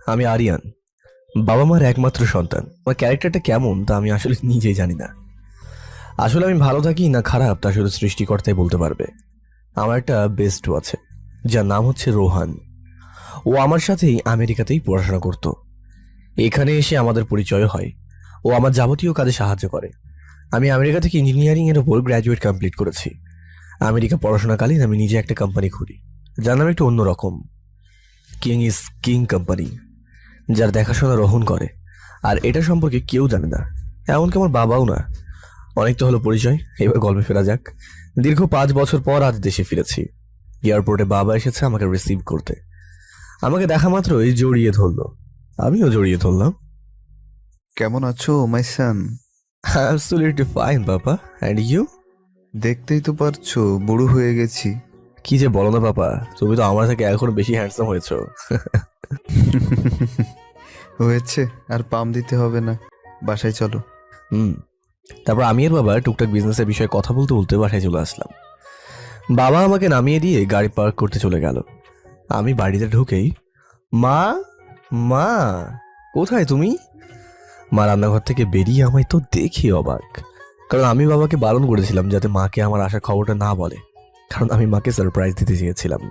আমি আরিয়ান, বাবা মার একমাত্র সন্তান। আমার ক্যারেক্টারটা কেমন তা আমি আসলে নিজেই জানি না। আসলে আমি ভালো থাকি না খারাপ তা শুধু সৃষ্টিকর্তাই বলতে পারবে। আমার একটা বেস্ট আছে, যার নাম হচ্ছে রোহান। ও আমার সাথেই আমেরিকাতেই পড়াশোনা করত। এখানে এসে আমাদের পরিচয় হয়। ও আমার যাবতীয় কাজে সাহায্য করে। আমি আমেরিকা থেকে ইঞ্জিনিয়ারিং এর উপর গ্র্যাজুয়েট কমপ্লিট করেছি। আমেরিকা পড়াশোনাকালীন আমি নিজে একটা কোম্পানি খুলি, যার নাম একটু অন্যরকম, কিং ইজ কিং কোম্পানি, যার দেখাশোনা রোহন করে। আর এটা সম্পর্কে কেউ জানে না, এমনকি আমার বাবাও না। অনেক তো হলো পরিচয়, এবার গল্পে ফেরা যাক। দীর্ঘ 5 বছর পর আজ দেশে ফিরেছি। এয়ারপোর্টে বাবা এসেছে আমাকে রিসিভ করতে। আমাকে দেখা মাত্রই জড়িয়ে ধরলো, আমিও জড়িয়ে ধরলাম। কেমন আছো মাই সান? অ্যাবসলিউটলি ফাইন বাবা, অ্যান্ড ইউ? দেখতেই তো পারছো বুড়ো হয়ে গেছি। কি যে বলো না বাবা, তুমি তো আমার থেকে এখনো বেশি হ্যান্ডসাম হয়েছো। হয়েছে, আর পাম দিতে হবে না, বাসায় চলো। হুম। তারপর আমি আর বাবা টুকটাক বিজনেসের বিষয়ে কথা বলতে বলতে বাসায় চলে আসলাম। বাবা আমাকে নামিয়ে দিয়ে গাড়ি পার্ক করতে চলে গেল। আমি বাড়িতে ঢুকেই, মা, মা কোথায় তুমি? মা রান্নাঘর থেকে বেরিয়ে আমায় তো দেখি অবাক, কারণ আমি বাবাকে বারণ করেছিলাম যাতে মাকে আমার আসার খবরটা না বলে, কারণ আমি মাকে সারপ্রাইজ দিতে চেয়েছিলাম।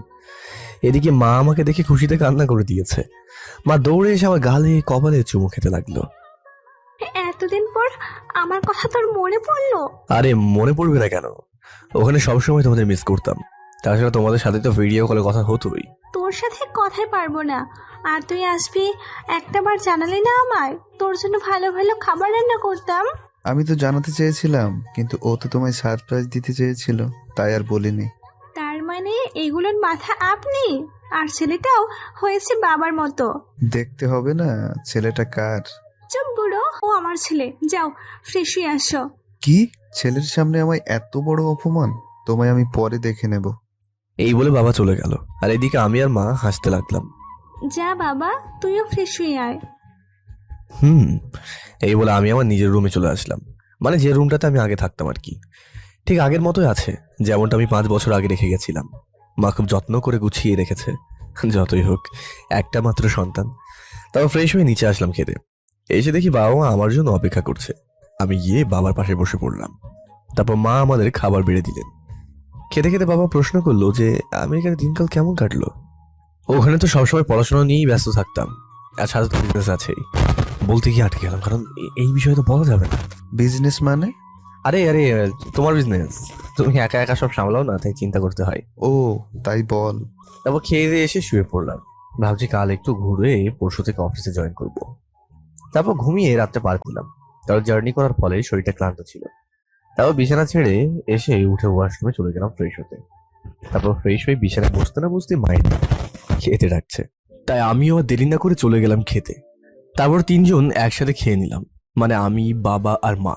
এদিকে মা আমাকে দেখে খুশিতে কান্না করে দিয়েছে। মা দৌড়ে এসে আমার গালে কপালে চুমু খেতে লাগলো। এতদিন পর আমার কথা তোর মনে পড়লো? আরে মনে পড়বে না কেন, ওখানে সবসময় তোমাদের মিস করতাম। তাছাড়া তোমাদের সাথে তো ভিডিও কলে কথা হতোই। তোর সাথে কথাই পারবো না। আর তুই আসবি একটাবার জানালি না আমায়? তোর জন্য ভালো ভালো খাবার রান্না করতাম। আমি তো জানাতে চেয়েছিলাম, কিন্তু ও তো তোমায় সারপ্রাইজ দিতে চেয়েছিল, তাই আর বলিনি। তার মানে এগুলোর মাথা আপনি? আর ছেলেটাও হয়েছে বাবার মতো। দেখতে হবে না ছেলেটা কার? চুপ বুড়ো, ও আমার ছেলে। যাও ফ্রেশ হয়ে আসো। কি? ছেলের সামনে আমায় এত বড় অপমান? তোমায় আমি পরে দেখে নেব। এই বলে বাবা চলে গেল, আর এদিকে আমি আর মা হাসতে লাগলাম। যা বাবা, তুইও ফ্রেশ হয়ে আয়। হুম। এই বলে আমি আমার নিজের রুমে চলে আসলাম, মানে যে রুমটাতে আমি আগে থাকতাম আর কি। ঠিক আগের মতোই আছে, যেমনটা আমি 5 বছর আগে রেখে গেছিলাম। মা খুব যত্ন করে গুছিয়ে রেখেছে। যতই হোক, একটা মাত্র সন্তান। তারপর ফ্রেশ হয়ে নিচে আসলাম খেতে। এসে দেখি বাবা মা আমার জন্য অপেক্ষা করছে। আমি গিয়ে বাবার পাশে বসে পড়লাম। তারপর মা আমাদের খাবার বেড়ে দিলেন। খেতে খেতে বাবা প্রশ্ন করলো যে আমেরিকার দিনকাল কেমন কাটলো। ওখানে তো সবসময় পড়াশোনা নিয়েই ব্যস্ত থাকতাম, আর সাথে তো বিজনেস আছেই। বলতে গিয়ে আটকে গেলাম, কারণ এই বিষয়ে তো বলা যাবে না। বিজনেস মানে? আরে আরে, তোমার বিজনেস, তুমি একা একা সব সামলাও না, তাই চিন্তা করতে হয়। ও, তাই বল। তারপর খেয়ে দিয়ে এসে শুয়ে পড়লাম। ভাবছি কাল একটু ঘুরে পরশু থেকে অফিসে জয়েন করব। তারপর ঘুমিয়ে রাতটা পার করলাম, কারণ জার্নি করার ফলে শরীরটা ক্লান্ত ছিল। তারপর বিছানা ছেড়ে এসে উঠে ওয়াশরুমে চলে গেলাম ফ্রেশ হতে। তারপর ফ্রেশ হয়ে বিছানায় বসতে না বসতে মায়ের খেতে ডাকছে, তাই আমিও আর দেরি না করে চলে গেলাম খেতে। তারপর 3জন একসাথে খেয়ে নিলাম, মানে আমি, বাবা আর মা।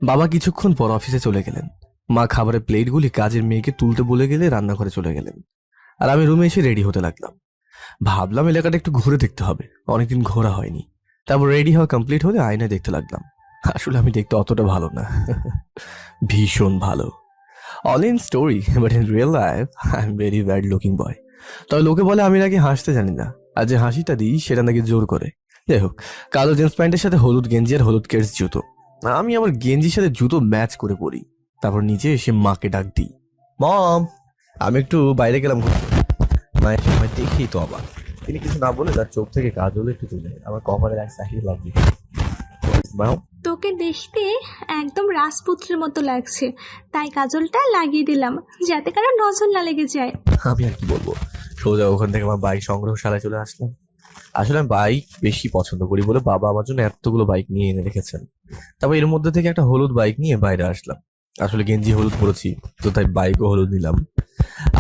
বাবা কিছুক্ষণ পর অফিসে চলে গেলেন। মা খাবারের প্লেটগুলি কাজের মেয়েকে তুলতে বলে গেলে রান্নাঘরে চলে গেলেন। আর আমি রুমে এসে রেডি হতে লাগলাম। ভাবলাম এলাকাটা একটু ঘুরে দেখতে হবে, অনেকদিন ঘোরা হয়নি। তারপর রেডি হওয়া কমপ্লিট হলে আয়নায় দেখতে লাগলাম। আসলে আমি দেখতে অতটা ভালো না, ভীষণ ভালো। All in story, but in real life I am very bad looking boy. তবে লোকে বলে আমি নাকি হাসতে জানি না, আর যে হাসিটা দিই সেটা নাকি জোর করে। যাই হোক, কালো জিন্স প্যান্টের সাথে হলুদ গেঞ্জি আর হলুদ কেটস জুতো। আমি আমার গেঞ্জির সাথে জুতো ম্যাচ করে পরি। তারপর নিচে এসে মাকে ডাক দিই, মম আমি একটু বাইরে গেলাম ঘুরতে। মায়ের সময় দেখেই তো অবাক, তিনি কিছু না বলে তার চোখ থেকে কাজল একটু তুলে আমার কপালের এক সাইডে লাগিয়ে দিল। তোকে দেখতে একদম রাজপুত্রের মতো লাগছে, তাই কাজলটা লাগিয়ে দিলাম যাতে কারো নজর না লেগে যায়। আমি আর কি বলবো, সোজা ওখান থেকে আমার বাইক সংগ্রহশালায় চলে আসলাম। আসলে আমি বাইক বেশি পছন্দ করি বলে বাবা আমার জন্য এতগুলো বাইক নিয়ে এনে রেখেছেন। তারপর এর মধ্যে থেকে একটা হলুদ বাইক নিয়ে বাইরে আসলাম। আসলে গেঞ্জি হলুদ পরেছি তো তাই বাইকও হলুদ নিলাম।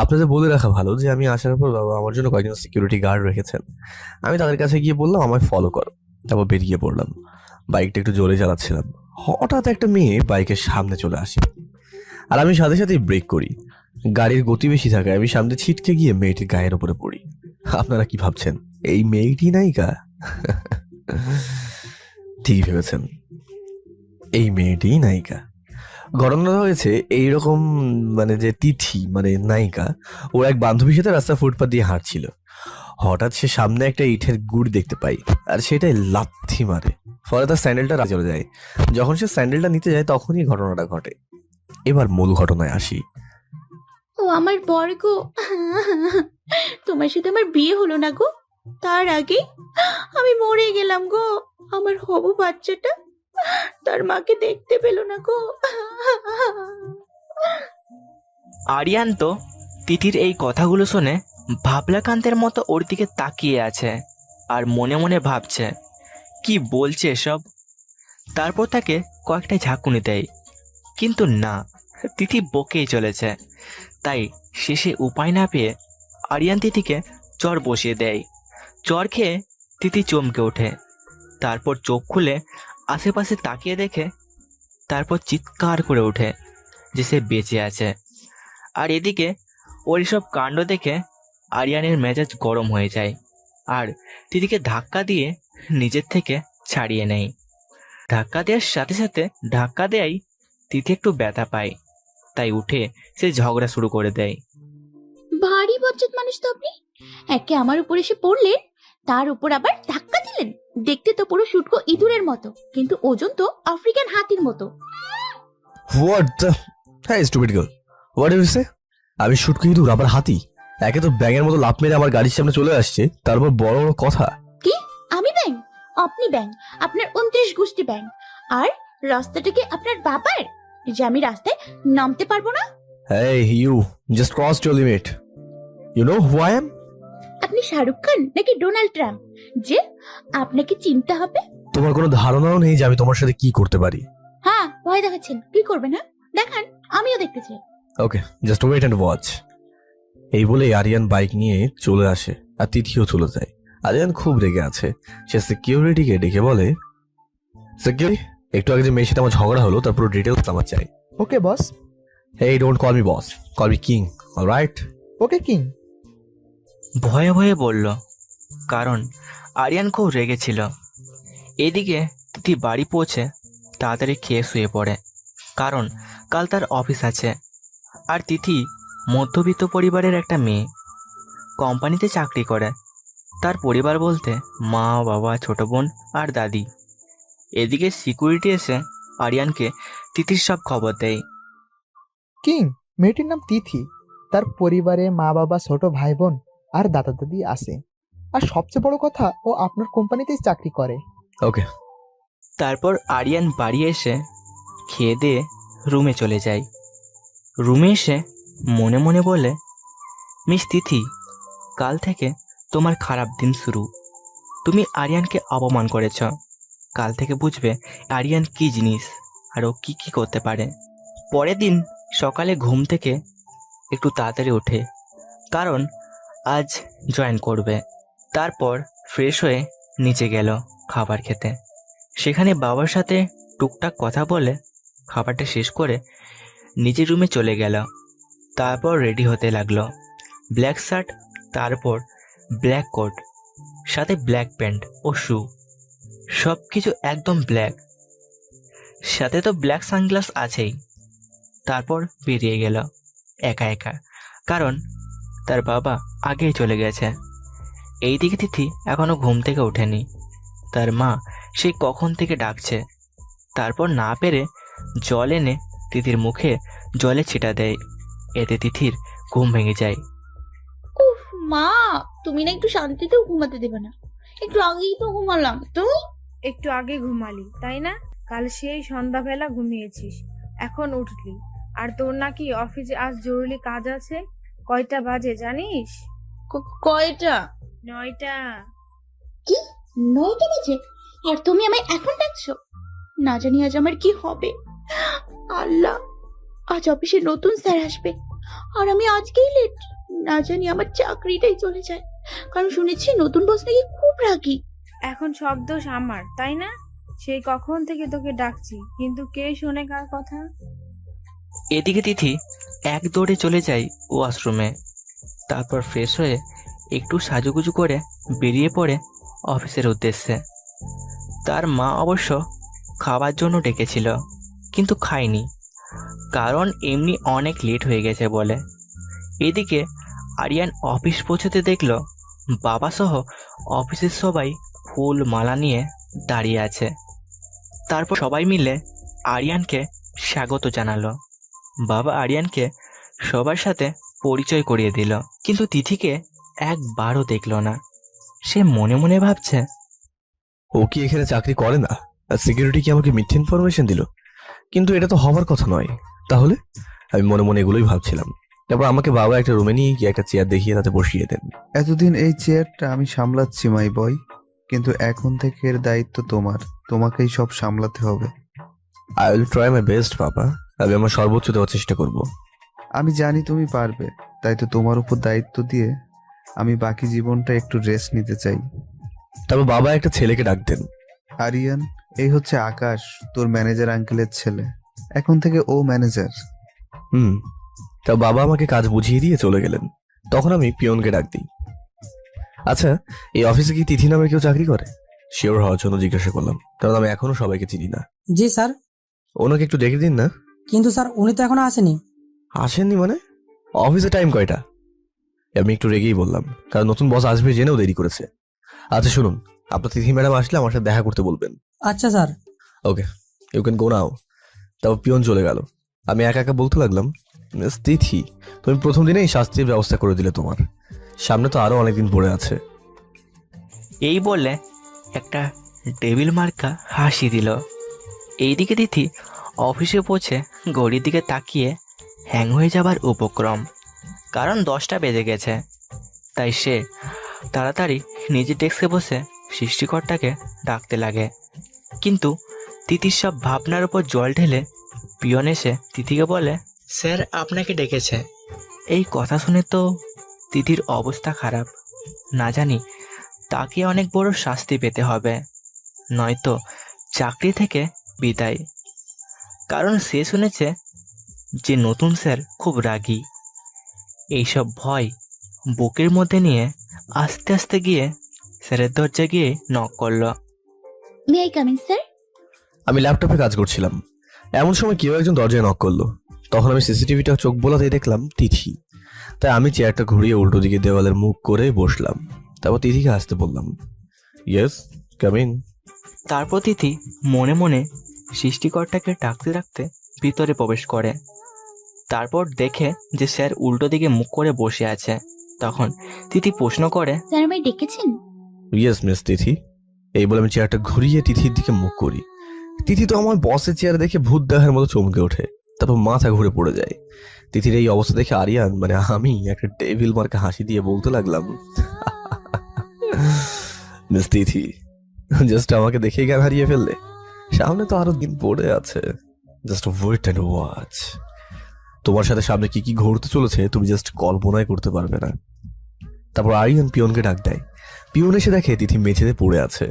আপনাদের বলে রাখা ভালো যে আমি আসার পর বাবা আমার জন্য কয়েকজন সিকিউরিটি গার্ড রেখেছেন। আমি তাদের কাছে গিয়ে বললাম আমায় ফলো করো। তারপর বেরিয়ে পড়লাম। বাইকটা একটু জোরে চালাচ্ছিলাম, হঠাৎ একটা মেয়ে বাইকের সামনে চলে আসে, আর আমি সাথে সাথেই ব্রেক করি। গাড়ির গতি বেশি থাকায় আমি সামনে ছিটকে গিয়ে মেয়েটির গায়ের উপরে পড়ি। আপনারা কি ভাবছেন এই মেয়েটি নায়িকা? ঠিকই ভেবেছেন, এই মেয়েটি নায়িকা। ঘটনাটা হয়েছে এইরকম, মানে যে তিথি মানে নায়িকা, ওর এক বান্ধবীর সাথে রাস্তা ফুটপাত দিয়ে হাঁটছিল। হঠাৎ সে সামনে একটা ইটের গুড় দেখতে পাই, আর সেটাই লাথি মারে। ফলে তার স্যান্ডেলটা রাগে চলে যায়। যখন সে স্যান্ডেলটা নিতে যায় তখনই ঘটনাটা ঘটে। এবার মূল ঘটনায় আসি। ও আমার বর গো, তোমার সাথে আমার বিয়ে হলো না গো, তার আগে আমি মরে গেলাম গো। আমার হবু বাচ্চাটা তার মাকে দেখতে পেল না গো। আরিয়ান তো তিথির এই কথাগুলো শুনে ভাবলাকান্তের মতো ওর দিকে তাকিয়ে আছে আর মনে মনে ভাবছে কি বলছে এসব। তারপর তাকে কয়েকটা ঝাঁকুনি দেয়, কিন্তু না, তিথি বকেই চলেছে। তাই শেষে উপায় না পেয়ে আরিয়ান তিথিকে চর বসিয়ে দেয়। চর খেয়ে তিথি চমকে ওঠে, তারপর চোখ খুলে আশেপাশে তাকিয়ে দেখে, তারপর চিৎকার করে ওঠে যে সে বেঁচে আছে। আর এদিকে ওর সব কাণ্ড দেখে আরিয়ানের মেজাজ গরম হয়ে যায় আর তিথিকে ধাক্কা দিয়ে নিজের থেকে ছাড়িয়ে নেয়। ধাক্কা দেওয়ার সাথে সাথে ধাক্কা দেয় তিথি একটু ব্যথা পায়, তাই উঠে সে ঝগড়া শুরু করে দেয়। ভারী বজ্জাত মানুষ তো আপনি, একে আমার উপর এসে পড়লেন, তার উপর আবার ধাক্কা দিলেন। দেখতে তো পুরো শুটকো ইঁদুরের মতো, কিন্তু ওজন তো আফ্রিকান হাতির মতো। হোয়াট দ্য হ্যাঁ স্টুপিড গার্ল, হোয়াট ইউ সে? আমি শুটকি ইঁদুর আবার হাতি? একে তো ব্যাঙের মতো লাফ মেরে আমার গাড়ির সামনে চলে আসছে, তারপর বড় বড় কথা। কি আমি ব্যাং? আপনি ব্যাং, আপনার 29 গোষ্ঠী ব্যাং। আর রাস্তাটা কি আপনার বাবার যে আমি রাস্তায় নামতে পারবো না? Hey, you just crossed your limit. You know who I am? আপনি শাহরুখ খান নাকি ডোনাল্ড ট্রাম্প যে আপনাকে চিনতে হবে? তোমার কোনো ধারণাও নেই যে আমি তোমার সাথে কি করতে পারি। হ্যাঁ, ভয় দেখাচ্ছেন, কি করবেন? হ্যাঁ দেখান, আমিও দেখতে চাই। ওকে, জাস্ট ওয়েট অ্যান্ড ওয়াচ। এই বলে আরিয়ান বাইক নিয়ে চলে আসে আর তিথিও চলে যায়। আরিয়ান খুব রেগে আছে। সে সিকিউরিটিকে ডেকে বলে, সিকিউরিটি, একটু আগে যে মেয়ের সাথে আমার ঝগড়া হলো তার পুরো ডিটেলস আমার চাই। ওকে বস। Hey, don't call me boss, call me king, alright? Okay king. ভয়ে ভয়ে বলল, কারণ আরিয়ান খুব রেগেছিল। এদিকে তিথি বাড়ি পৌঁছে তাড়াতাড়ি খেয়ে শুয়ে পড়ে, কারণ কাল তার অফিস আছে। আর তিথি মধ্যবিত্ত পরিবারের একটা মেয়ে, কোম্পানিতে চাকরি করে। তার পরিবার বলতে মা, বাবা, ছোট বোন আর দাদি। এদিকে সিকিউরিটি এসে আরিয়ানকে তিথির সব খবর দেয়। কিং, মেয়েটির নাম তিথি। তার পরিবারে মা বাবা, ছোট ভাই বোন আর দাদা দাদি আছে। আর সবচেয়ে বড় কথা, ও আপনার কোম্পানিতেই চাকরি করে। ওকে। তারপর আরিয়ান বাড়ি এসে খেয়ে দিয়ে রুমে চলে যায়। রুমে এসে মনে মনে বলে, মিস তিথি, কাল থেকে তোমার খারাপ দিন শুরু। তুমি আরিয়ানকে অপমান করেছ। কাল থেকে বুঝবে আরিয়ান কি জিনিস আর ও কি কি করতে পারে। পরের দিন সকালে ঘুম থেকে একটু তাড়াতাড়ি ওঠে, কারণ আজ জয়েন করবে। তারপর ফ্রেশ হয়ে নিচে গেল খাবার খেতে। সেখানে বাবার সাথে টুকটাক কথা বলে খাবারটা শেষ করে নিজের রুমে চলে গেল। তারপর রেডি হতে লাগলো। ব্ল্যাক শার্ট, তারপর ব্ল্যাক কোট, সাথে ব্ল্যাক প্যান্ট ও শু, সব কিছু একদম ব্ল্যাক, সাথে তো ব্ল্যাক সানগ্লাস আছেই। তারপর বেরিয়ে গেল একা একা, কারণ তার বাবা আগেই চলে গেছে। এইদিকে তিথি এখনো ঘুম থেকে ওঠেনি। তার মা সেই কখন থেকে ডাকছে। তারপর না পেরে জল এনে তিথির মুখে জলে ছিটা দেয়। এতে তিথির ঘুম ভেঙে যায়। উফ মা, তুমি না একটু শান্তিতেও ঘুমাতে দেবে না? একটু আগেই তো ঘুমালাম। তো একটু আগে ঘুমালি তাই না? কাল সেই সন্ধ্যাবেলা ঘুমিয়েছিস, এখন উঠলি। আর তোর নাকি অফিসে আজ জরুরি কাজ আছে। কয়টা বাজে জানিস? কয়টা? 9টা। কি 9টা বাজে? আর তুমি আমায় এখন ডাকছো? না জানি আজ আমার কি হবে। আল্লাহ, আজ অফিসে নতুন স্যার আসবে আর আমি আজকেই লেট। না জানি আমার চাকরিটাই চলে যায়, কারণ শুনেছি নতুন বস নাকি খুব রাগী। এখন সব দোষ আমার তাই না? সেই কখন থেকে তোকে ডাকছি, কিন্তু কে শোনে কার কথা? এদিকে তিথি এক দৌড়ে চলে যায় ওয়াশরুমে। তারপর ফ্রেশ হয়ে একটু সাজুগুজু করে বেরিয়ে পড়ে অফিসের উদ্দেশ্যে। তার মা অবশ্য খাবার জন্য ডেকেছিল, কিন্তু খায়নি, কারণ এমনি অনেক লেট হয়ে গেছে বলে। এদিকে আরিয়ান অফিস পৌঁছতে দেখলো বাবা সহ অফিসের সবাই ফুল মালা নিয়ে দাঁড়িয়ে আছে। তারপর সবাই মিলে আরিয়ানকে স্বাগত জানালো। বাবা আরিয়ানকে সবার সাথে পরিচয় করিয়ে দিল, কিন্তু তিথিকে একবারও দেখলো না। সে মনে মনে ভাবছে, ও কি এখানে চাকরি করে না? আর সিকিউরিটি কি আমাকে মিথ্যে ইনফরমেশন দিল? কিন্তু এটা তো হওয়ার কথা নয়। তাহলে আমি মনে মনে এগুলোই ভাবছিলাম। তারপর আমাকে বাবা একটা রুমে নিয়ে গিয়ে একটা চেয়ার দেখিয়ে তাতে বসিয়ে দেন। এতদিন এই চেয়ারটা আমি সামলাচ্ছি মাই বয়, কিন্তু এখন থেকে এর দায়িত্ব তোমার। তোমাকেই সব সামলাতে হবে। I will try my best বাবা। আমি আমার সর্বোচ্চ দেওয়ার চেষ্টা করব। আমি জানি তুমি পারবে, তাই তো তোমার উপর দায়িত্ব দিয়ে আমি বাকি জীবনটা একটু রেস্ট নিতে চাই। তারপর বাবা একটা ছেলেকে ডাক দেন। আরিয়ান, এই হচ্ছে আকাশ, তোর ম্যানেজার আঙ্কেলের ছেলে। এখন থেকে ও ম্যানেজার। তা বাবা আমাকে কাজ বুঝিয়ে দিয়ে চলে গেলেন। তখন আমি পিয়নকে ডাক দিই। আচ্ছা, এই অফিসে কি তিথি নামে কেউ চাকরি করে? শিওর হওয়ার জন্য জিজ্ঞাসা করলাম, কারণ আমি এখনো সবাইকে চিনি না। জি স্যার, ওনাকে একটু ডেকে দিন না। কিন্তু স্যার উনি তো এখনো আসেনি। আসেননি মানে? অফিসে টাইম কয়টা? আমি একটু রেগেই বললাম, কারণ নতুন বস আসবে জেনেও দেরি করেছে। আচ্ছা শুনুন, আপনার তিথি ম্যাডাম আসলে আমার সাথে দেখা করতে বলবেন। আচ্ছা sir. Okay, you can go now. তারপর পিয়ন চলে গেল। আমি একা একা বলতে লাগলাম, মিস তিথি, তুমি প্রথম দিনেই শাস্তির ব্যবস্থা করে দিলে তোমার। সামনে তো আরো অনেকদিন পড়ে আছে। এই বলে একটা টেবিল মার্কা হাসি দিল। এইদিকে তিথি অফিসে পৌঁছে ঘড়ির দিকে তাকিয়ে হ্যাং হয়ে যাবার উপক্রম, কারণ 10টা বেজে গেছে। তাই সে তাড়াতাড়ি নিজের ডেস্কে বসে সৃষ্টিকর্তাকে ডাকতে লাগে। কিন্তু তিথির সব ভাবনার উপর জল ঢেলে পিয়ন এসে তিথিকে বলে, স্যার আপনাকে ডেকেছে। এই কথা শুনে তো তিথির অবস্থা খারাপ। না জানি তাকে অনেক বড় শাস্তি পেতে হবে, নয়তো চাকরি থেকে বিদায়। কারণ সে শুনেছে যে নতুন স্যার খুব রাগী। এইসব ভয় বুকের মধ্যে নিয়ে আস্তে আস্তে গিয়ে স্যারের দরজা গিয়ে নক করলো। মে আই কামিং স্যার? আমি ল্যাপটপে কাজ করছিলাম, এমন সময় কেউ একজন দরজায় নক করলো। তখন আমি সিসিটিভিটা চোখ বোলাতেই দেখলাম তিথি। তাই আমি চেয়ারটা ঘুরিয়ে উল্টো দিকে দেওয়ালের মুখ করে বসলাম। তারপর তিথিকে আসতে বললাম, ইয়েস কাম ইন। তারপর তিথি মনে মনে সৃষ্টিকর্তাকে ডাকতে ডাকতে ভিতরে প্রবেশ করে। তারপর দেখে যে স্যার উল্টো দিকে মুখ করে বসে আছে। তখন তিথি প্রশ্ন করে, স্যার আমায় ডেকেছেন? ইয়েস মিস তিথি। এই বলে আমি চেয়ারটা ঘুরিয়ে তিথির দিকে মুখ করি। তিথি তো আমার বসের চেয়ার দেখে ভূত দেখার মতো চমকে ওঠে, তারপর মাথা ঘুরে পড়ে যায়। তিথির এই অবস্থা দেখে আরিয়ান মানে আমি একটা টেবিল মার্কা হাসি দিয়ে বলতে লাগলাম, মিস তিথি, জাস্ট আমাকে দেখে জ্ঞান হারিয়ে ফেললে? সামনে তো আরো দিন পড়ে আছে। Just wait and watch. তোমার সাথে সামনে কি কি ঘটতে চলেছে তুমি জাস্ট কল্পনাই করতে পারবে না। তারপর আরিয়ান পিয়নকে ডাক দেয়। পিয়ন এসে দেখে তিথি মেঝেতে পড়ে আছে।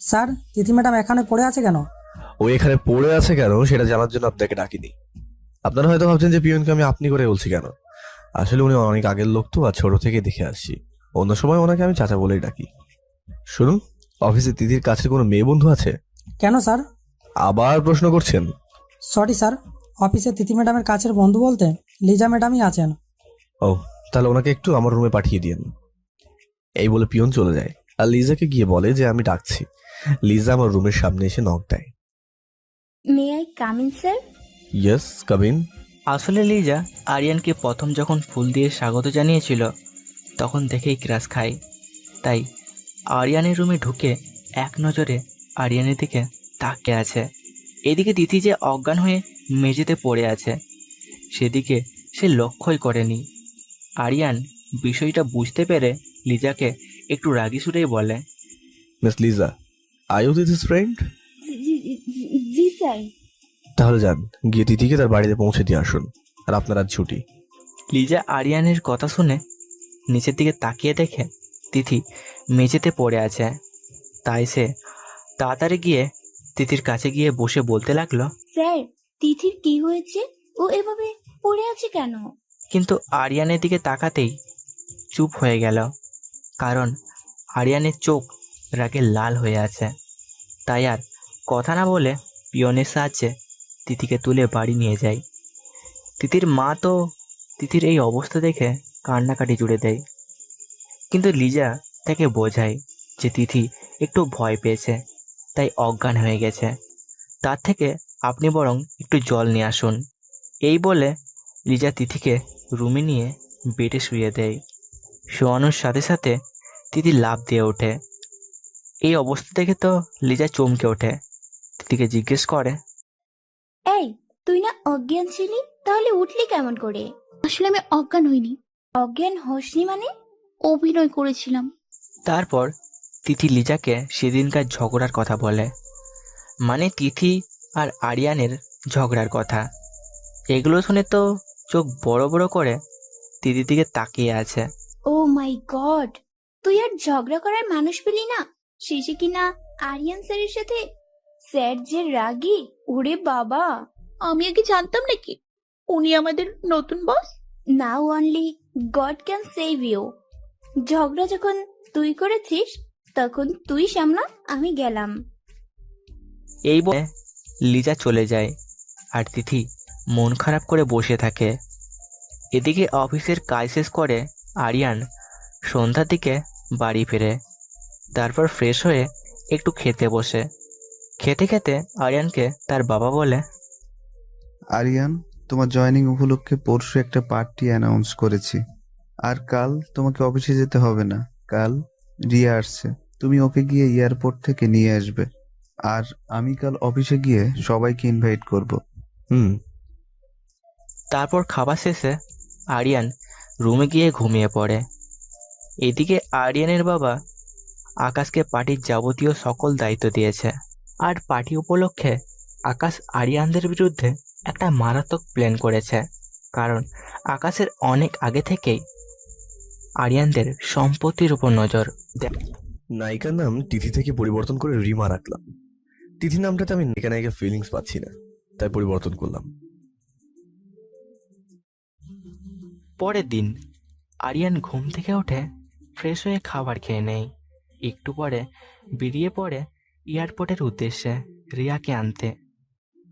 স্যার, তিথি ম্যাডাম এখানে পড়ে আছে কেন? ও এখানে পড়ে আছে কেন সেটা জানার জন্য আপনাকে ডাকিনি। আপনারা হয়তো ভাবছেন যে পিয়নকে আমি আপনি করে বলছি কেন। আসলে উনি অনেক আগের লোক তো, আর ছোট থেকে দেখে আসছি। অন্য সময় ওনাকে আমি চাচা বলেই ডাকি। শুনুন, অফিসে তিথির কাছে কোনো মেয়ে বন্ধু আছে? কেন স্যার? আবার প্রশ্ন করছেন? সরি স্যার, অফিসে তিথি ম্যাডামের কাছের বন্ধু বলতে লিজা ম্যাডামই আছেন। ও, তাহলে ওনাকে একটু আমার রুমে পাঠিয়ে দিন। এই বলে পিয়ন চলে যায় আর লিজাকে গিয়ে বলে যে আমি ডাকছি। লিজা আমার রুমের সামনে এসে নক দেয়। May I coming sir? Yes come in. আসলে লিজা আরিয়ানকে প্রথম যখন ফুল দিয়ে স্বাগত জানিয়েছিল তখন দেখেই ক্রাশ খায়। তাই আরিয়ানের রুমে ঢুকে এক নজরে আরিয়ানের দিকে তাকিয়ে আছে। এদিকে তিথি যে অজ্ঞান হয়ে মেঝেতে পড়ে আছে সেদিকে সে লক্ষ্যই করেনি। আরিয়ান বিষয়টা বুঝতে পেরে লিজাকে একটু রাগি সুরেই বলে, miss Liza, are you this friend? জি স্যার। তাহলে যান, গিয়ে তিথিকে তার বাড়িতে পৌঁছে দিয়ে আসুন। আর আপনার আজ ছুটি। লিজা আরিয়ানের কথা শুনে নিচের দিকে তাকিয়ে দেখে তিথি মেঝেতে পড়ে আছে। তাই সে তাড়াতাড়ি গিয়ে তিথির কাছে গিয়ে বসে বলতে লাগলো, স্যার, তিথির কি হয়েছে? ও এভাবে পড়ে আছে কেন? কিন্তু আরিয়ানের দিকে তাকাতেই চুপ হয়ে গেল, কারণ আরিয়ানের চোখ রাগে লাল হয়ে আছে। তাই আর কথা না বলে পিয়নের সাহায্যে তিথিকে তুলে বাড়ি নিয়ে যায়। তিথির মা তো তিথির এই অবস্থা দেখে কান্নাকাটি জুড়ে দেয়। কিন্তু লিজা তাকে বোঝায় যে তিথি একটু ভয় পেয়েছে, তাই অজ্ঞান হয়ে গেছে। তার থেকে আপনি বরং একটু জল নিয়ে আসুন। এই বলে লিজা তিথিকে রুমে নিয়ে বেডে শুইয়ে দেয়। শোয়ানোর সাথে সাথে তিথি লাফ দিয়ে ওঠে। এই অবস্থা দেখে তো লিজা চমকে ওঠে। তিথিকে জিজ্ঞেস করে, এই, তুই না অজ্ঞান ছিলি, তাহলে উঠলি কেমন করে? আসলে আমি অজ্ঞান হইনি। অজ্ঞান হসনি মানে? অভিনয় করেছিলাম। তারপর তিথি লিজাকে সেদিনকার ঝগড়ার কথা বলে, মানে তিথি আর আরিয়ানের ঝগড়ার কথা। এগুলো শুনে তো চোখ বড় বড় করে তিথির দিকে তাকিয়ে আছে। ও মাই গড, তুই আর ঝগড়া করার মানুষ পেলি না? শেষে কিনা আরিয়ান স্যারের সাথে? স্যার যে রাগী, ওরে বাবা! আমি আগে জানতাম নাকি উনি আমাদের নতুন boss? Now only God can save you. ঝগড়া যখন তুই করেছিস তখন তুই সামলা, আমি গেলাম। এই বলে লিজা চলে যায় আর তিথি মন খারাপ করে বসে থাকে। এদিকে অফিসের কাজ শেষ করে আরিয়ান সন্ধ্যার দিকে বাড়ি ফেরে। তারপর ফ্রেশ হয়ে একটু খেতে বসে। খেতে খেতে আরিয়ানকে তার বাবা বলে, আরিয়ান, তোমার জয়েনিং উপলক্ষে পরশু একটা পার্টি অ্যানাউন্স করেছি। আর কাল তোমাকে অফিসে যেতে হবে না। কাল রিয়া আসছে, তুমি ওকে গিয়ে এয়ারপোর্ট থেকে নিয়ে আসবে। আর আমি কাল অফিসে গিয়ে সবাইকে ইনভাইট করব। হুম। তারপর খাবার শেষে আরিয়ান রুমে গিয়ে ঘুমিয়ে পড়ে। এদিকে আরিয়ানের বাবা আকাশকে পার্টির যাবতীয় সকল দায়িত্ব দিয়েছে। আর পার্টি উপলক্ষে আকাশ আরিয়ানদের বিরুদ্ধে একটা মারাত্মক প্ল্যান করেছে, কারণ আকাশের অনেক আগে থেকেই আরিয়ানদের সম্পত্তির উপর নজর দেয়। নায়িকার নাম তিথি থেকে পরিবর্তন করে রিমা রাখলাম। তিথি নামটাতে আমি নায়িকা নায়িকা ফিলিংস পাচ্ছি না, তাই পরিবর্তন করলাম। পরের দিন আরিয়ান ঘুম থেকে উঠে ফ্রেশ হয়ে খাবার খেয়ে নেয়। একটু পরে বেরিয়ে পড়ে এয়ারপোর্টের উদ্দেশ্যে রিয়াকে আনতে।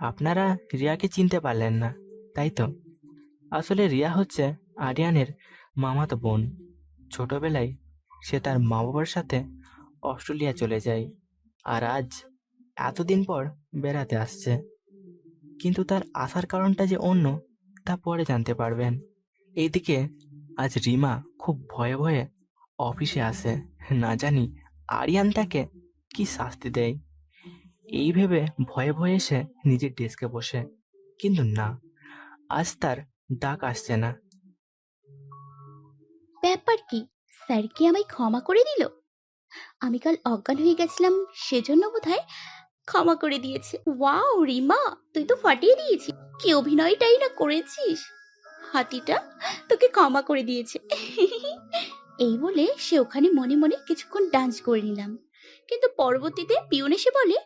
আপনারা রিয়াকে চিনতে পারলেন না, তাই তো? আসলে রিয়া হচ্ছে আরিয়ানের মামাতো বোন। ছোটবেলায় সে তার মা বাবার সাথে অস্ট্রেলিয়া চলে যায়, আর আজ এতদিন পর বেড়াতে আসছে। কিন্তু তার আসার কারণটা যে অন্য, তা পরে জানতে পারবেন। এইদিকে আজ রিমা খুব ভয়ে ভয়ে অফিসে আসে, না জানি আরিয়ান তাকে কি শাস্তি দেয়। এই ভেবে ভয়ে ভয়ে এসে নিজের ডেস্কে বসে, কিন্তু না, আজ তার ডাক আসছে না। ব্যাপার কি? স্যার কি আমায় ক্ষমা করে দিল? আমি কাল অজ্ঞান হয়ে গেছিলাম, সেজন্য বোধহয় ক্ষমা করে দিয়েছে। ওয়াও রিমা, তুই তো ফাটিয়ে দিয়েছিস। কি অভিনয়টাই না করেছিস! হাতিটা তোকে ক্ষমা করে দিয়েছে। এই বলে সে ওখানে মনে মনে কিছুক্ষণ ডান্স করে নিলাম, কিন্তু পরবর্তীতে পিয়ন এসে বলে,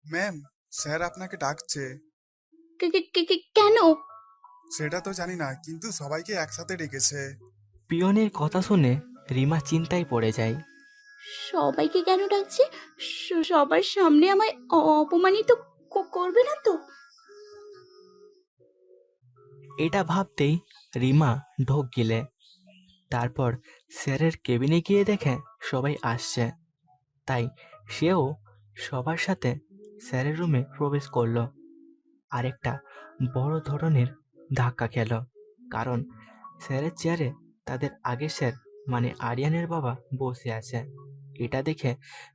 ম্যাম, স্যার আপনাকে ডাকছে। কেন?" সেটা তো জানি না, কিন্তু সবাইকে একসাথে ডেকেছে। পিয়নের কথা শুনে রিমা চিন্তায় পড়ে যায়। সবাইকে কেন ডাকছে? সবার সামনে আমায় অপমানিত করবে না তো? এটা ভাবতেই রিমা ঢোক গিলে। তারপর স্যারের কেবিনে গিয়ে দেখে সবাই আসছে, তাই সেও সবার সাথে স্যারের রুমে প্রবেশ করলো। আরেকটা বড় ধরনের ধাক্কা খেল, কারণ স্যারের চেয়ারে তাদের আগের স্যার মানে আরিয়ানের বাবা বসে আছে। এটা দেখে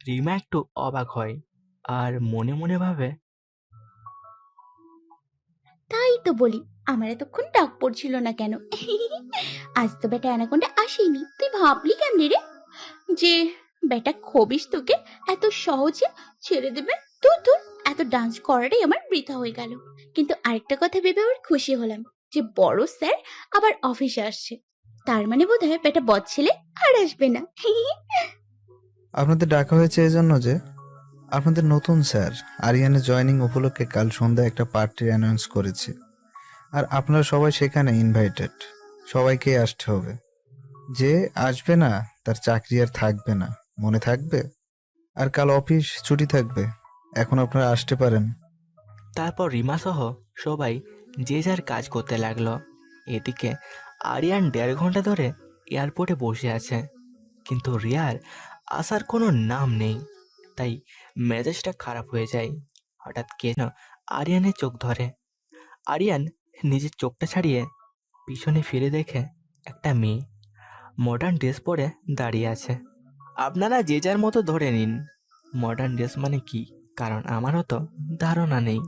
রিমা একটু অবাক হয় আর মনে মনে ভাবে, তাই তো বলি, আমার এতক্ষণ ডাক পড়ছিল না কেন? আজ তো বেটা অ্যানাকোন্ডা আসেনি। তুই ভাবলি কেমনে রে যে বেটা খবিস তোকে এত সহজে ছেড়ে দেবে? তোর তোর এত ডান্স করাটাই আমার বৃথা হয়ে গেল। কিন্তু আরেকটা কথা ভেবে আবার খুশি হলাম যে বড় স্যার আবার অফিসে আসছে। তার মানে বোধহয় বেটা বদ ছেলে আর আসবে না। আপনাদের ডাকা হয়েছে এজন্য যে আপনাদের নতুন স্যার আরিয়ানের জয়েনিং উপলক্ষে কাল সন্ধ্যায় একটা পার্টি অ্যানাউন্স করেছে। আর আপনারা সবাই সেখানে ইনভাইটেড। সবাইকে আসতে হবে। যে আসবে না তার চাকরি আর থাকবে না, মনে থাকবে? আর কাল অফিস ছুটি থাকবে। এখন আপনারা আসতে পারেন। তারপর রিমা সহ সবাই যে যার কাজ করতে লাগলো। এদিকে আরিয়ান 1.5 ঘন্টা ধরে এয়ারপোর্টে বসে আছে, কিন্তু রিয়ার আসার কোনো নাম নেই। তাই মেজাজটা খারাপ হয়ে যায়। হঠাৎ কে যেন আরিয়ানের চোখ ধরে। আরিয়ান নিজের চোখটা ছাড়িয়ে পিছনে ফিরে দেখে একটা মেয়ে মডার্ন ড্রেস পরে দাঁড়িয়ে আছে। আপনারা যে যার মতো ধরে নিন মডার্ন ড্রেস মানে কি, কারণ আমারও তো ধারণা নেই।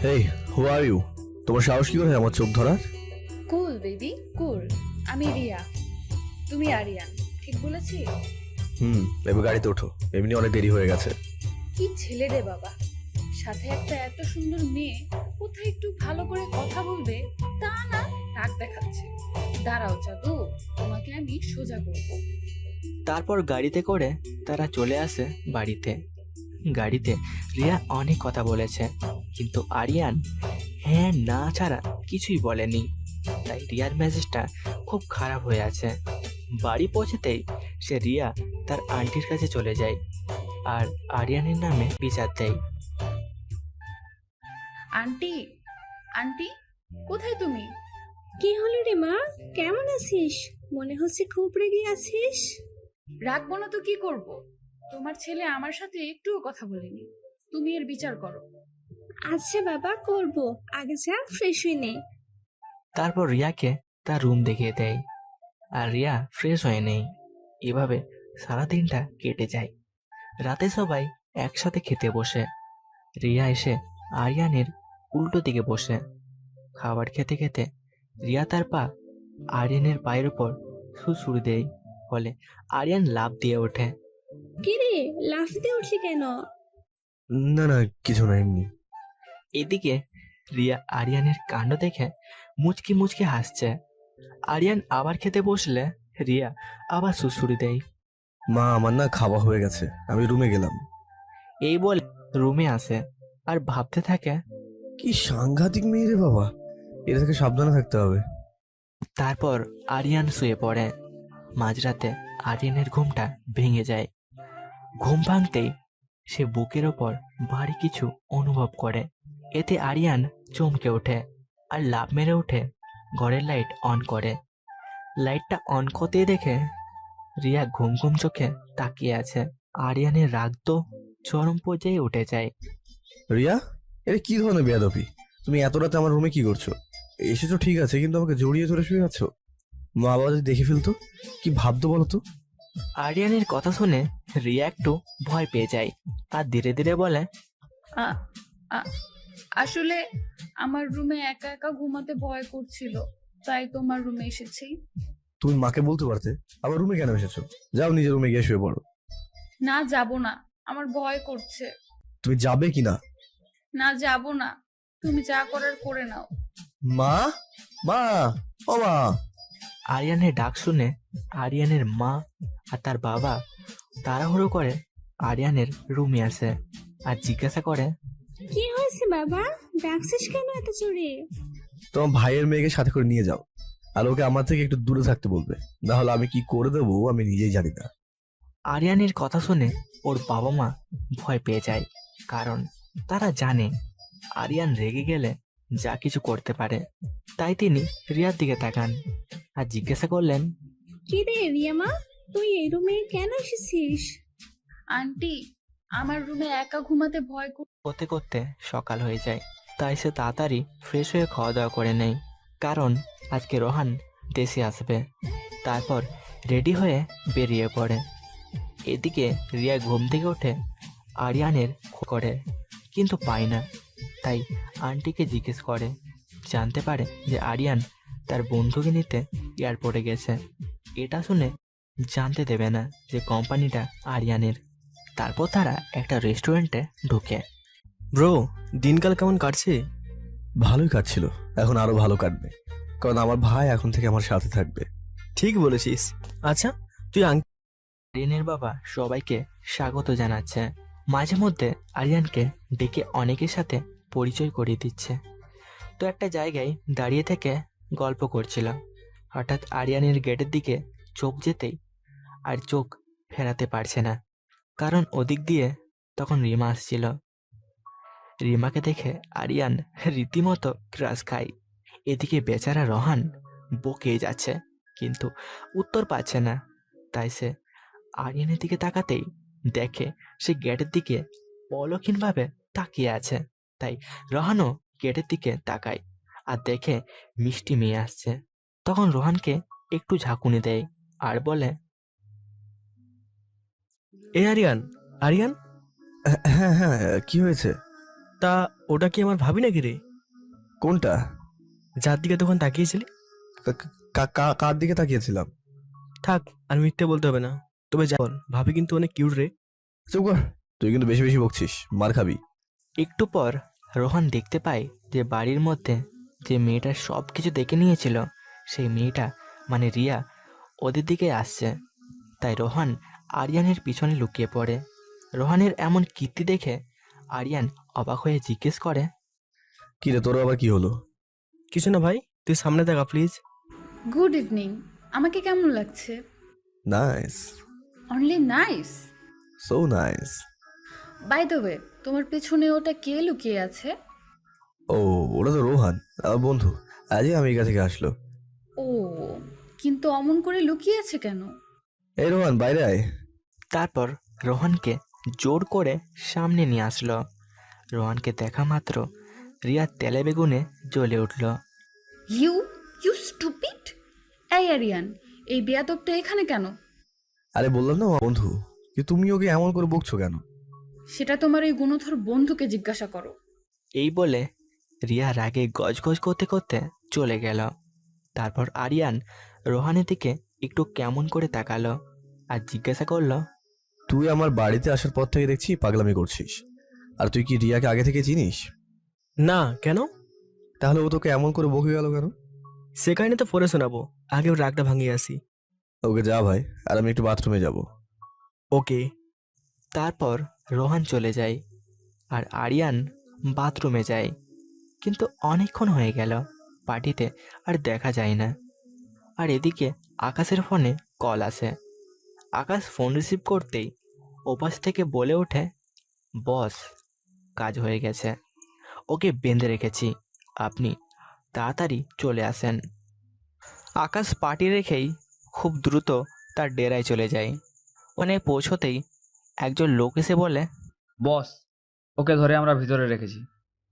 হেই, হু আর ইউ? তোমার সাহস কি করে আমার চোখ ধরার? কুল বেবি কুল। আমি রিয়া, তুমি আরিয়ান, ঠিক বলেছি? এবার গাড়িতে ওঠো, এমনি অনেক দেরি হয়ে গেছে। কি ছেলে রে বাবা, সাথে একটা এত সুন্দর মেয়ে, কোথায় একটু ভালো করে কথা বলবে তা না, রাগ দেখাচ্ছে। দাঁড়াও জাদু, তোমাকে আমি সোজা করবো। তারপর গাড়িতে করে তারা চলে আসে বাড়িতে। গাড়িতে রিয়া অনেক কথা বলেছে, কিন্তু আরিয়ান হ্যাঁ না ছাড়া কিছুই বলেনি। তাই রিয়ার মেজাজটা খুব খারাপ হয়ে আছে। বাড়ি পৌঁছতেই সে রিয়া তার আন্টির কাছে চলে যায় আর আরিয়ানের নামে বিচার দেয়। আন্টি, আন্টি, কোথায় তুমি? কি হলো রে মা, কেমন আছিস? মনে হচ্ছে খুব রেগে আছিস। রাখবো না তো কি করব? তোমার ছেলে আমার সাথে একটুও কথা বলেনি, তুমি এর বিচার করো। আচ্ছা বাবা, করব। আগে যা ফ্রেশ হয়ে নে। তারপর রিয়াকে তার রুম দেখিয়ে দেয় আর রিয়া ফ্রেশ হয়ে নেই। এভাবে সারাদিনটা কেটে যায়। রাতে সবাই একসাথে খেতে বসে। রিয়া এসে আরিয়ানের উল্টো দিকে বসে। খাবার খেতে খেতে রিয়া তার পা আরিয়ানের পায়ের উপর সুড়সুড়ি দেয়, ফলে আরিয়ান লাফ দিয়ে ওঠে। কি রে, লাফ দিয়ে উঠলি কেন? না না, কিছু না, এমনি। এদিকে রিয়া আরিয়ানের কাণ্ড দেখে মুচকি মুচকি হাসছে। আরিয়ান আবার খেতে বসলে রিয়া আবার সুড়সুড়ি দেয়। মা, আমার না খাওয়া হয়ে গেছে, আমি রুমে গেলাম। এই বলে রুমে আসে আর ভাবতে থাকে, কি সাংঘাতিক মেয়ে রে বাবা, এটা থেকে সাবধানে থাকতে হবে। তারপর আরিয়ান শুয়ে পড়ে। মাঝরাতে আরিয়ানের ঘুমটা ভেঙে যায়। ঘুম ভাঙতেই সে বুকের ওপর ভারী কিছু অনুভব করে। এতে আরিয়ান চমকে ওঠে আর লাফ মেরে উঠে ঘরের লাইট অন করে। লাইটটা অন করতেই দেখে রিয়া ঘুম ঘুম চোখে তাকিয়ে আছে। আরিয়ানের রাগ তো চরম পর্যায়ে উঠে যায়। রিয়া, এটা কি ধরনের বেয়াদবি? তুমি এত রাতে আমার রুমে কি করছো? এসেছো ঠিক আছে, কিন্তু আমাকে জড়িয়ে ধরে শুয়ে আছো। মা বাবা যদি দেখে ফেলতো, কি ভাবতো বলো তো? আরিয়ানের কথা শুনে রিয়া একটু ভয় পেয়ে যায় আর ধীরে ধীরে বলে, আ- আ- আসলে আমার রুমে একা একা ঘুমাতে ভয় করছিল, তাই তোমার রুমে এসেছি। তুমি মাকে বলতে পারতে আমার রুমে কেন এসেছো। যাও নিজের রুমে গিয়ে শুয়ে পড়ো। না, যাব না, আমার ভয় করছে। তুমি যাবে কি না? না, যাব না, তুমি যা করার করে নাও। মা, মা, ও মা। আরিয়ানের ডাক শুনে আরিয়ানের মা আর তার বাবা তাড়াহুড়ো করে আরিয়ানের রুমে আসে আর জিজ্ঞাসা করে, কি হয়েছে বাবা, ডাকছিস কেন এত জোরে? তোমার ভাইয়ের মেয়েকে সাথে করে নিয়ে যাও, আর ওকে আমার থেকে একটু দূরে থাকতে বলবে, না হলে আমি কি করে দেবো আমি নিজেই জানি না। আরিয়ানের কথা শুনে ওর বাবা মা ভয় পেয়ে যায়, কারণ তারা জানে আরিয়ান রেগে গেলে যা কিছু করতে পারে। তাই তিনি রিয়ার দিকে তাকান আর জিজ্ঞাসা করলেন, কি রে রিয়ামা, তুই এই রুমে কেন এসেছিস? আন্টি, আমার রুমে একা ঘুমাতে ভয় করতে করতে সকাল হয়ে যায়। তাই সে তাড়াতাড়ি ফ্রেশ হয়ে খাওয়া দাওয়া করে নেয়, কারণ আজকে রোহান দেশে আসবে। তারপর রেডি হয়ে বেরিয়ে পড়ে। এদিকে রিয়া ঘুম থেকে ওঠে আরিয়ানের করে, কিন্তু পায় না। তাই আন্টিকে জিজ্ঞেস করে, জানতে পারে যে আরিয়ান তার বন্ধুকে নিতে এয়ারপোর্টে গেছে। এটা শুনে জানতে দেবে না যে কোম্পানিটা আরিয়ানের। তারপর তারা একটা রেস্টুরেন্টে ঢুকে। ব্রো, দিনকাল কেমন কাটছে? ভালোই কাটছিল, এখন আরো ভালো কাটবে, কারণ আমার ভাই এখন থেকে আমার সাথে থাকবে। ঠিক বলেছিস। আচ্ছা, তুই আরিয়ানের বাবা সবাইকে স্বাগত জানাচ্ছে। মাঝে মধ্যে আরিয়ানকে ডেকে অনেকের সাথে পরিচয় করিয়ে দিচ্ছে। তো একটা জায়গায় দাঁড়িয়ে থেকে গল্প করছিল। হঠাৎ আরিয়ানের গেটের দিকে চোখ যেতেই আর চোখ ফেরাতে পারছে না, কারণ ওদিক দিয়ে তখন রিমা আসছিল। রিমাকে দেখে আরিয়ান রীতিমতো ক্রাশ খায়। এদিকে বেচারা রোহান বকে যাচ্ছে, কিন্তু উত্তর পাচ্ছে না। তাই সে আরিয়ানের দিকে তাকাতেই দেখে সে গেটের দিকে অলক্ষীনভাবে তাকিয়ে আছে। তাই রোহানও গেটের দিকে তাকায় আর দেখে মিষ্টি মেয়ে আসছে। তখন রোহানকে একটু ঝাঁকুনি দেয় আর বলে, এ আরিয়ান, আরিয়ান, হ্যাঁ হ্যাঁ, কি হয়েছে? তা ওটা কি আমার ভাবি নাকি রে? কোনটা? যার দিকে তখন তাকিয়েছিলি? কার দিকে তাকিয়েছিলাম? থাক, আর মিথ্যে বলতে হবে না। তবে যা বল, ভাবি কিন্তু অনেক কিউট রে। চুপ কর, তুই কিন্তু বেশি বেশি বকছিস, মার খাবি। একটু পর রোহান দেখতে পায় যে বাড়ির মধ্যে যে মেয়েটা সব কিছু দেখে নিয়েছিল সেই মেয়েটা মানে রিয়া ওদের দিকে আসছে। তাই রোহান আরিয়ানের পিছনে লুকিয়ে পড়ে। রোহানের এমন কীর্তি দেখে আরিয়ান অবাক হয়ে জিজ্ঞেস করে, কি রে, তোর আবার কি হলো? কিছু না ভাই, তুই সামনে দেখা প্লিজ। Good evening. আমাকে কেমন লাগছে? Nice, only nice. So nice. By the way, তোমার পেছনে ওটা কে লুকিয়ে আছে? ও, ওটা তো রোহান, আমার বন্ধু। আজই আমেরিকা থেকে আসলো। ও, কিন্তু অমন করে লুকিয়ে আছে কেন? এই রোহান, বাইরে আয়। তারপর রোহানকে জোর করে সামনে নিয়ে আসলো। রোহানকে দেখা মাত্র রিয়া তেলে বেগুনে জ্বলে উঠল। You you stupid! এই আরিয়ান, এই বেয়াদবটা এখানে কেন? আরে বললাম না, আমার বন্ধু। কি তুমি ওকে এমন করে বকছো কেন? সেটা তোমার এই গুণধর বন্ধুকে জিজ্ঞাসা করো। এই বলে রিয়া রাগে গজগজ করতে করতে চলে গেল। তারপর আরিয়ান রোহানের দিকে একটু কেমন করে তাকালো আর জিজ্ঞাসা করলো, তুই আমার বাড়িতে আসার পর থেকে দেখছি পাগলামি করছিস। আর তুই কি রিয়াকে আগে থেকে চিনিস? না, কেন? তাহলে ও তোকে এমন করে বকে গেল কেন? সে কাহিনী তো পরে শোনাবো, আগে ওর রাগটা ভাঙিয়ে আসি। ওকে যা ভাই, আর আমি একটু বাথরুমে যাব। ওকে। তারপর রোহান চলে যায় আর আরিয়ান বাথরুমে যায়। কিন্তু অনেকক্ষণ হয়ে গেল, পার্টিতে আর দেখা যায় না। আর এদিকে আকাশের ফোনে কল আসে। আকাশ ফোন রিসিভ করতেই ওপাশ থেকে বলে ওঠে, বস, কাজ হয়ে গেছে, ওকে বেঁধে রেখেছি, আপনি তাড়াতাড়ি চলে আসেন। আকাশ পার্টি রেখেই খুব দ্রুত তার ডেরায় চলে যায়। ওখানে পৌঁছতেই একজন লোক এসে বলে, বস, ওকে ধরে আমরা ভিতরে রেখেছি।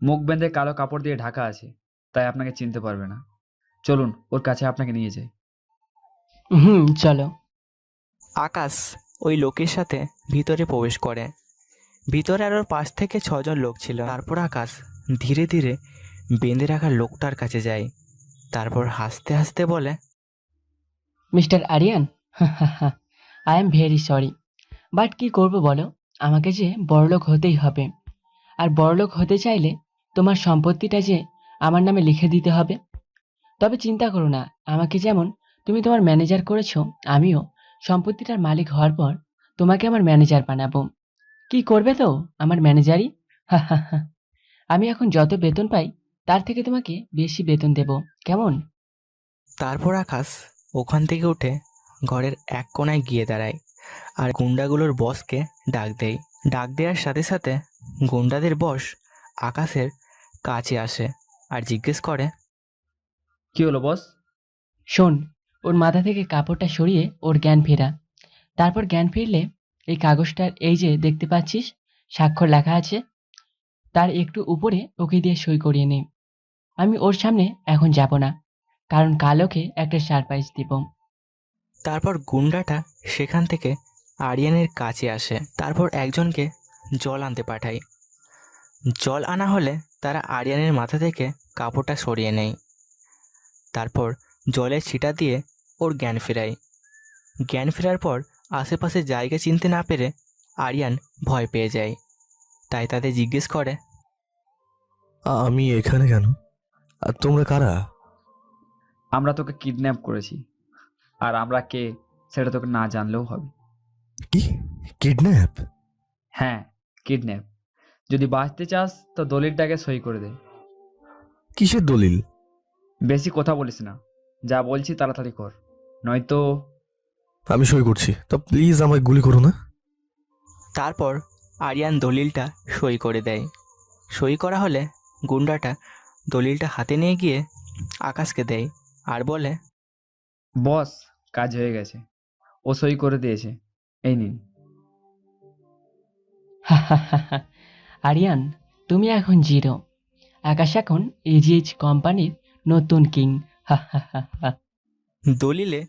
মুখ বেঁধে কালো কাপড় দিয়ে ঢাকা আছে, তাই আপনাকে চিনতে পারবে না। চলুন ওর কাছে আপনাকে নিয়ে যাই। চলো। আকাশ ওই লোকের সাথে ভিতরে প্রবেশ করে। ভিতরে আরও 5 থেকে 6 জন লোক ছিল। তারপর আকাশ ধীরে ধীরে বেঁধে রাখা লোকটার কাছে যায়। তারপর হাসতে হাসতে বলে, mister Aryan, I am very sorry, but কি করব বলো, আমাকে যে বড়লোক হতেই হবে। আর বড়লোক হতে চাইলে তোমার সম্পত্তিটা যে আমার নামে লিখে দিতে হবে। তবে চিন্তা করো না, আমাকে যেমন তুমি তোমার ম্যানেজার করেছো, আমিও সম্পত্তিটার মালিক হওয়ার পর তোমাকে আমার ম্যানেজার বানাবো। কি করবে তো আমার ম্যানেজারই? আমি এখন যত বেতন পাই তার থেকে তোমাকে বেশি বেতন দেব, কেমন? তারপর আকাশ ওখান থেকে উঠে ঘরের এক কোণায় গিয়ে দাঁড়ায় আর গুন্ডাগুলোর বসকে ডাক দেয়। ডাক দেওয়ার সাথে সাথে গুন্ডাদের বস আকাশের কাছে আসে আর জিজ্ঞেস করে, কি হলো বস? শোন, ওর মাথা থেকে কাপড়টা সরিয়ে ওর জ্ঞান ফেরা। তারপর জ্ঞান ফিরলে এই কাগজটার এই যে দেখতে পাচ্ছিস স্বাক্ষর লেখা আছে, তার একটু উপরে ওকে দিয়ে সই করিয়ে নে। আমি ওর সামনে এখন যাব না, কারণ কাল ওকে একটা সারপ্রাইজ দিব। তারপর গুন্ডাটা সেখান থেকে আরিয়ানের কাছে আসে। তারপর একজনকে জল আনতে পাঠায়। জল আনা হলে তারা আরিয়ানের মাথা থেকে কাপড়টা সরিয়ে নেয়। তারপর জলের ছিটা দিয়ে ওর জ্ঞান ফেরায়। জ্ঞান ফেরার পর আশেপাশে জায়গা চিনতে না পেরে আরিয়ান ভয় পেয়ে যায়। তাই তাদের জিজ্ঞেস করে, আমি এখানে কেন? আর তোমরা কারা? আমরা তোকে কিডন্যাপ করেছি, আর আমরা কে সেটা তোকে না জানলেও হবে। কি কিডন্যাপ? হ্যাঁ, কিডন্যাপ। যদি বাঁচতে চাস তো দলিলটাকে সই করে দে। কিসের দলিল? বেশি কথা বলিস না, যা বলছি তাড়াতাড়ি কর, নয়তো। আমি সই করছি, তো প্লিজ আমায় গুলি করো না। তারপর আরিয়ান দলিলটা সই করে দেয়। সই করা হলে গুন্ডাটা দলিলটা হাতে নিয়ে গিয়ে আকাশকে দেয় আর বলে, বস, কাজ হয়ে গেছে। ও সই করে দিয়েছে, এই নিন। আরিয়ান, তুমি এখন জিরো। আকাশ এখন এজিএইচ কোম্পানির নতুন কিং। দলিলে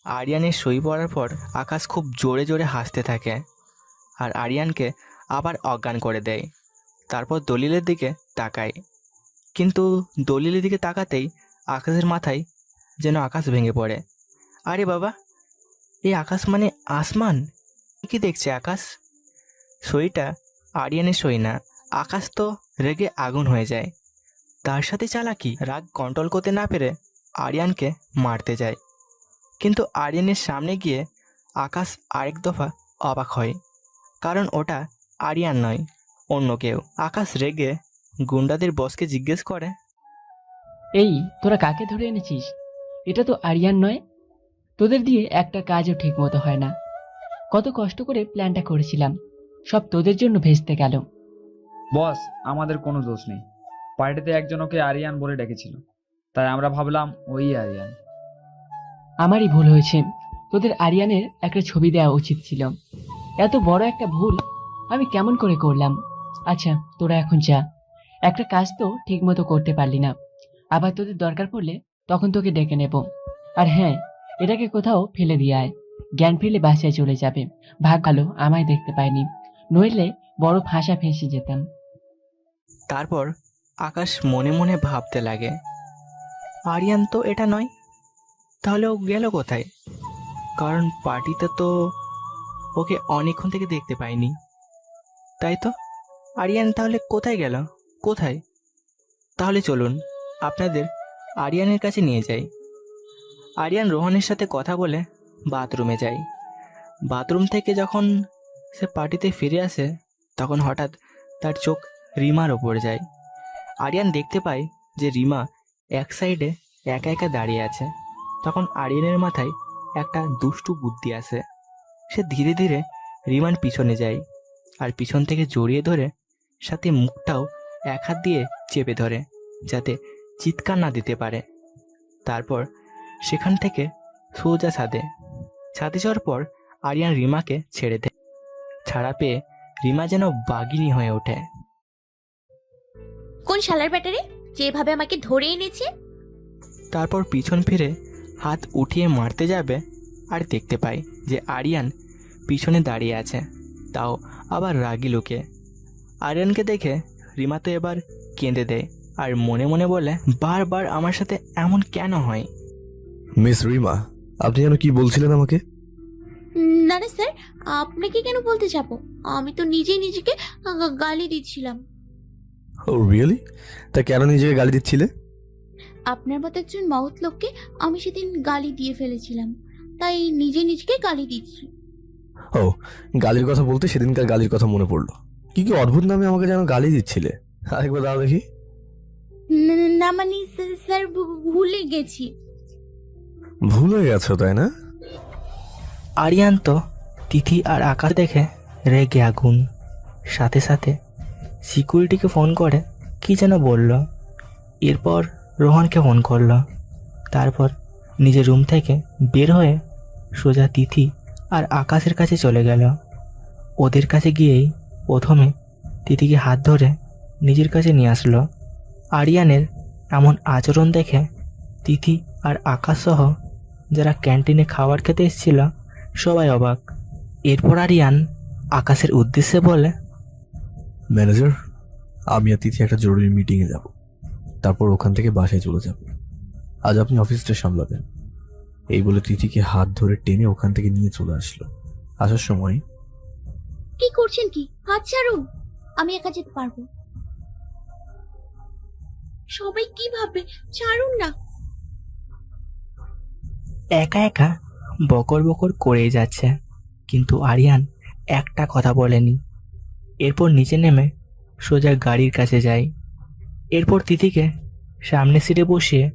আরিয়ানের সই পড়ার পর আকাশ খুব জোরে জোরে হাসতে থাকে আর আরিয়ানকে আবার অজ্ঞান করে দেয়। তারপর দলিলের দিকে তাকায়, কিন্তু দলিলের দিকে তাকাতেই আকাশের মাথায় যেন আকাশ ভেঙে পড়ে। আরে বাবা, এই আকাশ মানে আসমান! কি দেখছে আকাশ? সইটা আরিয়ানের সই না। আকাশ তো রেগে আগুন হয়ে যায়। তার সাথে চালাকি, রাগ কন্ট্রোল করতে না পেরে আরিয়ানকে মারতে যায়। কিন্তু আরিয়ানের সামনে গিয়ে আকাশ আরেক দফা অবাক হয়, কারণ ওটা আরিয়ান নয়, অন্য কেউ। আকাশ রেগে গুন্ডাদের বসকে জিজ্ঞেস করে, এই, তোরা কাকে ধরে এনেছিস? এটা তো আরিয়ান নয়। তোদের দিয়ে একটা কাজও ঠিক মতো হয় না। কত কষ্ট করে প্ল্যানটা করেছিলাম, সব তোদের জন্য ভেস্তে গেল। বস, আমাদের কোনো দোষ নেই। পার্টিতে একজন ওকে আরিয়ান বলে ডেকেছিল, তাই আমরা ভাবলাম ওই আরিয়ান। আমারই ভুল হয়েছে। তোদের আরিয়ানের একটা ছবি দেওয়া উচিত ছিল। এত বড় একটা ভুল আমি কেমন করে করলাম? আচ্ছা, তোরা এখন যা। একটা কাজ তো ঠিক মতো করতে পারলি না, আবার তোদের দরকার পড়লে তখন তোকে ডেকে নেব। আর হ্যাঁ, এটাকে কোথাও ফেলে দিয়ে আয়। জ্ঞান ফিরলে বাসায় চলে যাবে। ভাগ ভালো আমায় দেখতে পায়নি, নইলে বড় ফাঁসা ফেঁসে যেতাম। তারপর আকাশ মনে মনে ভাবতে লাগে, আরিয়ান তো এটা নয়, তাহলে ও গেল কোথায়? কারণ পার্টিতে তো ওকে অনেকক্ষণ থেকে দেখতে পাইনি। তাই তো, আরিয়ান তাহলে কোথায় গেল? কোথায়? তাহলে চলুন আপনাদের আরিয়ানের কাছে নিয়ে যাই। আরিয়ান রোহনের সাথে কথা বলে বাথরুমে যায়। বাথরুম থেকে যখন সে পার্টিতে ফিরে আসে, তখন হঠাৎ তার চোখ রিমার ওপর যায়। আরিয়ান দেখতে পায় যে রিমা এক সাইডে একা একা দাঁড়িয়ে আছে। তখন আরিয়ানের মাথায় একটা দুষ্টু বুদ্ধি আসে। সে ধীরে ধীরে রিমার পিছনে যায় আর পিছন থেকে জড়িয়ে ধরে, সাথে মুখটাও এক হাত দিয়ে চেপে ধরে, যাতে চিৎকার না দিতে পারে। তারপর সেখান থেকে সোজা ছাদে যাওয়ার পর আরিয়ান রিমাকে ছেড়ে দেয়। ছাড়া পেয়ে রিমা যেন বাঘিনী হয়ে ওঠে। কোন শালার ব্যাটারে যেভাবে আমাকে ধরে এনেছে? তারপর পিছন ফিরে হাত উঠিয়ে মারতে যাবে, আর দেখতে পায় যে আরিয়ান পিছনে দাঁড়িয়ে আছে, তাও আবার রাগি লোকে। আরিয়ানকে দেখে রিমা তো এবার কেঁদে দেয় আর মনে মনে বলে, বারবার আমার সাথে এমন কেন হয়? মিস রিমা, আপনি যেন কি বলছিলেন আমাকে? না না স্যার, আপনাকে কেন বলতে যাব? আমি তো নিজেই নিজেকে গালি দিচ্ছিলাম। ও রিয়েলি? তা কেন নিজেকে গালি দিচ্ছিলে? আপনার মতো একজন মহৎ লোককে আমি সেদিন গালি দিয়ে ফেলেছিলাম, তাই নিজে নিজেকে গালি দিচ্ছি। ও, গালির কথা বলতে সেদিনকার গালির কথা মনে পড়লো। কি কি অদ্ভুত নামে আমাকে যেন গালি দিচ্ছিলে, আরেকবার দাও দেখি। না মানে স্যার, ভুলে গেছি। ভুলে গেছো তাই না? আরিয়ান তো তিথি আর আকাশ দেখে রেগে আগুন। সাথে সাথে সিকিউরিটিকে ফোন করে কি যেন বলল। এরপর রোহনকে ফোন করলো। তারপর নিজের রুম থেকে বের হয়ে সোজা তিথি আর আকাশের কাছে চলে গেল। ওদের কাছে গিয়েই প্রথমে তিথিকে হাত ধরে নিজের কাছে নিয়ে আসলো। আরিয়ানের এমন আচরণ দেখে তিথি আর আকাশ সহ যারা ক্যান্টিনে খাবার খেতে এসেছিল সবাই অবাক। এরপর আরিয়ান আকাশের উদ্দেশ্যে বলে, ম্যানেজার, আমি আর তিথি একটা জরুরি মিটিংয়ে যাব, তারপর ওখান থেকে বাসায় চলে যাব। আজ আপনি অফিসটা সামলাবেন। এই বলে তিথিকে হাত ধরে টেনে ওখান থেকে নিয়ে চলে আসলো। আসার সময়, কি করছেন কি? হাত ছাড়ুন, আমি একা যেতে পারবো। সবাই কি ভাববে? ছাড়ুন না। একা একা বকর বকর করেই যাচ্ছে, কিন্তু আরিয়ান একটা কথা বলেনি। এরপর নিচে নেমে সোজা গাড়ির কাছে যায়। এরপর তিথিকে সামনের সিটে বসিয়ে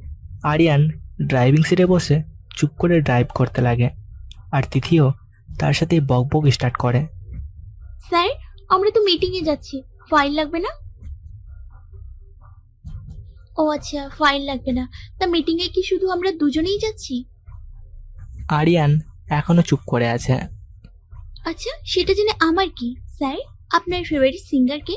আরিয়ান ড্রাইভিং সিটে বসে চুপ করে ড্রাইভ করতে লাগে, আর তিথিও তার সাথে বকবক স্টার্ট করে। স্যার, আমরা তো মিটিং এ যাচ্ছি, ফাইল লাগবে না? ও আচ্ছা, ফাইল লাগবে না। তা মিটিং এ কি শুধু আমরা দুজনেই যাচ্ছি? আরিয়ান এখনো চুপ করে আছে। আচ্ছা, সেটা জেনে আমার কি স্যার? আপনার ফেভারিট সিঙ্গার কে?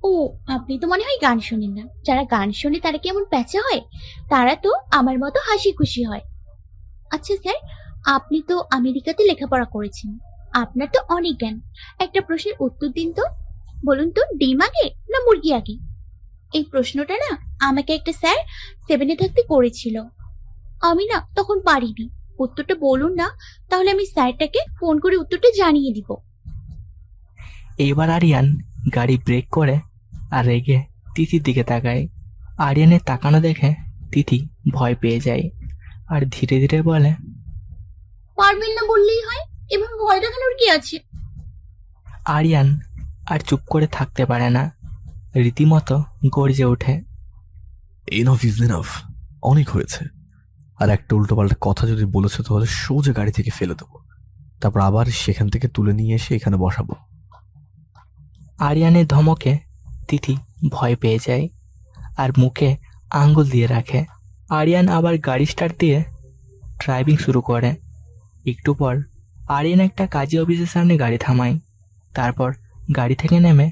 ও, আপনি তো মনে হয় গান শোনেন না। যারা গান শোনে তারা কেমন প্যাঁচা হয়? তারা তো আমার মতো হাসি খুশি হয়। আচ্ছা স্যার, আপনি তো আমেরিকাতে লেখাপড়া করেছেন, আপনার তো অনেক জ্ঞান। একটা প্রশ্নের উত্তর দিন তো। বলুন তো, ডিম আগে না মুরগি আগে? এই প্রশ্নটা না আমাকে একটা স্যার 7-এ থাকতে করেছিল। আমি না তখন পারিনি। উত্তরটা বলুন না, তাহলে আমি স্যারটাকে ফোন করে উত্তরটা জানিয়ে দিব। এইবার আরিয়ান গাড়ি ব্রেক করে আর রেগে তিথির দিকে তাকায়। আরিয়ানের তাকানো দেখে তিথি ভয় পেয়ে যায় আর ধীরে ধীরে বলে, পারবেন না বললেই হয়, এবং ভয় দেখানোর কি আছে? আরিয়ান আর চুপ করে থাকতে পারে না, রীতিমতো গর্জে ওঠে। এনাফ ইজ এনাফ, অনেক হয়েছে। আর একটা উল্টোপাল্টা কথা যদি বলেছে তাহলে সোজা গাড়ি থেকে ফেলে দেবো, তারপর আবার সেখান থেকে তুলে নিয়ে এসে এখানে বসাবো। আরিয়ানের ধমকে তিথি ভয় পেয়ে যায় আর মুখে আঙ্গুল দিয়ে রাখে। আরিয়ান আবার গাড়ি স্টার্ট দিয়ে ড্রাইভিং শুরু করে। একটু পর আরিয়ান একটা কাজী অফিসের সামনে গাড়ি থামায়। তারপর গাড়ি থেকে নেমে,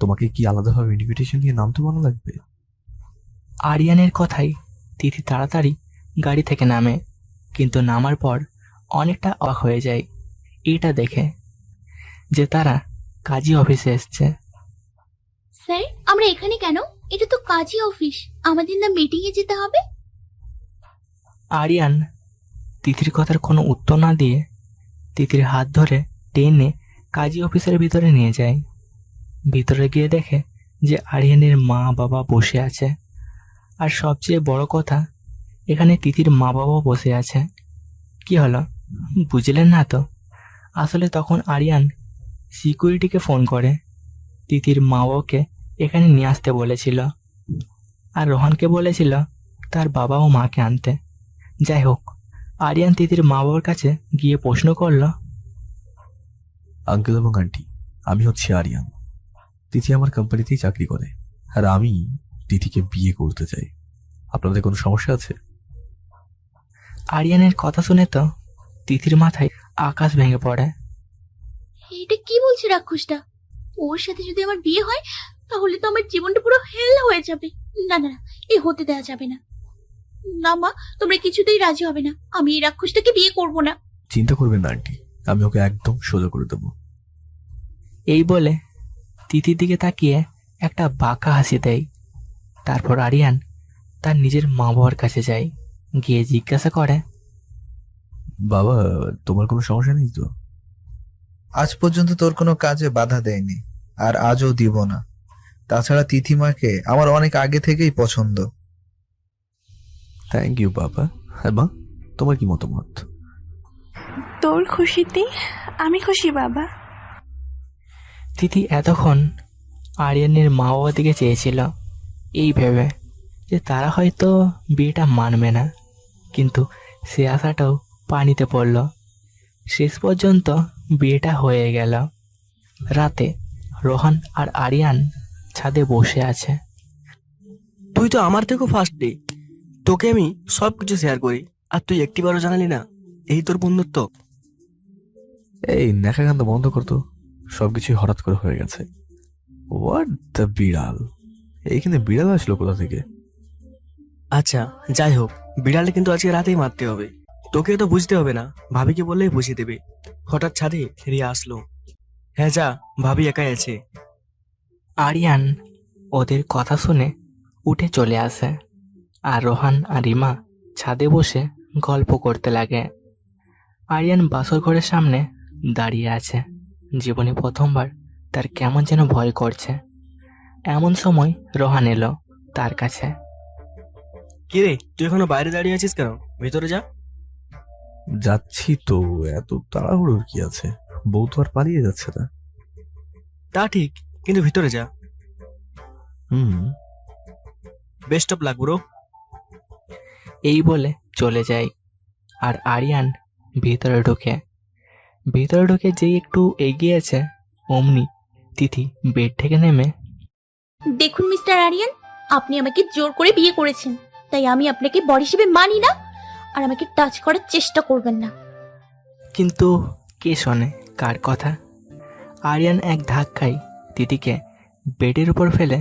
তোমাকে কি আলাদাভাবে ইনভিটেশন নিয়ে নামতে বলা লাগবে? আরিয়ানের কথাই তিথি তাড়াতাড়ি গাড়ি থেকে নামে, কিন্তু নামার পর অনেকটা অবাক হয়ে যায় এটা দেখে যে তারা কাজী অফিসে এসছে। স্যার, আমরা এখানে কেন? এটা তো কাজী অফিস, আমাদের না মিটিং এ যেতে হবে। আরিয়ান তিথির কথার কোনো উত্তর না দিয়ে তিথির হাত ধরে টেনে কাজী অফিসের ভিতরে নিয়ে যায়। ভিতরে গিয়ে দেখে যে আরিয়ানের মা বাবা বসে আছে, আর সবচেয়ে বড় কথা এখানে তিথির মা বাবাও বসে আছে। কি হলো, বুঝলেন না তো? আসলে তখন আরিয়ান সিকিউরিটিকে ফোন করে তিথির মা বাবাকে এখানে নিয়ে আসতে বলেছিল, আর রোহনকে বলেছিল তার বাবা ও মাকে আনতে। যাই হোক, আরিয়ান তিথির মা বাবার কাছে গিয়ে প্রশ্ন করলো, আঙ্কেল এবং আন্টি, আমি হচ্ছে আরিয়ান। তিথি আমার কোম্পানিতেই চাকরি করে, আর আমি তিথিকে বিয়ে করতে চাই। আপনাদের কোনো সমস্যা আছে? আরিয়ানের কথা শুনে তো তিথির মাথায় আকাশ ভেঙে পড়ে। এটা কি বলছে রাক্ষসটা? ওর সাথে যদি আমার বিয়ে হয় তাহলে তো আমার জীবনটা পুরো হেল হয়ে যাবে। না না না, এ হতে দেওয়া যাবে না। না মা, তোমরা কিছুতেই রাজি হবে না। আমি এই রাক্ষসটাকে বিয়ে করব না। চিন্তা করবেন না আন্টি, আমি ওকে একদম সোজা করে দেবো। এই বলে তিথির দিকে তাকিয়ে একটা বাঁকা হাসি দেয়। তারপর আরিয়ান তার নিজের মা বাবার কাছে যায়, গিয়ে জিজ্ঞাসা করে, বাবা, তোমার কোনো সমস্যা নেই তো? আজ পর্যন্ত তোর কোনো কাজে বাধা দেয়নি, আর আজও দিব না। তাছাড়া তিথিমাকে আমার অনেক আগে থেকেই পছন্দ। থ্যাংক ইউ বাবা। হ্যাঁ মা, তোমার কি মতামত? তোর খুশিতে আমি খুশি বাবা। তিথি এতক্ষণ আরিয়ানের মা বাবার দিকে চেয়েছিল, এই ভেবে যে তারা হয়তো বিয়েটা মানবে না, কিন্তু সে আশাটাও পানিতে পড়ল। শেষ পর্যন্ত বিয়েটা হয়ে গেল। রাতে রোহন আর আরিয়ান ছাদে বসে আছে। তুই তো আমার থেকেও ফার্স্ট ডে, তোকে আমি সব কিছু শেয়ার করি, আর তুই একটিবারও জানালি না। এই তোর বন্ধুত্ব? এই নেখাকান্ত বন্ধ করতো, সবকিছুই হঠাৎ করে হয়ে গেছে। হোয়াট দ্য বিড়াল! এইখানে বিড়াল আসলো কোথা থেকে? আচ্ছা যাই হোক, বিড়ালে কিন্তু আজকে রাতেই মারতে হবে। তোকে তো বুঝতে হবে না, ভাবিকে বললেই বুঝিয়ে দেবে। হঠাৎ ছাদে রিয়া আসলো। হ্যাঁ যা, ভাবি একাই আছে। আরিয়ান ওদের কথা শুনে উঠে চলে আসে, আর রোহান আর রিমা ছাদে বসে গল্প করতে লাগে। আরিয়ান বাসর ঘরের সামনে দাঁড়িয়ে আছে। জীবনে প্রথমবার তার কেমন যেন ভয় করছে। এমন সময় রোহান এলো তার কাছে। কিরে, তুই এখনো বাইরে দাঁড়িয়ে আছিস কেন? ভিতরে যা। যাচ্ছি তো, এত তাড়াহুড়োর কি আছে? বউ তো আর পালিয়ে যাচ্ছে না। তা ঠিক, কিন্তু ভিতরে যা। হুম। Best of luck bro. এই বলে চলে যায়। আর আরিয়ান ভিতরে ঢুকে যেই একটু এগিয়েছে, অমনি তিথি বেড থেকে নেমে, দেখুন মিস্টার আরিয়ান, আপনি আমাকে জোর করে বিয়ে করেছেন, তাই আমি আপনাকে বর হিসেবে মানি না, আর আমাকে টাচ করার চেষ্টা করবেন না। কিন্তু কে শোনে কার কথা? আরিয়ান এক ধাক্কায় তিথিকে বেডের উপর ফেলে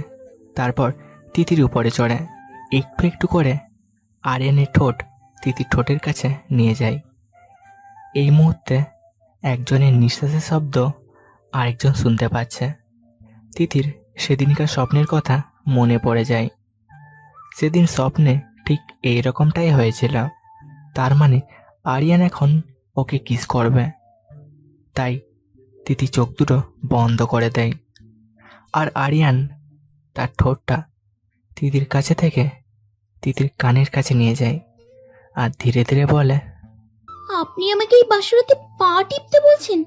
তারপর তিথির উপরে চড়ে একটু একটু করে আরিয়ানের ঠোঁট তিথির ঠোঁটের কাছে নিয়ে যায়। এই মুহূর্তে একজনের নিঃশ্বাসের শব্দ আরেকজন শুনতে পাচ্ছে। তিথির সেদিনকার স্বপ্নের কথা মনে পড়ে যায়। সেদিন স্বপ্নে ঠিক এই রকমটাই হয়েছিল। তার মানে আরিয়ান এখন ওকে কিস করবে। তাই তিথি চোখ দুটো বন্ধ করে দেয়, আর আরিয়ান তার ঠোঁটটা তিথির কাছে থেকে তিথির কানের কাছে নিয়ে যায় আর ধীরে ধীরে বলে, আপনি আমাকে এই বাসরাতে পা টিপতে বলছেন?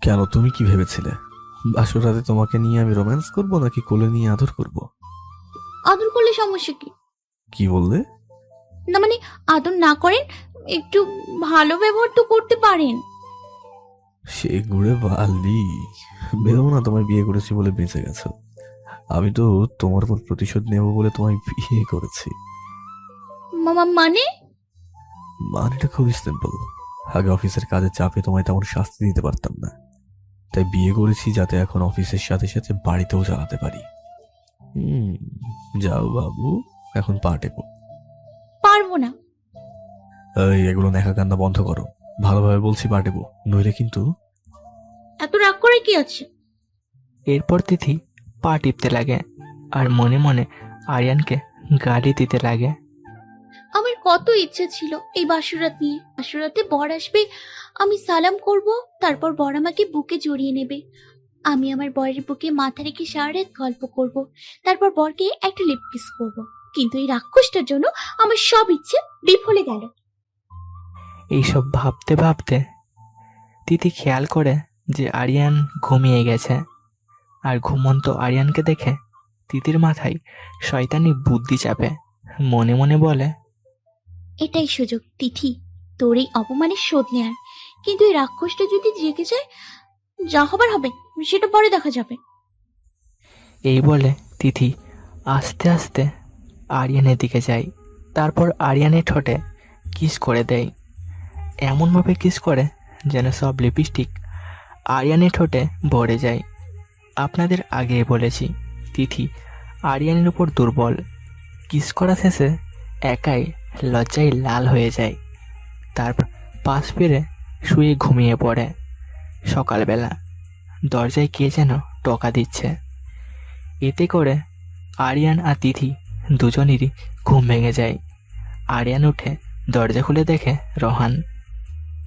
কেন, তুমি কি ভেবেছিলে বাসর রাতে তোমাকে নিয়ে আমি রোম্যান্স করব নাকি কোলে নিয়ে আদর করব? আদর করলে সমস্যা কি? কি বললে? না মানে আদর না করেন, একটু ভালো ব্যবহার তো করতে পারেন। সে ঘুরে বালি বেরো না, তোমায় বিয়ে করেছি বলে বেঁচে গেছো। আমি তো তোমার উপর প্রতিশোধ নেব বলে তোমায় বিয়ে করেছি। মামা মানে? মানেটা খুবই সিম্পল। আগে অফিসের কাজের চাপে তোমায় তেমন শাস্তি দিতে পারতাম না, তাই বিয়ে করেছি যাতে এখন অফিসের সাথে সাথে বাড়িতেও চালাতে পারি। যাও বাবু, এখন পা টেপো। পারবো না। এই, এগুলো নেখা কান্না বন্ধ করো। ভালোভাবে বলছি পা টেপো, নইলে কিন্তু। এত রাগ করে কি আছে? এরপর তিথি পা টিপতে লাগে আর মনে মনে আরিয়ানকে গালি দিতে লাগে। আমার কত ইচ্ছে ছিল এই বাসরাত নিয়ে। বাসরাতে বর আসবে, আমি সালাম করব, তারপর বর আমাকে বুকে জড়িয়ে নেবে। আমি আমার বরের বুকে মাথা রেখে সারা রাত গল্প করব, তারপর বরকে একটা লিপ কিস করব। কিন্তু এই রাক্ষসটার জন্য আমার সব ইচ্ছে বিফলে গেল। এইসব ভাবতে ভাবতে তিথি খেয়াল করে যে আরিয়ান ঘুমিয়ে গেছে। আর ঘুমন্ত আরিয়ানকে দেখে তিথির মাথায় শয়তানি বুদ্ধি চাপে। মনে মনে বলে, এটাই সুযোগ তিথি, তোর এই অপমানের শোধ নেয়ার। কিন্তু এই রাক্ষসটা যদি জেগে যায়, যা হবার হবে সেটা পরে দেখা যাবে। এই বলে তিথি আস্তে আস্তে আরিয়ানের দিকে যায়। তারপর আরিয়ানের ঠোঁটে কিস করে দেয়। এমনভাবে কিস করে যেন সব লিপস্টিক আরিয়ানের ঠোঁটে ভরে যায়। আপনাদের আগে বলেছি তিথি আরিয়ানের উপর দুর্বল। কিস করা শেষে একাই লজ্জায় লাল হয়ে যায়। তারপর পাশ ফিরে শুয়ে ঘুমিয়ে পড়ে। সকালবেলা দরজায় কে যেন টোকা দিচ্ছে। এতে করে আরিয়ান আর তিথি দুজনেরই ঘুম ভেঙে যায়। আরিয়ান উঠে দরজা খুলে দেখে রোহান।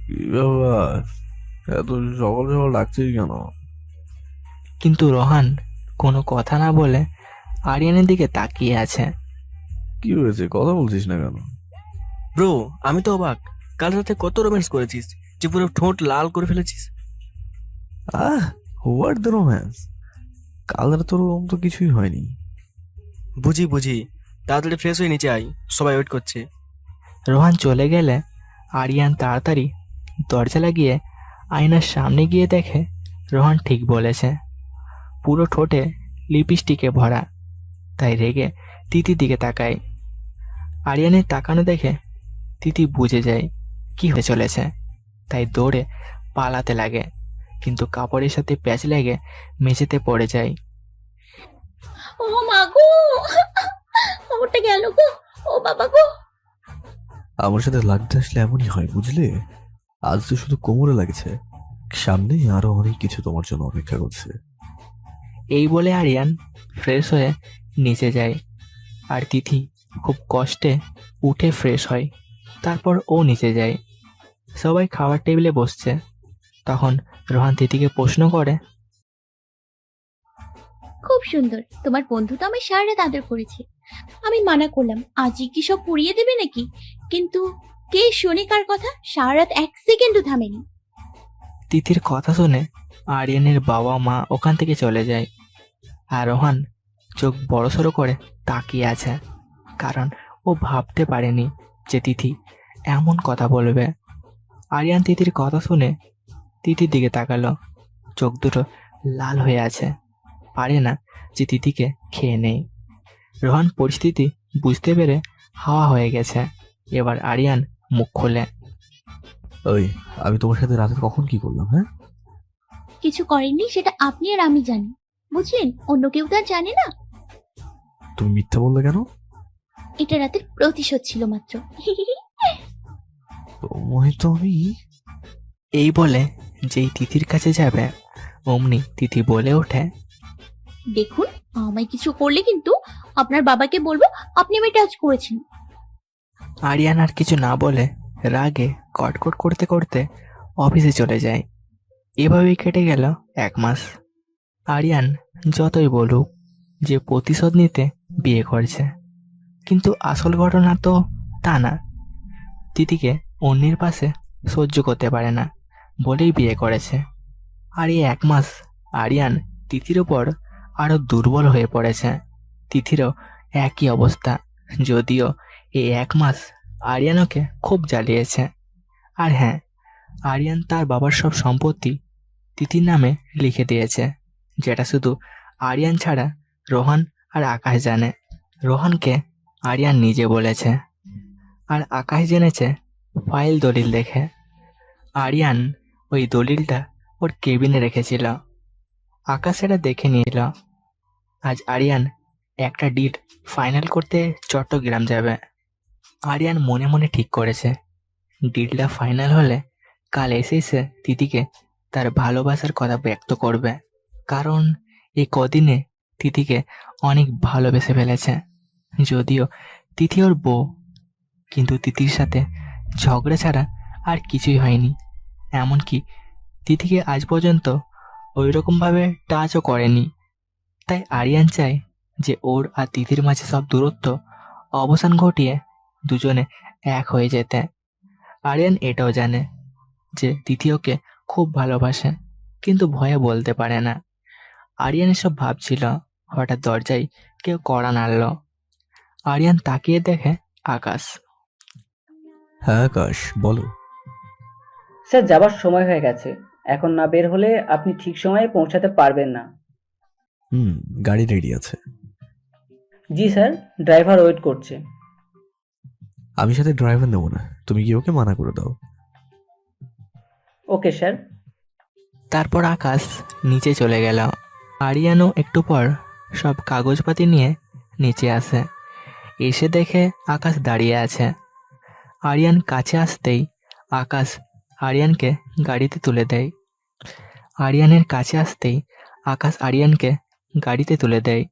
কি ব্যাপার, এত সকাল সকাল ডাকছিস কেন? কিন্তু রোহান কোনো কথা না বলে আরিয়ানের দিকে তাকিয়ে আছে। কি হয়েছে, কথা বলছিস না কেন? ব্রো, আমি তো অবাক। কাল রাতে কত রোম্যান্স করেছিস যে পুরো ঠোঁট লাল করে ফেলেছিস। What the romance? কাল রাতে তোর ওরকম তো কিছুই হয়নি। বুঝি বুঝি, তাড়াতাড়ি ফ্রেশ হয়ে নিচে আয়, সবাই ওয়েট করছে। রোহান চলে গেলে আরিয়ান তাড়াতাড়ি দরজা লাগিয়ে আয়নার সামনে গিয়ে দেখে রোহান ঠিক বলেছে, পুরো ঠোঁটে লিপস্টিকে ভরা। তাই রেগে তিথির দিকে তাকায়। আরিয়ানের তাকানো দেখে তিথি বুঝে যায় কি হয়ে চলেছে, তাই দৌড়ে পালাতে লাগে। কিন্তু কাপড়ের সাথে প্যাচ লেগে মেঝেতে পড়ে যায়। ও মা গো, ওটা গেল গো, ও বাবা গো। আমার সাথে লাগতে আসলে এমনই হয়, বুঝলে? আজ তো শুধু কোমরে লাগছে, সামনে আরো অনেক কিছু তোমার জন্য অপেক্ষা করছে। এই বলে আরিয়ান ফ্রেশ হয়ে নিচে যায় আর তিথি খুব কষ্টে উঠে ফ্রেশ হয়। তারপর ও নিচে যায়। সবাই খাবার টেবিলে বসছে। তখন রোহান তিথিকে প্রশ্ন করে, খুব সুন্দর, তোমার বন্ধু তো আমি সারা রাত আদর করেছে। আমি মানা করলাম, আজই কি সব পুড়িয়ে দেবে নাকি? কিন্তু কে শোনে কার কথা? সারা রাত এক সেকেন্ডও থামেনি। তিথির কথা শুনে আরিয়ানের বাবা মা ওখান থেকে চলে যায়। আর রোহান চোখ বড়সড় করে তাকিয়ে আছে, কারণ ও ভাবতে পারেনি যে তিথি এমন কথা বলবে। আরিয়ান তিথির কথা শুনে তিথির দিকে তাকালো। চোখ দুটো লাল হয়ে আছে, পারে না যে তিথিকে খেয়ে নেই। রোহান পরিস্থিতি বুঝতে পেরে হাওয়া হয়ে গেছে। এবার আরিয়ান মুখ খোলে। ওই, আমি তোমার সাথে রাতে কখন কি করলাম? হ্যাঁ, কিছু করেননি সেটা আপনি আর আমি জানি, বুঝলেন? অন্য কেউ তো আর জানে না। তুমি মিথ্যা বললে কেন? এটা রাতের প্রতিশোধ ছিল মাত্র। তোমায় তো আমি এই বলে যেই তিথির কাছে যাবে অমনি তিথি বলে ওঠে, দেখুন, আমায় কিছু করলে কিন্তু আপনার বাবাকে বলবো আপনি আমায় টাচ করেছেন। আরিয়ান আর কিছু না বলে রাগে কটকট করতে করতে অফিসে চলে যায়। এভাবেই কেটে গেল 1 মাস। আরিয়ান যতই বলুক যে প্রতিশোধ নিতে বিয়ে করছে, কিন্তু আসল ঘটনা তো তা না। তিথিকে অন্যের পাশে সহ্য করতে পারে না বলেই বিয়ে করেছে। আর এই 1 মাস আরিয়ান তিথির ওপর আরো দুর্বল হয়ে পড়েছে। তিথিরও একই অবস্থা, যদিও এই 1 মাস আরিয়ান ওকে খুব জ্বালিয়েছে। আর হ্যাঁ, আরিয়ান তার বাবার সব সম্পত্তি তিথির নামে লিখে দিয়েছে, যেটা শুধু আরিয়ান ছাড়া রোহান আর আকাশ জানে। রোহানকে আরিয়ান নিজে বলেছে, আর আকাশ জেনেছে ফাইল দলিল দেখে। আরিয়ান ওই দলিলটা ওর কেবিনে রেখেছিল। আকাশ সেটা দেখে নিল। আজ আরিয়ান একটা ডিল ফাইনাল করতে চট্টগ্রাম যাবে। আরিয়ান মনে মনে ঠিক করেছে, ডিলটা ফাইনাল হলে কাল এসে সে তিথিকে তার ভালোবাসার কথা ব্যক্ত করবে। কারণ এই কদিনে তিথিকে অনেক ভালোবেসে ফেলেছে। যদিও তিথি ওর বউ, কিন্তু তিথির সাথে ঝগড়া ছাড়া আর কিছুই হয়নি। এমনকি তিথিকে আজ পর্যন্ত ওইরকমভাবে টাচও করেনি। তাই আরিয়ান চায় যে ওর আর তিথির মাঝে সব দূরত্ব অবসান ঘটিয়ে দুজনে এক হয়ে যেতে। আরিয়ান এটাও জানে যে তিথি ওকে খুব ভালোবাসে, কিন্তু ভয়ে বলতে পারে না। আরিয়ান এসব ভাবছিল, হঠাৎ দরজায় কেউ কড়া নাড়ল। আরিয়ান তাকিয়ে দেখে আকাশ। হ্যাঁ আকাশ, বলো। স্যার, যাবার সময় হয়ে গেছে। এখন না বের হলে আপনি ঠিক সময়ে পৌঁছাতে পারবেন না। গাড়ি রেডি আছে। জি স্যার, ড্রাইভার ওয়েট করছে। আমি সাথে ড্রাইভার নেবো না, তুমি কি ওকে মানা করে দাও। Okay sir. তারপর আকাশ নিচে চলে গেল। আরিয়ানও একটু পর সব কাগজপাতি নিয়ে নিচে আসে। এসে দেখে আকাশ দাঁড়িয়ে আছে। আরিয়ান কাছে আসতেই আকাশ আরিয়ানকে গাড়িতে তুলে দেয়। আরিয়ানের কাছে আসতেই আকাশ আরিয়ানকে গাড়িতে তুলে দেয়।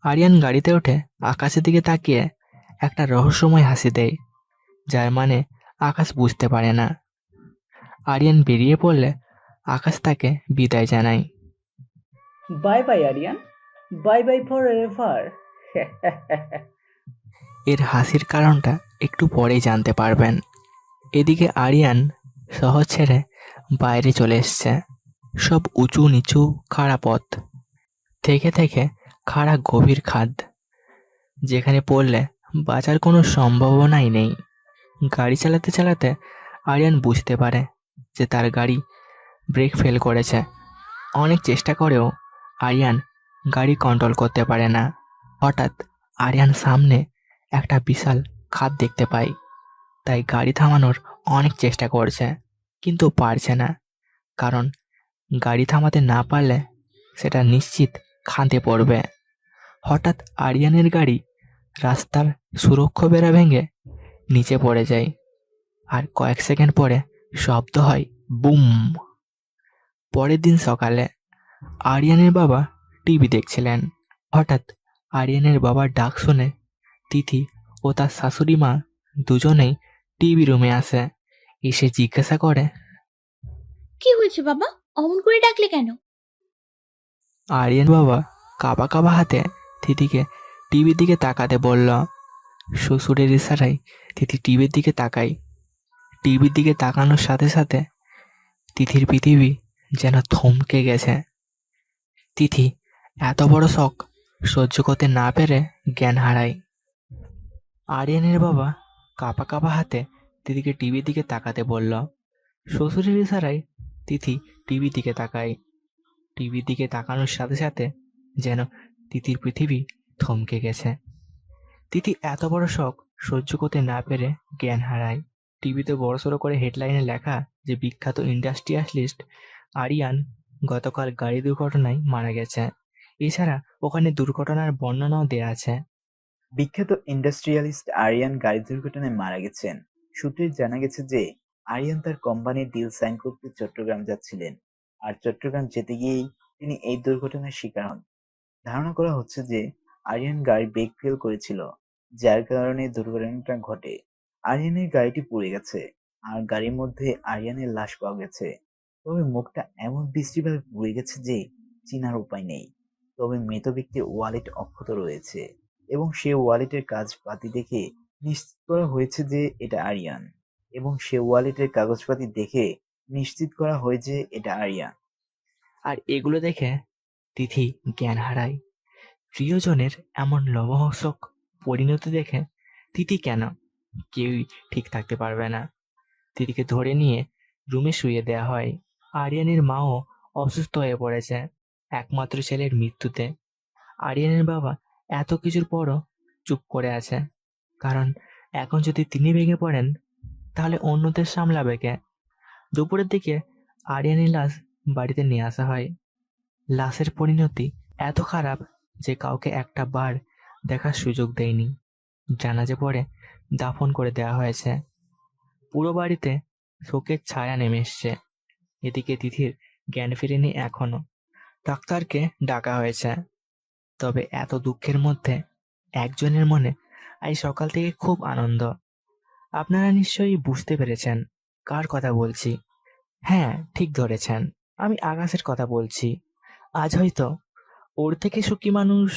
আরিয়ান গাড়িতে ওঠে আকাশের দিকে তাকিয়ে একটা রহস্যময় হাসি দেয়, যার মানে আকাশ বুঝতে পারে না। আরিয়ান বেরিয়ে পড়লে আকাশ তাকে বিদায় জানায়। Bye bye Aryan, bye bye for ever. এর হাসির কারণটা একটু পরেই জানতে পারবেন। এদিকে আরিয়ান শহর ছেড়ে বাইরে চলে এসছে। সব উঁচু নিচু খাড়া পথ, থেকে থেকে খাড়া গভীর খাদ, যেখানে পড়লে বাঁচার কোনো সম্ভাবনাই নেই। গাড়ি চালাতে চালাতে আরিয়ান বুঝতে পারে যে তার গাড়ি ব্রেক ফেল করেছে। অনেক চেষ্টা করেও আরিয়ান গাড়ি কন্ট্রোল করতে পারে না। হঠাৎ আরিয়ান সামনে একটা বিশাল খাদ দেখতে পায়। তাই গাড়ি থামানোর অনেক চেষ্টা করছে, কিন্তু পারছে না। কারণ গাড়ি থামাতে না পারলে সেটা নিশ্চিত খাদে পড়বে। হঠাৎ আরিয়ানের গাড়ি রাস্তার সুরক্ষা বেড়া ভেঙে নিচে পড়ে যায়। আর কয়েক সেকেন্ড পরে শব্দ হয় বুম। পরের দিন সকালে আরিয়ানের বাবা টিভি দেখছিলেন। হঠাৎ আরিয়ানের বাবার ডাক শুনে তিথি ও তার শাশুড়ি মা দুজনেই টিভি রুমে আসে। এসে জিজ্ঞাসা করে, কি হয়েছে বাবা, অমন করে ডাকলে কেন? আরিয়ান বাবা কাবা কাবা হাতে তিথিকে টিভির দিকে তাকাতে বলল। শ্বশুরের ইশারায় তিথি টিভির দিকে তাকায়। টিভির দিকে তাকানোর সাথে সাথে তিথির পৃথিবী যেন থমকে গেছে। তিথি এত বড় শখ সহ্য করতে না পেরে জ্ঞান হারায়। আরিয়ানের বাবা কাঁপা কাঁপা হাতে তিথিকে টিভির দিকে তাকাতে বলল। শ্বশুরের ইশারায় তিথি টিভির দিকে তাকায়। টিভির দিকে তাকানোর সাথে সাথে যেন তিথির পৃথিবী থমকে গেছে। তিথি এত বড় শখ সহ্য করতে না পেরে জ্ঞান হারায়। টিভিতে বড়সড় করে হেডলাইনে লেখা যে বিখ্যাত ইন্ডাস্ট্রিয়ালিস্ট আরিয়ান গতকাল গাড়ি দুর্ঘটনায় মারা গেছে। এছাড়া ওখানে দুর্ঘটনার বর্ণনাও দেয়া আছে। বিখ্যাত ইন্ডাস্ট্রিয়ালিস্ট আরিয়ান গাড়ি দুর্ঘটনায় মারা গেছেন। সূত্রে জানা গেছে যে আরিয়ান তার কোম্পানির ডিল সাইন করতে চট্টগ্রাম যাচ্ছিলেন, আর চট্টগ্রাম যেতে গিয়েই তিনি এই দুর্ঘটনার শিকার হন। ধারণা করা হচ্ছে যে আরিয়ান গাড়ি ব্রেক ফেল করেছিল, যার কারণে দুর্ঘটনাটা ঘটে। আরিয়ানের গাড়িটি পুড়ে গেছে, আর গাড়ির মধ্যে আরিয়ানের লাশ পাওয়া গেছে। তবে মুখটা এমন বিশ্রীভাবে পুড়ে গেছে যে চিনার উপায় নেই। তবে মৃত ব্যক্তির ওয়ালেট অক্ষত রয়েছে, এবং সে ওয়ালেটের কাগজপাতি দেখে নিশ্চিত করা হয়েছে যে এটা আরিয়ান, এবং সে ওয়ালেটের কাগজপাতি দেখে নিশ্চিত করা হয়েছে এটা আরিয়ান। আর এগুলো দেখে তিথি জ্ঞান হারায়। প্রিয়জনের এমন লোমহর্ষক পরিণতি দেখে তিথি কেন কেউই ঠিক থাকতে পারবে না। তিথিকে ধরে নিয়ে রুমে শুইয়ে দেওয়া হয়। আরিয়ানের মাও অসুস্থ হয়ে পড়েছে একমাত্র ছেলের মৃত্যুতে। আরিয়ানের বাবা এত কিছুর পরও চুপ করে আছে, কারণ এখন যদি তিনি ভেঙে পড়েন তাহলে অন্যদের সামলাবে কে? দুপুরের দিকে আরিয়ানের লাশ বাড়িতে নিয়ে আসা হয়। লাশের পরিণতি এত খারাপ যে কাউকে একটা বার দেখার সুযোগ দেয়নি। জানাজা পরে দাফন করে দেওয়া হয়েছে। পুরো বাড়িতে শোকের ছায়া নেমে এসছে। এদিকে তিথির জ্ঞান ফেরেনি এখনো। ডাক্তারকে ডাকা হয়েছে। তবে এত দুঃখের মধ্যে একজনের মনে আজ সকাল থেকে খুব আনন্দ। আপনারা নিশ্চয়ই বুঝতে পেরেছেন কার কথা বলছি। হ্যাঁ, ঠিক ধরেছেন, আমি আকাশের কথা বলছি। আজ হয়তো ওর থেকে সুখী মানুষ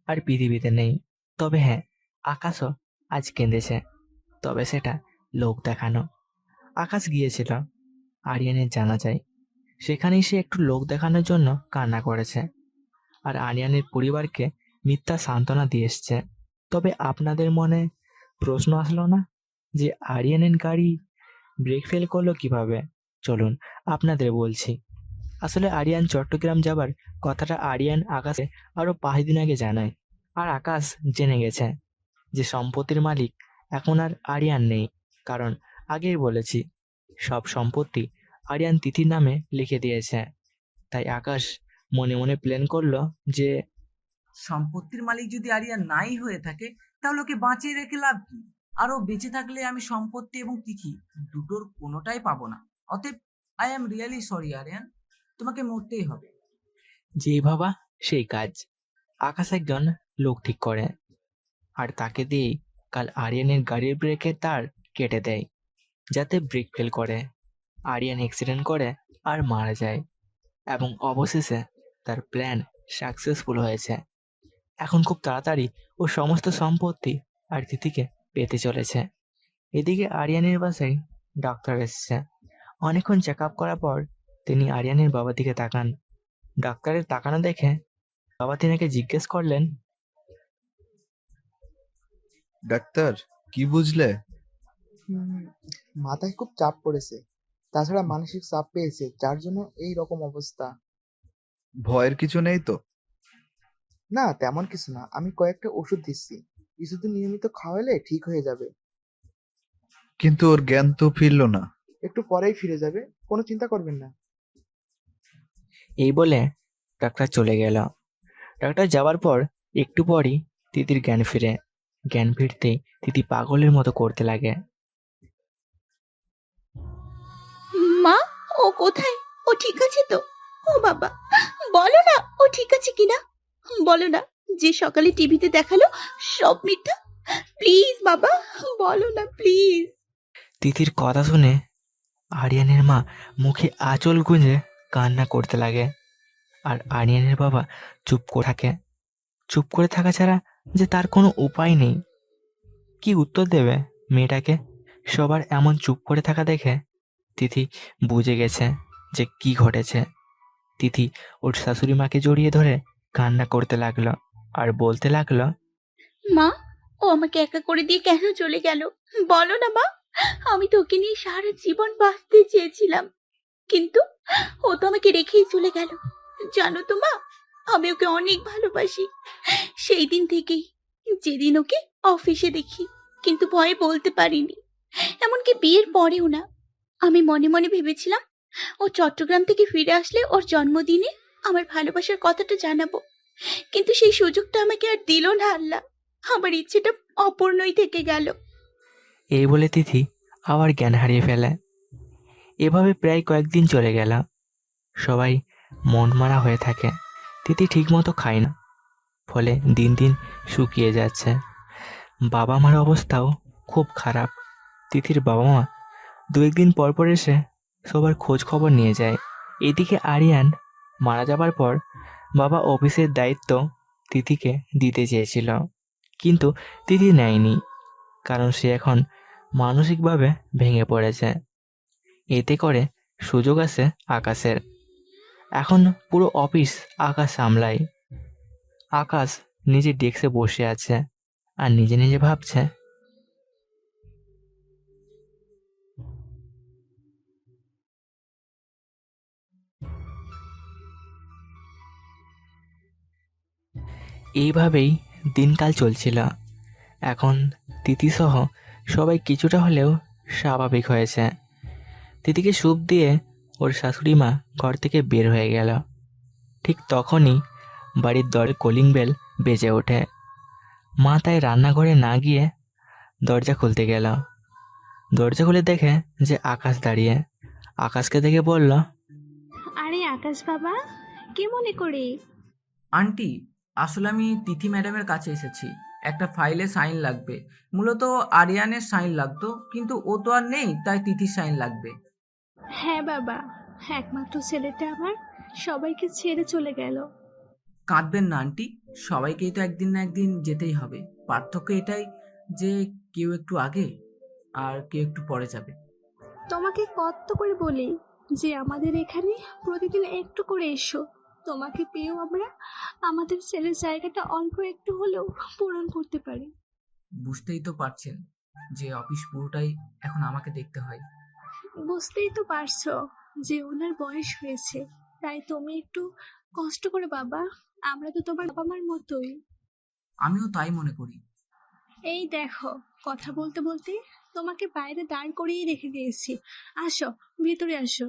আর পৃথিবীতে নেই। তবে হ্যাঁ, আকাশও আজ কেঁদেছে, তবে সেটা লোক দেখানো। আকাশ গিয়েছিল আরিয়ানের জানাজায়। সেখানেই সে একটু লোক দেখানোর জন্য কান্না করেছে, আর আরিয়ানের পরিবারকে মিথ্যা সান্ত্বনা দিয়ে এসছে। তবে আপনাদের মনে প্রশ্ন আসলো না যে আরিয়ানের গাড়ি ব্রেক ফেল করলো কিভাবে? চলুন আপনাদের বলছি। আসলে আরিয়ান চট্টগ্রাম যাবার কথাটা আরিয়ান আকাশে আরো 5 দিন আগে জানায়। আর আকাশ জেনে গেছে যে সম্পত্তির মালিক এখন আর আরিয়ান নেই, কারণ আগেই বলেছি সব সম্পত্তি আরিয়ান তিথির নামে লিখে দিয়েছে। তাই আকাশ মনে মনে প্ল্যান করলো যে সম্পত্তির মালিক যদি আরিয়ান নাই হয়ে থাকে তাহলে ওকে বাঁচিয়ে রেখে লাভ কি? আরো বেঁচে থাকলে আমি সম্পত্তি এবং তিথি দুটোর কোনোটাই পাবো না। অতএব I am really sorry Aryan, তোমাকে মরতেই হবে। যেই ভাবা সেই কাজ। আকাশ একজন লোক ঠিক করে, আর তাকে দিয়েই কাল আরিয়ানের গাড়ির ব্রেকের তার কেটে দেয়, যাতে ব্রেক ফেল করে আরিয়ান অ্যাক্সিডেন্ট করে আর মারা যায়। এবং অবশেষে তার প্ল্যান সাকসেসফুল হয়েছে। এখন খুব তাড়াতাড়ি ও সমস্ত সম্পত্তি আর তিথিকে পেতে চলেছে। এদিকে আরিয়ানের বাসায় ডাক্তার এসেছে। অনেকক্ষণ চেক আপ করার পর তিনি আরিয়ানের বাবার দিকে তাকান। ডাক্তারের তাকানো দেখে বাবা তিনাকে জিজ্ঞেস করলেন, ডাক্তার, কি বুঝলে? মাথায় খুব চাপ পড়েছে, তাছাড়া মানসিক চাপ পেয়েছে, যার জন্য এই রকম অবস্থা। ভয়ের কিছু নেই তো? না, তেমন কিছু না। আমি কয়েকটা ওষুধ দিচ্ছি, কিছুদিন নিয়মিত খাওয়ালে ঠিক হয়ে যাবে। কিন্তু ওর জ্ঞান তো ফিরলো না। একটু পরেই ফিরে যাবে, কোনো চিন্তা করবেন না। এই বলে ডাক্তার চলে গেল। ডাক্তার যাওয়ার পর একটু পরই তিথির জ্ঞান ফিরে। জ্ঞান ফিরতেই তিথি পাগলের মতো করতে লাগে। মা, ও কোথায়? ও ঠিক আছে তো? ও বাবা, বলো না ও ঠিক আছে কিনা। বলো না যে সকালে টিভিতে দেখালো সব মিথ্যা। প্লিজ বাবা, বলো না প্লিজ। তিথির কথা শুনে আরিয়ানের মা মুখে আঁচল গুঁজে কান্না করতে লাগে, আর আরিয়ানের বাবা চুপ করে থাকে। চুপ করে থাকা ছাড়া যে তার কোনো উপায় নেই। কি উত্তর দেবে মেয়েটাকে? সবার এমন চুপ করে থাকা দেখে তিথি বুঝে গেছে যে কি ঘটেছে। তিথি ওর শাশুড়ি মাকে জড়িয়ে ধরে কান্না করতে লাগলো আর বলতে লাগলো, মা, ও আমাকে একা করে দিয়ে কেন চলে গেল? বলো না মা, আমি তোকে নিয়ে সারা জীবন বাঁচতে চেয়েছিলাম, কিন্তু ও তো আমাকে রেখেই চলে গেল। জানো তো মা, আমি ওকে অনেক ভালোবাসি। সেই দিন থেকেই যেদিন ওকে অফিসে দেখি, কিন্তু ভয়ে বলতে পারিনি, এমনকি বিয়ের পরেও না। আমি মনে মনে ভেবেছিলাম ও চট্টগ্রাম থেকে ফিরে আসলে ওর জন্মদিনে আমার ভালোবাসার কথাটা জানাবো, কিন্তু সেই সুযোগটা আমাকে আর দিল না আল্লাহ। আমার ইচ্ছেটা অপূর্ণই থেকে গেল। এই বলে তিথি আবার জ্ঞান হারিয়ে ফেলে। এভাবে প্রায় কয়েকদিন চলে গেল। সবাই মন মারা হয়ে থাকে। তিথি ঠিকমতো খায় না, ফলে দিন দিন শুকিয়ে যাচ্ছে। বাবা মার অবস্থাও খুব খারাপ। তিথির বাবা মা দু একদিন পর পর এসে সবার খোঁজ খবর নিয়ে যায়। এদিকে আরিয়ান মারা যাবার পর বাবা অফিসের দায়িত্ব তিথিকে দিতে চেয়েছিল, কিন্তু তিথি নেয়নি, কারণ সে এখন মানসিকভাবে ভেঙে পড়েছে। এতে করে সুযোগ আসে আকাশের। এখন পুরো অফিস আকাশ সামলায়। আকাশ নিজের ডেস্কে বসে আছে আর নিজে নিজে ভাবছে, এইভাবেই দিনকাল চলছিল। এখন তিথিসহ সবাই কিছুটা হলেও স্বাভাবিক হয়েছে। তিথিকে স্যুপ দিয়ে ওর শাশুড়ি মা ঘর থেকে বের হয়ে গেল। ঠিক তখনই বাড়ির দরজার কলিং বেল বেজে ওঠে। মা তাই রান্নাঘরে না গিয়ে দরজা খুলতে গেল। দরজা খুলে দেখে যে আকাশ দাঁড়িয়ে। আকাশকে দেখে বলল, আরে আকাশ বাবা, কি মনে করে? আন্টি, আসলে আমি তিথি ম্যাডামের কাছে এসেছি। একটা ফাইলে সাইন লাগবে। মূলত আরিয়ানের সাইন লাগতো, কিন্তু ও তো আর নেই, তাই তিথির সাইন লাগবে। হ্যাঁ বাবা, একমাত্র ছেলেটা আমার সবাইকে ছেড়ে চলে গেল। কাঁদবেন না আন্টি, সবাইকেই তো একদিন না একদিন যেতেই হবে। পার্থক্য এটাই যে কেউ একটু আগে আর কেউ একটু পরে যাবে। তোমাকে কত করে বলি যে আমাদের এখানে প্রতিদিন একটু করে এসো। তোমাকে পেয়েও আমরা আমাদের ছেলের জায়গাটা অল্প একটু হলেও পূরণ করতে পারি। বুঝতেই তো পারছেন যে অফিস পুরোটাই এখন আমাকে দেখতে হয়। বুঝতেই তো পারছো যে ওনার বয়স হয়েছে, তাই তুমি একটু কষ্ট করে বাবা। আমরা তো তোমার বাবা মার মতোই। আমিও তাই মনে করি। এই দেখো, কথা বলতে বলতে তোমাকে বাইরে দাঁড় করিয়ে রেখে দিয়েছি। আসো, ভিতরে আসো।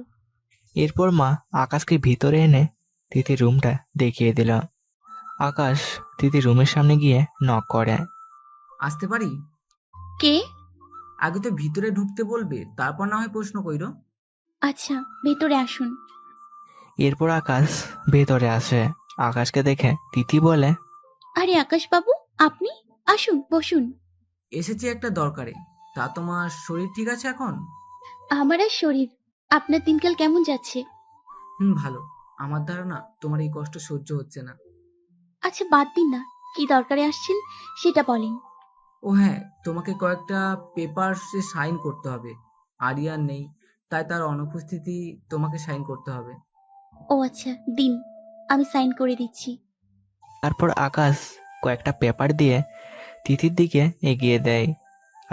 এরপর মা আকাশকে ভিতরে এনে তিথির রুমটা দেখিয়ে দিল। আকাশ তিথির রুমের সামনে গিয়ে নক করে। আসতে পারি? কে? আগে তো ভিতরে ঢুকতে বলবে, তারপর না হয় প্রশ্ন কইরো। আচ্ছা, ভেতরে আসুন। এরপর আকাশ ভেতরে আসে। আকাশকে দেখে তিথি বলে, আরে আকাশ বাবু, আপনি আসুন, বসুন। এসেছি একটা দরকারে। তা তোমার শরীর ঠিক আছে এখন? আমার আর শরীর, আপনার দিনকাল কেমন যাচ্ছে? ভালো। আমার ধারণা তোমার এই কষ্ট সহ্য হচ্ছে না। আচ্ছা বাদ দিন না, কি দরকারে আসছেন সেটা বলেন। ও হ্যাঁ, তোমাকে কয়েকটা পেপারসে সাইন করতে হবে। আরিয়ান নেই, তাই তার অনুপস্থিতি তোমাকে সাইন করতে হবে। ও আচ্ছা, দিন, আমি সাইন করে দিচ্ছি। তারপর আকাশ কয়েকটা পেপার দিয়ে তিথির দিকে এগিয়ে দেয়,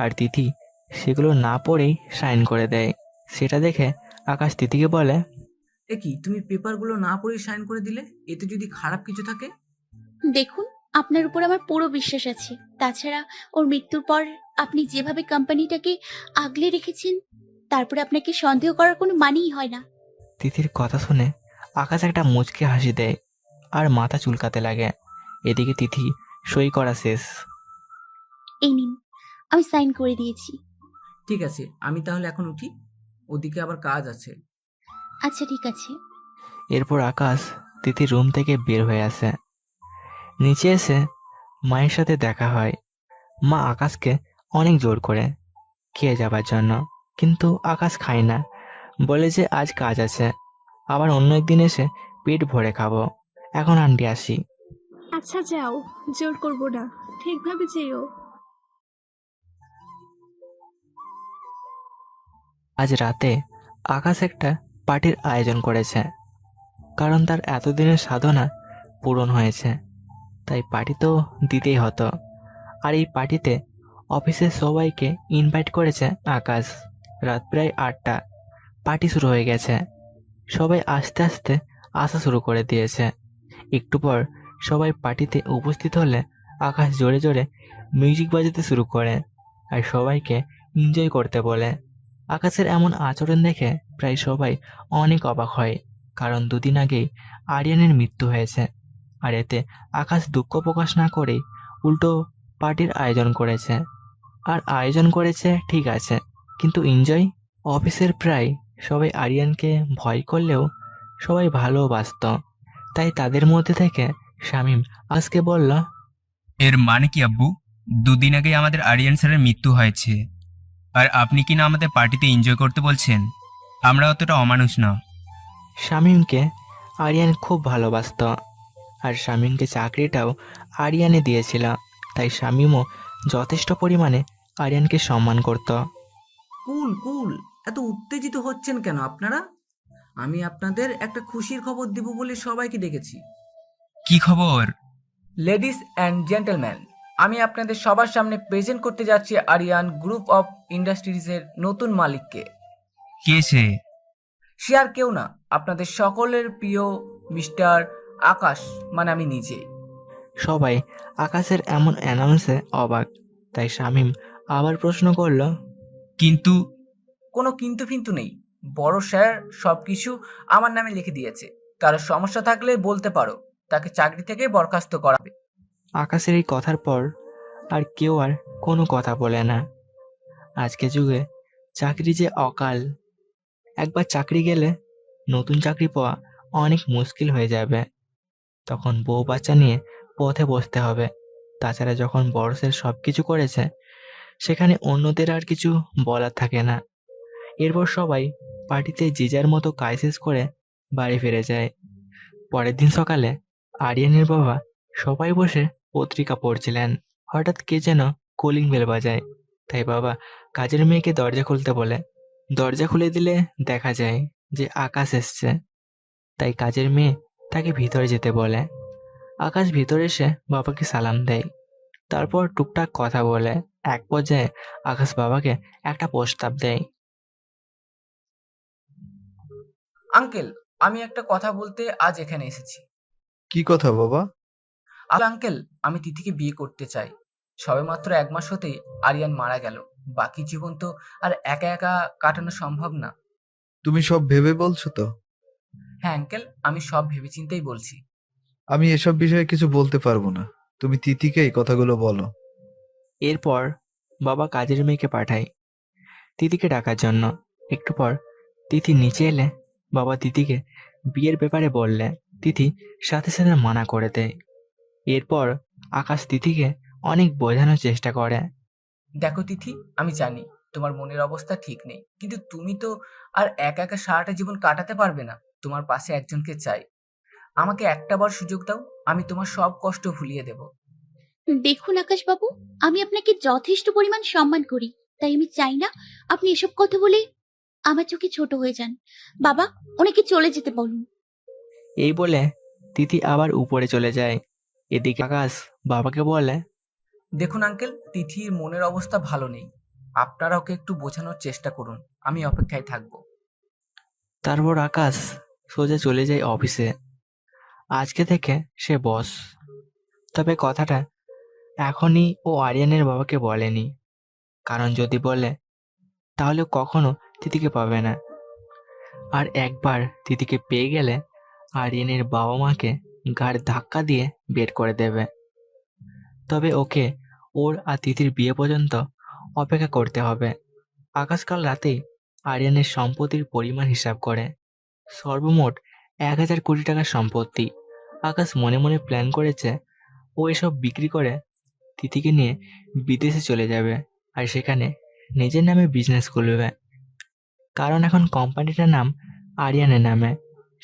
আর তিথি সেগুলো না পড়েই সাইন করে দেয়। সেটা দেখে আকাশ তিথিকে বলে, এ কি, তুমি পেপারগুলো না পড়েই সাইন করে দিলে? এতে যদি খারাপ কিছু থাকে? দেখুন, আপনার উপর আমার পুরো বিশ্বাস আছে। তাছাড়া ওর মৃত্যুর পর আপনি যেভাবে কোম্পানিটাকে আগলে রেখেছেন, তারপরে আপনাকে সন্দেহ করার কোনো মানেই হয় না। তিথির কথা শুনে আকাশ একটা মুচকি হাসি দেয় আর মাথা চুলকাতে লাগে। এদিকে তিথি সই করা শেষ। এই নিন, আমি সাইন করে দিয়েছি। ঠিক আছে, আমি তাহলে এখন উঠি, ওদিকে আবার কাজ আছে। আচ্ছা ঠিক আছে। এরপর আকাশ তিথির রুম থেকে বের হয়ে আসে। নিচে এসে মায়ের সাথে দেখা হয়। মা আকাশকে অনেক জোর করে খেয়ে যাবার জন্য, কিন্তু আকাশ খায় না, বলে যে আজ কাজ আছে, আবার অন্য একদিন এসে পেট ভরে খাবো। এখন আন্টি আসি। আচ্ছা যাও, জোর করবো না, ঠিকভাবে যেও। আজ রাতে আকাশ একটা পার্টির আয়োজন করেছে, কারণ তার এতদিনের সাধনা পূরণ হয়েছে, তাই পার্টি তো দিতেই হতো। আর এই পার্টিতে অফিসের সবাইকে ইনভাইট করেছে আকাশ। রাত প্রায় 8টা, পার্টি শুরু হয়ে গেছে। সবাই আস্তে আস্তে আসা শুরু করে দিয়েছে। একটু পর সবাই পার্টিতে উপস্থিত হলে আকাশ জোরে জোরে মিউজিক বাজাতে শুরু করে আর সবাইকে এনজয় করতে বলে। আকাশের এমন আচরণ দেখে প্রায় সবাই অনেক অবাক হয়, কারণ দুদিন আগেই আরিয়ানের মৃত্যু হয়েছে। আর এতে আকাশ দুঃখ প্রকাশ না করেই উল্টো পার্টির আয়োজন করেছে। আর আয়োজন করেছে ঠিক আছে, কিন্তু এনজয়? অফিসের প্রায় সবাই আরিয়ানকে ভয় করলেও সবাই ভালোবাসত। তাই তাদের মধ্যে থেকে শামীম আজকে বলল, এর মানে কি আব্বু? দুদিন আগে আমাদের আরিয়ান স্যারের মৃত্যু হয়েছে, আর আপনি কি না আমাদের পার্টিতে এনজয় করতে বলছেন? আমরা অতটা অমানুষ না। শামীমকে আরিয়ান খুব ভালোবাসত, আর শামীমকে চাকরিটাও আরিয়ানে দিয়েছিল। তাই শামীমও যথেষ্ট পরিমাণে আরিয়ানকে সম্মান করত। কুল কুল, এত উত্তেজিত হচ্ছেন কেন আপনারা? আমি আপনাদের একটা খুশির খবর দেব বলে সবাইকে ডেকেছি। কি খবর? লেডিস অ্যান্ড জেন্টলম্যান, আমি আপনাদের সবার সামনে প্রেজেন্ট করতে যাচ্ছি আরিয়ান গ্রুপ অফ ইন্ডাস্ট্রিজের নতুন মালিককে। কে সে? সে আর কেউ না, আপনাদের সকলের প্রিয় মিস্টার আকাশ, মানে আমি নিজে। সবাই আকাশের এমন অ্যানাউন্সে অবাক। তাই শামীম আবার প্রশ্ন করল, কিন্তু কোনো কিন্তু ফিন্তু নেই, বড় স্যার সবকিছু আমার নামে লিখে দিয়েছে। কারো সমস্যা থাকলে বলতে পারো, তাকে চাকরি থেকে বরখাস্ত করাবে। আকাশের এই কথার পর আর কেউ আর কোনো কথা বলে না। আজকে যুগে চাকরি যে অকাল। একবার চাকরি গেলে নতুন চাকরি পাওয়া অনেক মুশকিল হয়ে যাবে। তখন বউ বাচ্চা নিয়ে পথে বসতে হবে। তাছাড়া যখন বড়সের সব কিছু করেছে, সেখানে অন্যদের আর কিছু বলার থাকে না। এরপর সবাই পার্টিতে যে যার মতো কাজ শেষ করে বাড়ি ফিরে যায়। পরের দিন সকালে আরিয়ানের বাবা সবাই বসে পত্রিকা পড়ছিলেন। হঠাৎ কে যেন কলিং বেল বাজায়। তাই বাবা কাজের মেয়েকে দরজা খুলতে বলে। দরজা খুলে দিলে দেখা যায় যে আকাশ এসছে। তাই কাজের মেয়ে তাকে ভিতরে যেতে বলে। আকাশ ভিতরে এসে বাবাকে সালাম দেয়, তারপর টুকটাক কথা বলে। এক পর্যায়ে আকাশ বাবাকে একটা প্রস্তাব দেয়। আঙ্কেল, আমি একটা কথা বলতে আজ এখানে এসেছি। কি কথা বাবা? আঙ্কেল, আমি তিথিকে বিয়ে করতে চাই। সবেমাত্র 1 মাস হতেই আরিয়ান মারা গেল। বাকি জীবন তো আর একা একা কাটানো সম্ভব না। তুমি সব ভেবে বলছো তো? হ্যাঁ আঙ্কেল, আমি সব ভেবেচিন্তেই বলছি। আমি এসব বিষয়ে কিছু বলতে পারবো না, তুমি তিথিকে এই কথাগুলো বলো। এরপর বাবা কাজের মেয়েকে পাঠায় তিথিকে ডাকার জন্য। একটু পর তিথি নিচে এলে বাবা তিথিকে বিয়ের ব্যাপারে বললে তিথি সাথে সাথে মানা করে দেয়। এরপর আকাশ তিথিকে অনেক বোঝানোর চেষ্টা করে। দেখো তিথি, আমি জানি তোমার মনের অবস্থা ঠিক নেই, কিন্তু তুমি তো আর একা একা সারাটা জীবন কাটাতে পারবে না। তোমার পাশে একজনকে চাই। আমাকে একটা বার সুযোগ দাও, আমি তোমার সব কষ্ট ভুলিয়ে দেব। দেখুন আকাশবাবু, আমি আপনাকে যথেষ্ট পরিমাণ সম্মান করি, তাই আমি চাই না আপনি এসব কথা বলে আমার চোখে ছোট হয়ে যান। বাবা, ওনাকে চলে যেতে বলুন। এই বলে তিথি আবার উপরে চলে যায়। এদিকে আকাশ বাবাকে বলে, দেখুন আঙ্কেল, তিথির মনের অবস্থা ভালো নেই। আপনারা ওকে একটু বোঝানোর চেষ্টা করুন, আমি অপেক্ষায় থাকবো। তারপর আকাশ সোজা চলে যায় অফিসে। আজকে থেকে সে বস। তবে কথাটা এখনই ও আরিয়ানের বাবাকে বলেনি, কারণ যদি বলে তাহলে কখনো তিথিকে পাবে না। আর একবার তিথিকে পেয়ে গেলে আরিয়ানের বাবা মাকে ঘাড় ধাক্কা দিয়ে বের করে দেবে। তবে ওকে ওর আর তিথির বিয়ে পর্যন্ত অপেক্ষা করতে হবে। আকাশ কাল রাতেই আরিয়ানের সম্পত্তির পরিমাণ হিসাব করে। সর্বমোট 1000 কোটি টাকার সম্পত্তি। আকাশ মনে মনে প্ল্যান করেছে ও এসব বিক্রি করে তিথিকে নিয়ে বিদেশে চলে যাবে, আর সেখানে নিজের নামে বিজনেস খুলবে। কারণ এখন কোম্পানিটার নাম আরিয়ানের নামে।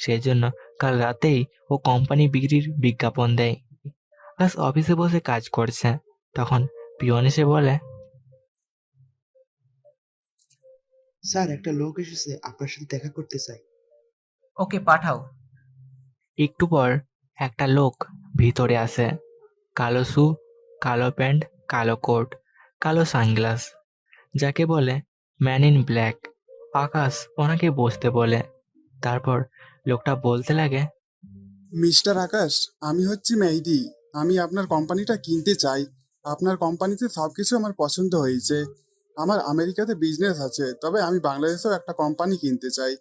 সেই জন্য কাল রাতেই ও কোম্পানি বিক্রির বিজ্ঞাপন দেয়। আকাশ অফিসে বসে কাজ করছে, তখন পিয়ন এসে বলে, স্যার, একটা লোক এসেছে, আপনার সাথে দেখা করতে চাই। ওকে পাঠাও। একটু পর একটা লোক ভিতরে আসে। কালো শু, কালো প্যান্ট, কালো কোট, কালো সানগ্লাস, যাকে বলে ম্যান ইন ব্ল্যাক। আকাশ ওনাকে বসতে বলে। তারপর লোকটা বলতে লাগে, মিস্টার আকাশ, আমি হচ্ছি মেহেদি, আমি আপনার কোম্পানিটা কিনতে চাই। আপনার কোম্পানিতে সবকিছু আমার পছন্দ হয়েছে। আমার আমেরিকাতে বিজনেস আছে, তবে আমি বাংলাদেশেও একটা কোম্পানি কিনতে চাই।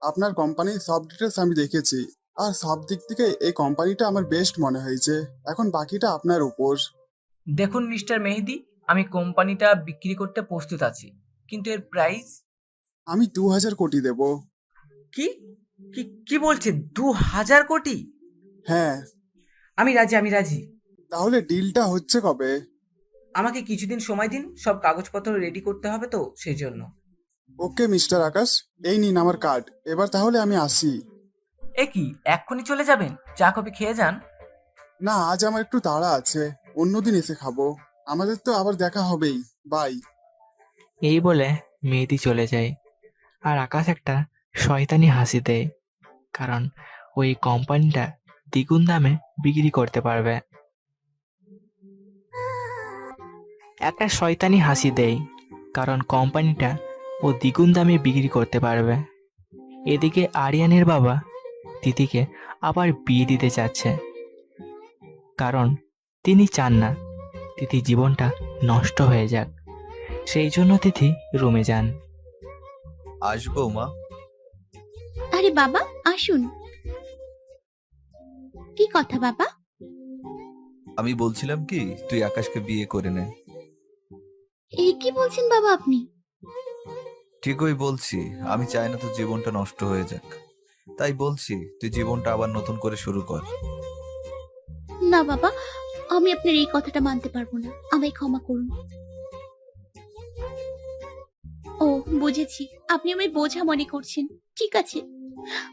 আপনার কোম্পানির সব ডিটেলস আমি দেখেছি, আর সব দিক থেকে এই কোম্পানিটা আমার বেস্ট মনে হয়েছে। এখন বাকিটা আপনার উপর। দেখুন মিস্টার মেহেদি, আমি কোম্পানিটা বিক্রি করতে প্রস্তুত আছি, কিন্তু এর প্রাইস। আমি 2000 কোটি দেব। কি কি কি বলছে? 2000 কোটি? হ্যাঁ। আমি রাজি, আমি রাজি। তাহলে ডিলটা হচ্ছে কবে? আমাকে কিছুদিন সময় দিন, সব কাগজপত্র রেডি করতে হবে তো, সেই জন্য। ওকে মিস্টার আকাশ, এই নিন আমার কার্ড। এবার তাহলে আমি আসি। এ কি, এক্ষুনি চলে যাবেন? চা কফি খেয়ে যান। না, আজ আমার একটু তাড়া আছে, অন্যদিন এসে খাবো। আমাদের তো আবার দেখা হবেই। বাই। এই বলে মেহেদি চলে যায়। আর আকাশ একটা শয়তানি হাসি দেয়, কারণ ওই কোম্পানিটা দ্বিগুণ দামে বিক্রি করতে পারবে। একটা শয়তানি হাসি দেয়, কারণ কোম্পানিটা ও দ্বিগুণ দামে বিক্রি করতে পারবে। এদিকে আরিয়ানের বাবা তিথিকে আবার বিয়ে দিতে চাচ্ছে, কারণ তিনি চান না তিথি জীবনটা নষ্ট হয়ে যাক। সেই জন্য তিথি রুমে যান। আসবো মা। আরে বাবা, আসুন। কি কথা বাবা? আমি বলছিলাম কি, তুই আকাশকে বিয়ে করে নে। এই কি বলছেন বাবা আপনি? ঠিকই বলছি, আমি চাই না তোর জীবনটা নষ্ট হয়ে যাক। তাই বলছি, তুই জীবনটা আবার নতুন করে শুরু কর। না বাবা, আমি আপনার এই কথাটা মানতে পারবো না, আমায় ক্ষমা করুন। ও বুঝেছি, আপনি আমায় বোঝা মনে করছেন। ঠিক আছে,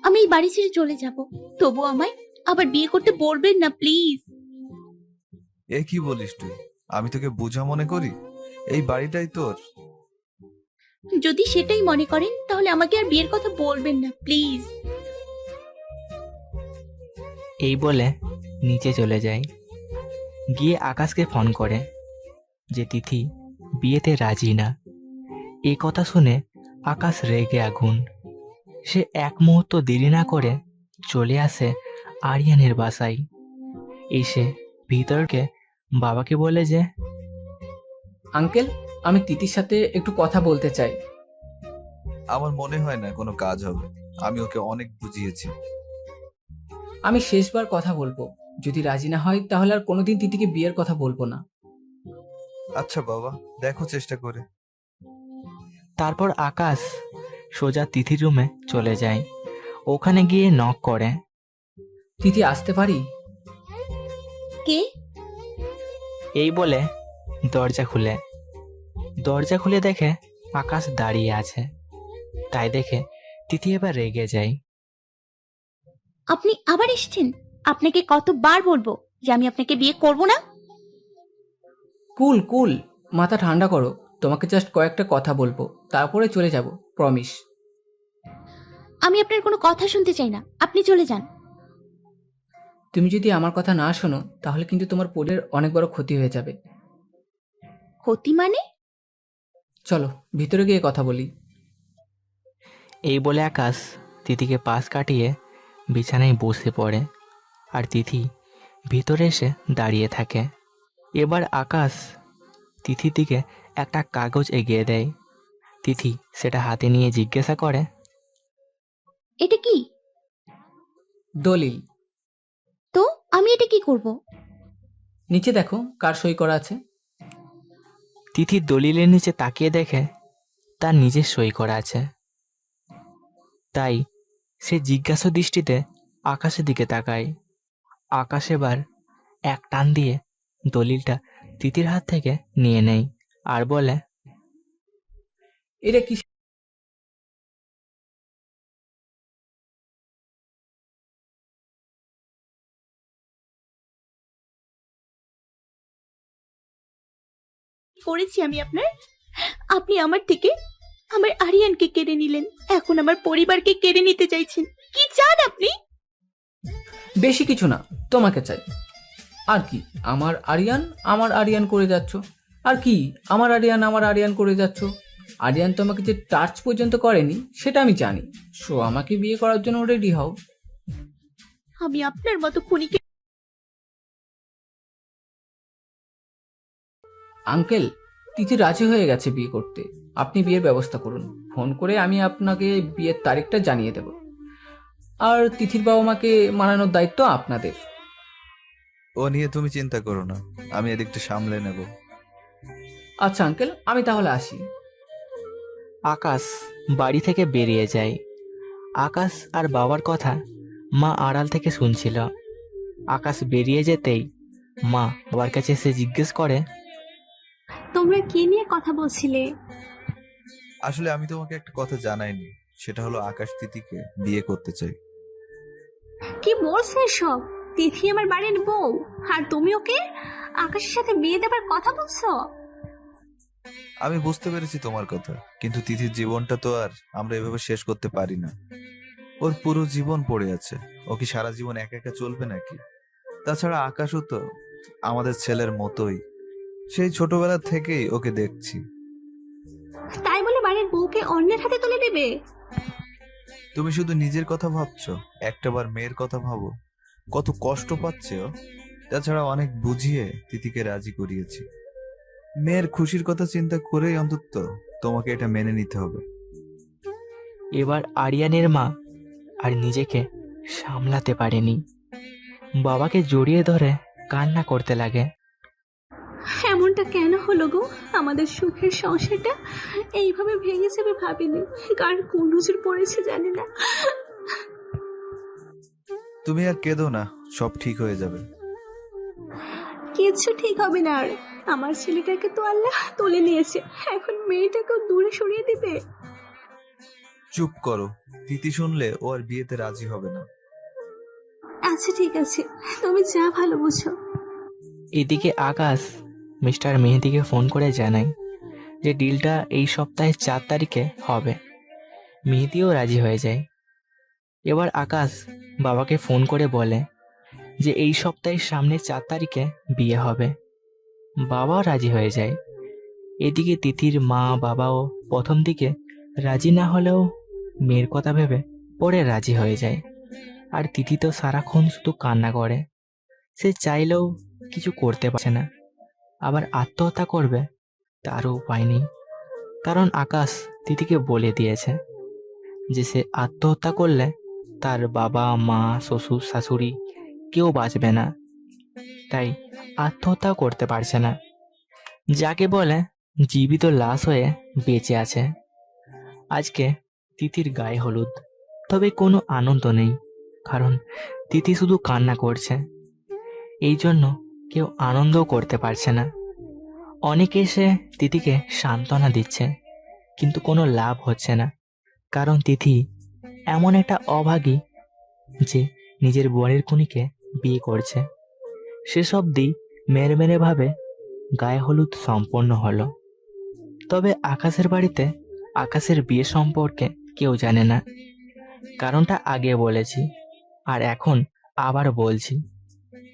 আমি এই বাড়ি ছেড়ে চলে যাব, তবু আমায় আবার বিয়ে করতে বলবেন না প্লিজ। এ কি বলিস তুই? আমি তোকে বোঝা মনে করি? এই বাড়িটাই তোর। যদি সেটাই মনে করেন তাহলে আমাকে আর বিয়ের কথা বলবেন না প্লিজ। এই বলে নিচে চলে যায়। গিয়ে আকাশকে ফোন করে যে তিথি বিয়েতে রাজি না। এই কথা শুনে আকাশ রেগে আগুন। সে এক মুহূর্ত দেরি না করে চলে আসে আরিয়ানের বাসায়। এসে ভিতরকে বাবাকে বলে যে, আঙ্কেল, আমি তিথির সাথে একটু কথা বলতে চাই। আমার মনে হয় না কোনো কাজ হবে। আমি ওকে অনেক বুঝিয়েছি। আমি শেষবার কথা বলবো, যদি রাজি না হয় তাহলে আর কোনোদিন তিথিকে বিয়ের কথা বলবো না। আচ্ছা বাবা, দেখো চেষ্টা করে। তারপর আকাশ সোজা তিথির রুমে চলে যায়। ওখানে গিয়ে নক করে। তিথি, আসতে পারি? কে? এই বলে দরজা খুলে দেখে আকাশ দাঁড়িয়ে আছে। তাই দেখে তিথি এবার রেগে যায়। আপনি আবার এসেছেন? আপনাকে কতবার বলবো যে আমি আপনাকে বিয়ে করব না? কুল কুল, মাথা ঠান্ডা করো। তোমাকে জাস্ট কয়েকটা কথা বলবো, তারপরে চলে যাব, প্রমিস। আমি আপনার কোনো কথা শুনতে চাই না, আপনি চলে যান। তুমি যদি আমার কথা না শোনো তাহলে কিন্তু তোমার পরিবারের অনেক বড় ক্ষতি হয়ে যাবে। ক্ষতি মানে? চলো ভিতরে গিয়ে কথা বলি। এই বলে আকাশ তিথিকে পাশ কাটিয়ে বিছানায় বসে পড়ে। আর তিথি ভিতরে এসে দাঁড়িয়ে থাকে। এবার আকাশ তিথির দিকে একটা কাগজ এগিয়ে দেয়। তিথি সেটা হাতে নিয়ে জিজ্ঞাসা করে, এটা কি? দলিল। তো আমি এটা কি করব? নিচে দেখো কার সই করা আছে। তিথি দলিলের নিচে তাকিয়ে দেখে তার নিজের সই করা আছে। তাই সে জিজ্ঞাসা দৃষ্টিতে আকাশের দিকে তাকায়। আকাশ এবার এক টান দিয়ে দলিলটা তিথির হাত থেকে নিয়ে নেয় আর বলে, এটা কি করেছি আমি আপনার? আপনি আমার থেকে আমার আরিয়ানকে কেড়ে নিলেন, এখন আমার পরিবারকে কেড়ে নিতে চাইছেন। কি চান আপনি? বেশি কিছু না, তোমাকে চাই। আর কি, আমার আরিয়ান করে যাচ্ছ। আর কি, আমার আরিয়ান করে যাচ্ছ। আরিয়ান তোমাকে যে টাচ পর্যন্ত করেনি সেটা আমি জানি। সো আমাকে বিয়ে করার জন্য রেডি হও। আমি আপনার মতো খুনিকে আঙ্কেল, তিথি রাজি হয়ে গেছে বিয়ে করতে। আপনি বিয়ের ব্যবস্থা করুন, ফোন করে আমি আপনাকে বিয়ের তারিখটা জানিয়ে দেব। আর তিথির বাবা মাকে মানানোর দায়িত্ব আপনাদের। ও নিয়ে তুমি চিন্তা করো না, আমি এদিকটা সামলে নেব। আচ্ছা আঙ্কেল, আমি তাহলে আসি। আকাশ বাড়ি থেকে বেরিয়ে যায়। আকাশ আর বাবার কথা মা আড়াল থেকে শুনছিল। আকাশ বেরিয়ে যেতেই মা বাবার কাছে এসে জিজ্ঞেস করে, তোমরা কি নিয়ে কথা বলছিলে? আসলে আমি তোমাকে একটা কথা জানাইনি, সেটা হলো আকাশ তিথিকে বিয়ে করতে চাই। কি বলছো এসব? তিথি আমার বাড়ির বউ, আর তুমি ওকে আকাশের সাথে বিয়ে দেবার কথা বলছো? আমি বুঝতে পেরেছি তোমার কথা, কিন্তু তিথির জীবনটা তো আর আমরা এভাবে শেষ করতে পারি না। ওর পুরো জীবন পড়ে আছে, ও কি সারা জীবন একা একা চলবে নাকি? তাছাড়া আকাশও তো আমাদের ছেলের মতোই, সেই ছোটবেলা থেকেই ওকে দেখছি। তাই বলে বাড়ির বউকে অন্যের হাতে তুলে দেবে? তুমি শুধু নিজের কথা ভাবছো, একটাবার মেয়ের কথা ভাবো, কত কষ্ট পাচ্ছে ও। তাছাড়া অনেক বুঝিয়ে তিথিকে রাজি করিয়েছি। মেয়ের খুশির কথা চিন্তা করেই অন্তত তোমাকে এটা মেনে নিতে হবে। এবার আরিয়ানের মা আর নিজেকে সামলাতে পারেনি, বাবাকে জড়িয়ে ধরে কান্না করতে লাগে। এমনটা কেন হলো গো? আমাদের সুখের সংসারটা এইভাবে ভেঙে যাবে ভাবিনি। কার কোন নজর পড়েছে জানি না। তুমি আর কেঁদো না, সব ঠিক হয়ে যাবে। কিছু ঠিক হবে না আর। আমার ছেলেটাকে তো আল্লাহ তুলে নিয়েছে, এখন মেয়েটাকেও দূরে সরিয়ে দিবে? চুপ করো, তিথি শুনলে ও আর বিয়েতে রাজি হবে না। আচ্ছা ঠিক আছে, তুমি যা ভালো বুঝো। এদিকে আকাশ মিস্টার মেহেদিকে ফোন করে জানায় যে ডিলটা এই সপ্তাহের 4 তারিখে হবে। মেহেদিও রাজি হয়ে যায়। এবার আকাশ বাবাকে ফোন করে বলে যে এই সপ্তাহের সামনে 4 তারিখে বিয়ে হবে। বাবাও রাজি হয়ে যায়। এদিকে তিথির মা বাবাও প্রথম দিকে রাজি না হলেও মেয়ের কথা ভেবে পরে রাজি হয়ে যায়। আর তিথি তো সারাক্ষণ শুধু কান্না করে, সে চাইলেও কিছু করতে পারছে না। আবার আত্মহত্যা করবে তারও উপায় নেই, কারণ আকাশ তিথিকে বলে দিয়েছে যে সে আত্মহত্যা করলে তার বাবা মা শ্বশুর শাশুড়ি কেউ বাঁচবে না, তাই আত্মহত্যা করতে পারছে না। যাকে বলে জীবিত লাশ হয়ে বেঁচে আছে। আজকে তিথির গায়ে হলুদ, তবে কোনো আনন্দ নেই, কারণ তিথি শুধু কান্না করছে। এই জন্য কেউ আনন্দও করতে পারছে না। অনেকে এসে তিথিকে সান্ত্বনা দিচ্ছে, কিন্তু কোনো লাভ হচ্ছে না, কারণ তিথি এমন একটা অভাগী যে নিজের বোনের খুনিকে বিয়ে করছে। সেসব দিই মেরে মেরে ভাবে গায়ে হলুদ সম্পন্ন হলো। তবে আকাশের বাড়িতে আকাশের বিয়ে সম্পর্কে কেউ জানে না। কারণটা আগে বলেছি, আর এখন আবার বলছি,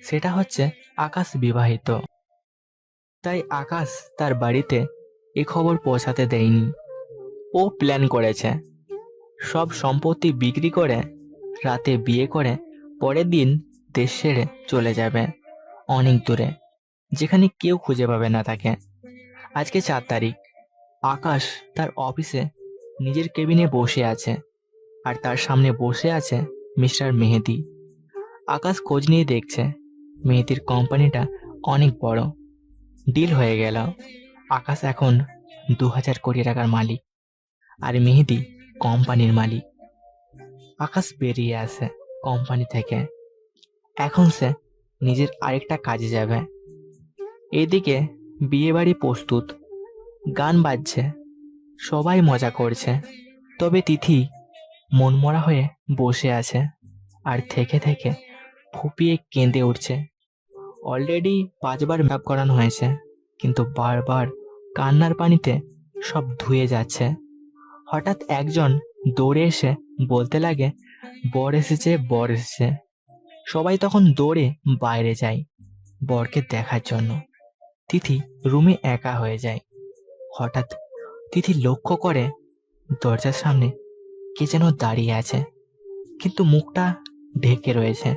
সেটা হচ্ছে আকাশ বিবাহিত। তাই আকাশ তার বাড়িতে এ খবর পৌঁছাতে দেয়নি। ও প্ল্যান করেছে সব সম্পত্তি বিক্রি করে রাতে বিয়ে করে পরের দিন দেশ ছেড়ে চলে যাবে অনেক দূরে, যেখানে কেউ খুঁজে পাবে না তাকে। আজকে 4 তারিখ। আকাশ তার অফিসে নিজের কেবিনে বসে আছে, আর তার সামনে বসে আছে মিস্টার মেহেদি। আকাশ খোঁজ নিয়ে দেখছে মেহেদির কোম্পানিটা অনেক বড়। ডিল হয়ে গেল। আকাশ এখন 2000 কোটি টাকার মালিক, আর মেহেদি কোম্পানির মালিক। আকাশ বেরিয়ে আসে কোম্পানি থেকে। এখন সে নিজের আরেকটা কাজে যাবে। এদিকে বিয়ে বাড়ি প্রস্তুত, গান বাজছে, সবাই মজা করছে। তবে তিথি মনমরা হয়ে বসে আছে আর থেকে থেকে ফুপিয়ে কেঁদে উঠছে। অলরেডি 5 বার মেকআপ করানো হয়েছে, কিন্তু বারবার কান্নার পানিতে সব ধুয়ে যাচ্ছে। হঠাৎ একজন দৌড়ে এসে বলতে লাগে, বর এসেছে, বর এসেছে। সবাই তখন দৌড়ে বাইরে যায় বরকে দেখার জন্য। তিথি রুমে একা হয়ে যায়। হঠাৎ তিথি লক্ষ্য করে দরজার সামনে কে যেন দাঁড়িয়ে আছে, কিন্তু মুখটা ঢেকে রয়েছে,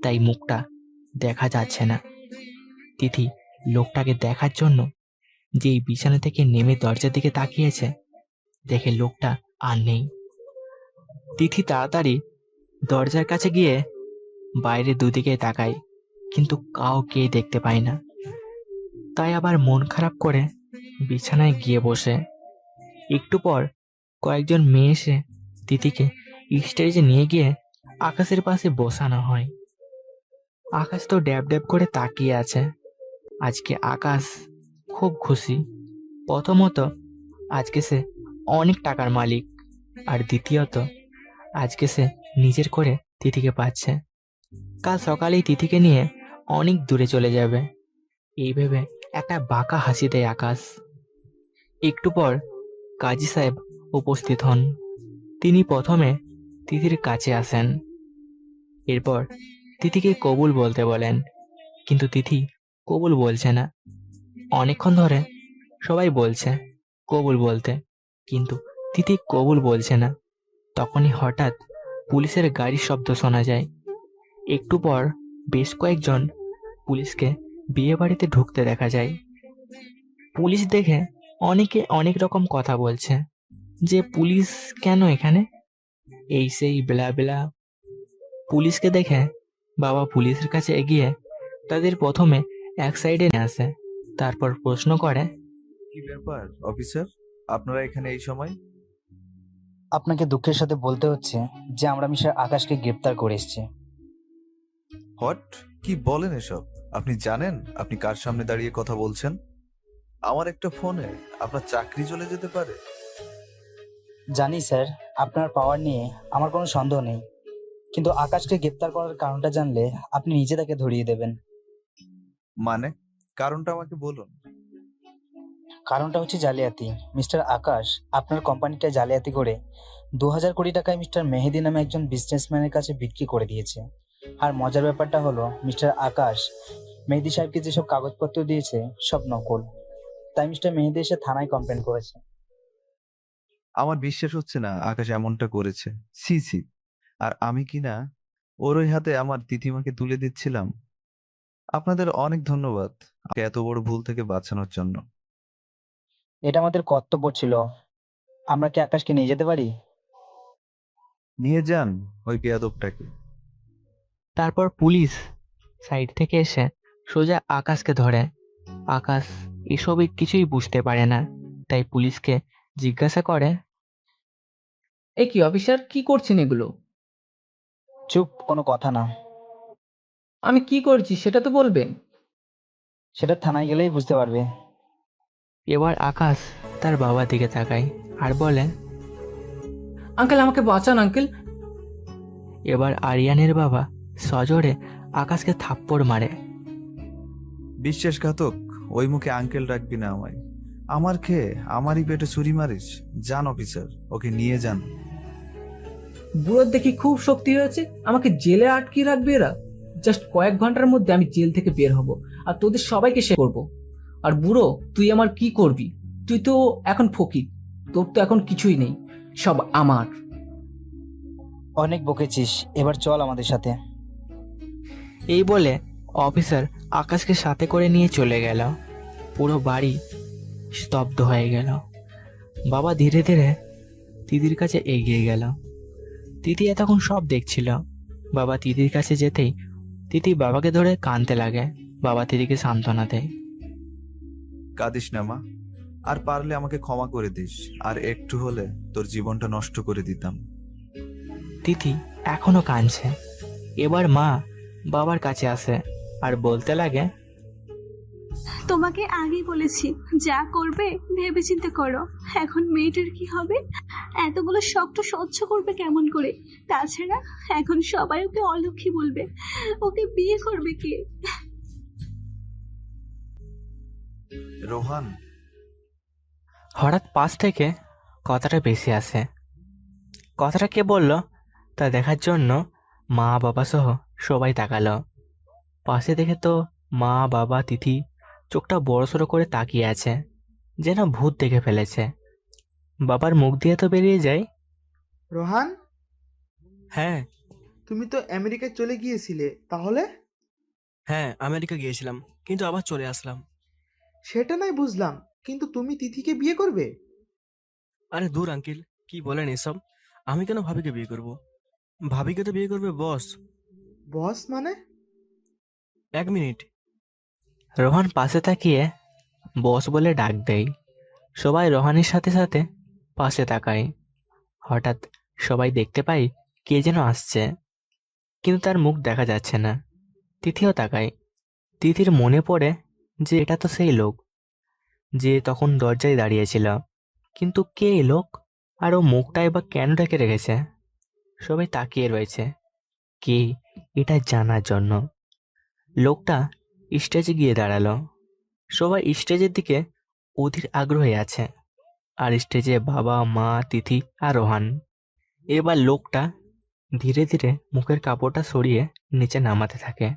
তাই মুখটা দেখা যাচ্ছে না। তিথি লোকটাকে দেখার জন্য যেই বিছানা থেকে নেমে দরজার দিকে তাকিয়েছে, দেখে লোকটা আর নেই। তিথি তাড়াতাড়ি দরজার কাছে গিয়ে বাইরে দুদিকে তাকায়, কিন্তু কাউকে দেখতে পায় না। তাই আবার মন খারাপ করে বিছানায় গিয়ে বসে। একটু পর কয়েকজন মেয়ে এসে তিথিকে স্টেজে নিয়ে গিয়ে আকাশের পাশে বসানো হয়। আকাশ তো ড্যাব ড্যাব করে তাকিয়ে আছে। আজকে আকাশ খুব খুশি। প্রথমত, আজকে সে অনেক টাকার মালিক, আর দ্বিতীয়ত আজকে সে নিজের করে তিথিকে পাচ্ছে। কাল সকালেই তিথিকে নিয়ে অনেক দূরে চলে যাবে, এই ভেবে একটা বাঁকা হাসি দেয় আকাশ। একটু পর কাজী সাহেব উপস্থিত হন। তিনি প্রথমে তিথির কাছে আসেন, এরপর তিথিকে কবুল বলতে বলেন, কিন্তু তিথি কবুল বলছে না। অনেকক্ষণ ধরে সবাই বলছে কবুল বলতে, কিন্তু তিথি কবুল বলছে না। তখনই হঠাৎ পুলিশের গাড়ির শব্দ শোনা যায়। একটু পর বেশ কয়েকজন পুলিশকে বিয়ে বাড়িতে ঢুকতে দেখা যায়। পুলিশ দেখে অনেকে অনেক রকম কথা বলছে, যে পুলিশ কেন এখানে, এই সেই বেলা বেলা। পুলিশকে দেখে বাবা পুলিশের কাছে এগিয়ে তাদের প্রথমে এক সাইডে নিয়ে আসে, তারপর প্রশ্ন করে, কি ব্যাপার অফিসার, আপনারা এখানে এই সময়? আপনাকে দুঃখের সাথে বলতে হচ্ছে যে আমরা মিস্টার আকাশকে গ্রেপ্তার করে এসেছি। হোয়াট? কি বলেন এসব? আপনি জানেন আপনি কার সামনে দাঁড়িয়ে কথা বলছেন? আমার একটা ফোনে আপনার চাকরি চলে যেতে পারে। জানি স্যার, আপনার পাওয়ার নিয়ে আমার কোনো সন্দেহ নেই, কিন্তু আকাশকে গ্রেপ্তার করার কারণটা জানলে আপনি নিজে তাকে ধরিয়ে দেবেন। মানে কারণটা আমাকে বলুন। কারণটা হচ্ছে জালিয়াতি। মিস্টার আকাশ আপনার কোম্পানিটা জালিয়াতি করে 2000 কোটি টাকায় মিস্টার মেহেদি নামে একজন বিজনেসম্যানের কাছে বিক্রি করে দিয়েছে। আর মজার ব্যাপারটা হলো, মিস্টার আকাশ মেহেদি সাহেবকে যেসব কাগজপত্র দিয়েছে সব নকল। তাই মিস্টার মেহেদি এসে থানায় কমপ্লেন করেছে। আমার বিশ্বাস হচ্ছে না আকাশ এমনটা করেছে। সি সি, আর আমি কিনা ওর ওই হাতে আমার তিথিমাকে তুলে দিচ্ছিলাম। আপনাদের অনেক ধন্যবাদ আমাকে এত বড় ভুল থেকে বাঁচানোর জন্য। এটা আমাদের কর্তব্য ছিল। আমরা কি আকাশকে নিয়ে যেতে পারি? নিয়ে যান ওই বেয়াদবটাকে। তারপর পুলিশ সাইড থেকে এসে সোজা আকাশকে ধরে। আকাশ এসবই কিছুই বুঝতে পারে না, তাই পুলিশকে জিজ্ঞাসা করে, এ কি অফিসার, কি করছেন এগুলো? চুপ, কোনো কথা না। আমি কি করছি সেটা তো বলবেন। সেটা থানায় গেলেই বুঝতে পারবে। এবার আকাশ তার বাবার দিকে তাকায় আর বলে, আঙ্কেল আমাকে বাঁচান আঙ্কেল। এবার আরিয়ানের বাবা সজোরে আকাশকে থাপ্পড় মারে। বিশ্বাসঘাতক, ওই মুখে আঙ্কেল রাখবি না আমায়। আমার খেয়ে আমারই পেটে ছুরি মারিস? যান অফিসার, ওকে নিয়ে যান। বুড়োর দেখি খুব শক্তি হয়েছে, আমাকে জেলে আটকে রাখবে এরা। জাস্ট কয়েক ঘন্টার মধ্যে আমি জেল থেকে বের হব, আর তোদের সবাইকে শেষ করবো। আর বুড়ো, তুই আমার কি করবি? তুই তো এখন ফকির, তোর তো এখন কিছুই নেই, সব আমার। অনেক বকেছিস, এবার চল আমাদের সাথে। এই বলে অফিসার আকাশকে সাথে করে নিয়ে চলে গেল। পুরো বাড়ি স্তব্ধ হয়ে গেল। বাবা ধীরে ধীরে দিদির কাছে এগিয়ে গেল। দিদি এতক্ষণ সব দেখছিল। বাবা দিদির কাছে যেতেই দিদি বাবাকে ধরে কাঁদতে লাগে। বাবা দিদিকে সান্ত্বনা দেয়। কাঁদিস না মা, আর পারলে আমাকে ক্ষমা করে দিস। আর একটু হলে তোর জীবনটা নষ্ট করে দিতাম। দিদি এখনো কাঁদছে। এবার মা বাবার কাছে আসে আর বলতে লাগে, তোমাকে আগেই বলেছি যা করবে ভেবেচিন্তে করো। এখন মেয়েটার কি হবে? এতগুলো শক্ত সহ্য করবে কেমন করে? তাছাড়া এখন সবাই ওকে অলক্ষী বলবে। ওকে বিয়ে করবে কে? রোহান। হঠাৎ পাশ থেকে কথাটা বেশি আসে। কথাটা কে বলল তা দেখার জন্য মা বাবা সহ সবাই তাকালো। পাশে দেখে তো মা বাবা তিথি চোখটা বড়সড় করে তাকিয়ে আছে, যেন ভূত দেখে ফেলেছে। বাবার মুখ দিয়ে তো বেরিয়ে যায়, রোহান, হ্যাঁ। তুমি তো আমেরিকায় চলে গিয়েছিলে, তাহলে? হ্যাঁ, আমেরিকা গিয়েছিলাম, কিন্তু আবার চলে আসলাম। সেটা নয় বুঝলাম, কিন্তু তুমি তিথিকে বিয়ে করবে? আরে দূর আঙ্কেল, কি বলেন এসব? আমি কেন ভাবিকে বিয়ে করব? ভাবিকে তো বিয়ে করবে বস। বস মানে? 1 মিনিট। রোহান পাশে তাকিয়ে বস বলে ডাক দেয়। সবাই রোহানের সাথে সাথে পাশে তাকায়। হঠাৎ সবাই দেখতে পায় কে যেন আসছে, কিন্তু তার মুখ দেখা যাচ্ছে না। তিথিও তাকায়। তিথির মনে পড়ে যে এটা তো সেই লোক যে তখন দরজায় দাঁড়িয়েছিল। কিন্তু কে এই লোক, আর ও মুখটা এবার কেন ঢেকে রেখেছে? সবাই তাকিয়ে রয়েছে কে এটা জানার জন্য। লোকটা স্টেজে গিয়ে দাঁড়ালো। সবাই স্টেজের দিকে অধীর আগ্রহে আছে, আর স্টেজে বাবা, মা, তিথি আর রোহান। এবার লোকটা ধীরে ধীরে মুখের কাপড়টা সরিয়ে নিচে নামাতে থাকে।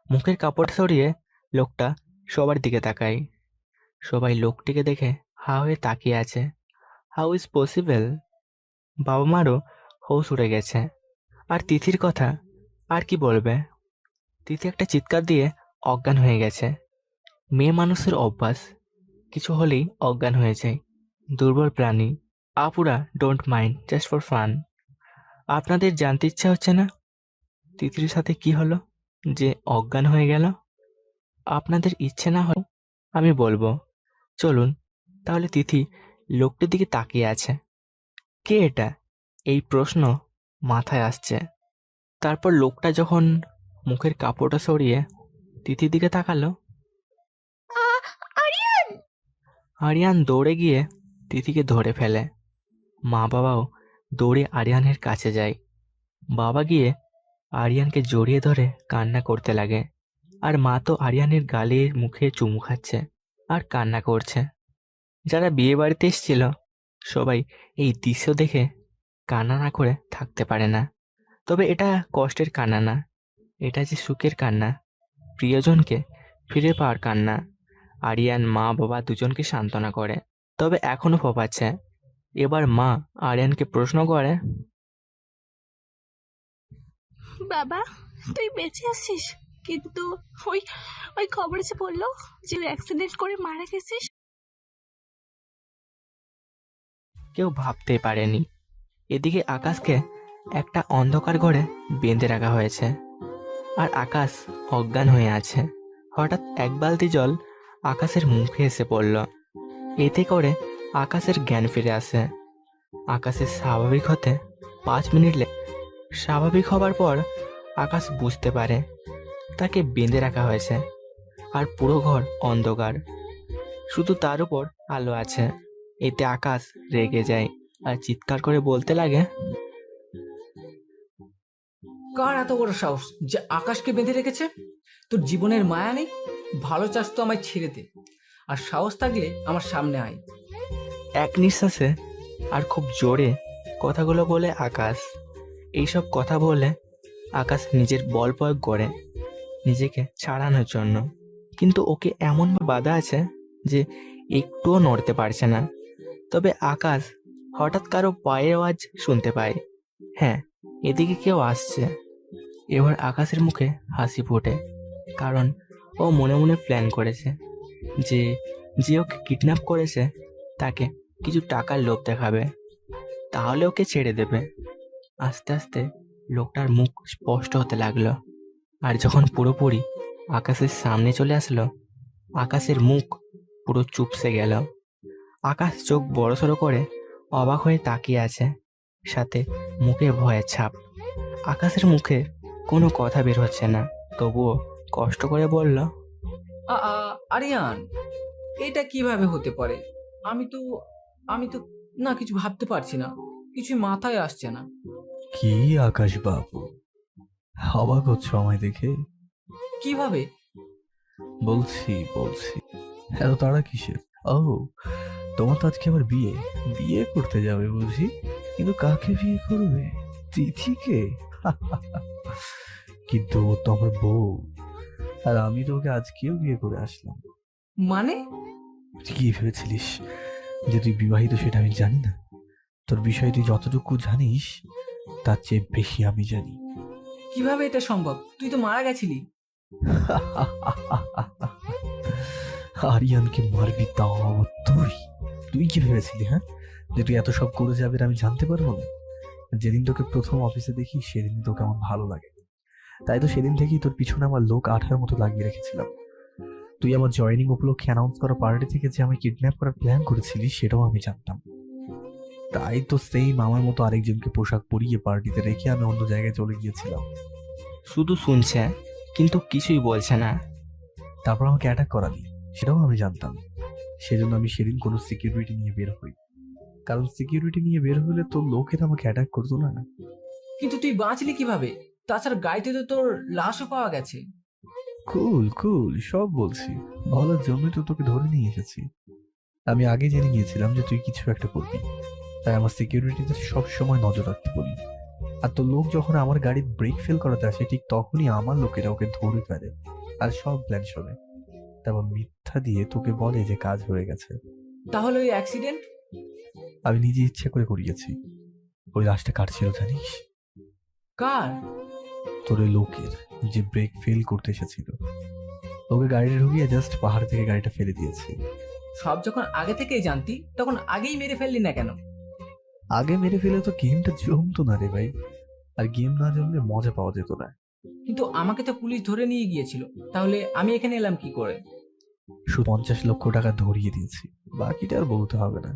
মুখের কাপড় সরিয়ে লোকটা সবার দিকে তাকায়। সবাই লোকটিকে দেখে হা হয়ে তাকিয়ে আছে। How is possible? বাবা মারও হোশ উড়ে গেছে। আর তিথির কথা আর কি বলবে? তিথি একটা চিৎকার দিয়ে অজ্ঞান হয়ে গেছে। মেয়ে মানুষের অভ্যাস, কিছু হলেই অজ্ঞান হয়ে যায়। দুর্বল প্রাণী। আপুরা, don't mind, just for fun. আপনাদের জানতে ইচ্ছা হচ্ছে না তিথির সাথে কি হলো যে অজ্ঞান হয়ে গেল? আপনাদের ইচ্ছে না হয় আমি বলবো। চলুন তাহলে। তিথি লোকটির দিকে তাকিয়ে আছে। কে এটা? এই প্রশ্ন মাথায় আসছে। তারপর লোকটা যখন মুখের কাপড়টা সরিয়ে তিথির দিকে তাকালো, আরিয়ান! আরিয়ান দৌড়ে গিয়ে তিথিকে ধরে ফেলে। মা বাবাও দৌড়ে আরিয়ানের কাছে যায়। বাবা গিয়ে আরিয়ানকে জড়িয়ে ধরে কান্না করতে লাগে, আর মা তো আরিয়ানের গালে মুখে চুমু খাচ্ছে আর কান্না করছে। যারা বিয়ে বাড়িতে এসেছিল সবাই এই দৃশ্য দেখে কান্না না করে থাকতে পারে না। তবে এটা কষ্টের কান্না না, এটা যে সুখের কান্না, প্রিয়জনকে ফিরে পাওয়ার কান্না। আরিয়ান মা বাবা দুজনকে সান্ত্বনা করে, তবে এখনো ফোপাচ্ছে। এবার মা আরিয়ানকে প্রশ্ন করে, বাবা তুই বেঁচে আছিস? কিন্তু ওই ওই খবরে যে বললো যে অ্যাক্সিডেন্ট করে মারা গেছিস। কেউ ভাবতেই পারেনি এদিকে আকাশকে একটা অন্ধকার ঘরে বেঁধে রাখা হয়েছে, আর আকাশ অজ্ঞান হয়ে আছে। হঠাৎ এক বালতি জল আকাশের মুখে এসে পড়ল। এতে করে আকাশের জ্ঞান ফিরে আসে। আকাশের স্বাভাবিক হতে 5 মিনিট স্বাভাবিক হবার পর আকাশ বুঝতে পারে তাকে বেঁধে রাখা হয়েছে, আর পুরো ঘর অন্ধকার, শুধু তার উপর আলো আছে। এতে আকাশ রেগে যায় আর চিৎকার করে বলতে লাগে, কার এত বড় সাহস যে আকাশকে বেঁধে রেখেছে? তোর জীবনের মায়া নেই? ভালো চাস তো আমায় ছেড়ে দে, আর সাহস থাকলে আমার সামনে আয়। এক নিঃশ্বাসে আর খুব জোরে কথাগুলো বলে আকাশ। এইসব কথা বলে আকাশ নিজের বল প্রয়োগ করে নিজেকে ছাড়ানোর জন্য, কিন্তু ওকে এমন বাধা আছে যে একটুও নড়তে পারছে না। তবে আকাশ হঠাৎ কারো পায়ের আওয়াজ শুনতে পায়। হ্যাঁ, এদিকে কেউ আসছে। এবার আকাশের মুখে হাসি ফোটে, কারণ ও মনে মনে প্ল্যান করেছে যে যে ওকে কিডন্যাপ করেছে তাকে কিছু টাকার লোভ দেখাবে, তাহলে ওকে ছেড়ে দেবে। আস্তে আস্তে লোকটার মুখ স্পষ্ট হতে লাগলো, আর যখন পুরোপুরি আকাশের সামনে চলে আসলো, আকাশের মুখ পুরো চুপসে গেল। আকাশ চোখ বড়সড় করে অবাক হয়ে তাকিয়ে আছে, সাথে মুখে ভয়ের ছাপ। আকাশের মুখে কোনো কথা বের হচ্ছে না, তবুও কষ্ট করে বলল, আরিয়ান, এটা কিভাবে হতে পারে? আমি তো না, কিছু ভাবতে পারছি না, কিছু মাথায় আসছে না। কি আকাশ বাবু, অবাক হচ্ছ আমায় দেখে? কিভাবে? বলছি এত তাড়া কিসের? ও, তোমার তো আজকে আবার বিয়ে করতে যাবে বুঝি? কিন্তু কাকে বিয়ে করবে? তিথিকে? কিন্তু ও তো আমার বউ, আর আমি তো ওকে আজকেও বিয়ে করে আসলাম। মানে? তুই কি ভেবেছিলিস যে তুই বিবাহিত সেটা আমি জানি না? তোর বিষয়ে তুই যতটুকু জানিস তার চেয়ে বেশি আমি জানি। কিভাবে এটা সম্ভব? তুই তো মারা গেছিলি। আরিয়ানকে মারবি তাও তুই? তুই কি ভেবেছিলি, হ্যাঁ, যে তুই এত সব করে যাবে আর আমি জানতে পারবো না? যেদিন তোকে প্রথম অফিসে দেখি সেদিন তোকে আমার ভালো লাগে, তাই তো সেদিন থেকেই তোর পিছনে আমার লোক আঠার মতো লাগিয়ে রেখেছিলাম। তুই আমার জয়েনিং উপলক্ষে অ্যানাউন্স করা পার্টি থেকে যে আমি কিডন্যাপ করার প্ল্যান করেছিলি সেটাও আমি জানতাম। তাই তো সেম আমার মতো আরেকজনকে পোশাক পরিয়ে পার্টিতে রেখে আমি অন্য জায়গায় চলে গিয়েছিলাম। শুধু শুনছে কিন্তু কিছুই বলছে না। তারপর আমাকে অ্যাটাক করালি, সেটাও আমি জানতাম। সেজন্য আমি সেদিন কোনো সিকিউরিটি নিয়ে বের হই, কারণ সিকিউরিটি নিয়ে বের হলে তো লোকেরা আমাকে অ্যাটাক করতো না। কিন্তু তুই বাঁচলি কিভাবে? তাছাড়া গাড়িতে তো তোর লাশও পাওয়া গেছে। কুল কুল সব বলছি, বলার জন্যই তো তোকে ধরে নিয়ে এসেছি। আমি আগে জেনে গিয়েছিলাম যে তুই কিছু একটা করবি, তাই আমার সিকিউরিটিতে সব সময় নজর রাখতে বলি। আর তোর লোক যখন আমার গাড়ির ব্রেক ফেল করাতে আসে ঠিক তখনই আমার লোকেরা ওকে ধরে ফেলে আর সব প্ল্যান শোনে। তারপর মিথ্যা দিয়ে তোকে বলে যে কাজ হয়ে গেছে। তাহলে ওই অ্যাক্সিডেন্ট? আমি নিজে ইচ্ছে করে করিয়েছি। ওই লাশটা কার ছিল জানিস? কার? তোর ওই লোকের, যে ব্রেক ফেল করতে এসেছিল। ওকে গাড়িটা ঢুকিয়ে জাস্ট পাহাড় থেকে গাড়িটা ফেলে দিয়েছি। সব যখন আগে থেকেই জানতি তখন আগেই মেরে ফেললি না কেন? আগে মেরে ফেলে তো গেমটা জমতো না রে ভাই, আর গেম না জমলে মজা পাওয়া যেত না। কিন্তু আমাকে তো পুলিশ ধরে নিয়ে গিয়েছিল, তাহলে আমি এখানে এলাম কি করে? শুধু 50 লক্ষ টাকা ধরিয়ে দিয়েছি, বাকিটা আর বলতে হবে না।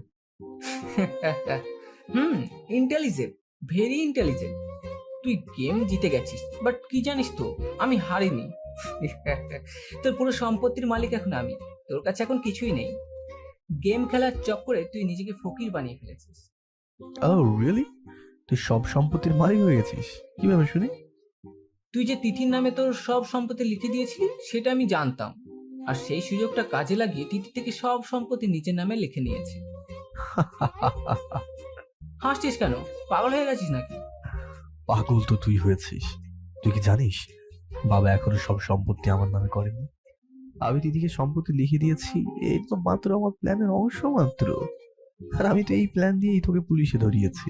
Intelligent, very intelligent. তুই গেম জিতে গেছিস, বাট কি জানিস তো আমি হারিনি। তোর পুরো সম্পত্তির মালিক এখন আমি, তোর কাছে এখন কিছুই নেই। গেম খেলার চক্করে তুই নিজেকে ফকির বানিয়ে ফেলেছিস। ও রিয়েলি? তুই সব সম্পত্তির মালিক হয়ে গেছিস? কিভাবে শুনি? তুই যে তিথির নামে তোর সব সম্পত্তি লিখে দিয়েছিলি সেটা আমি জানতাম, আর সেই সুযোগটা কাজে লাগিয়ে তিথি থেকে সব সম্পত্তি নিজের নামে লিখে নিয়েছি। হাসছিস কেন? পাগল হয়ে গেছিস নাকি? পাগল তো তুই হয়েছিস। তুই কি জানিস বাবা এখনো সব সম্পত্তি আমার নামে করেনি? আমি দিদিকে সম্পত্তি লিখে দিয়েছি, এই তো মাত্র আমার প্ল্যানের অংশ মাত্র। আর আমি তো এই প্ল্যান দিয়েই তোকে পুলিশে ধরিয়েছি।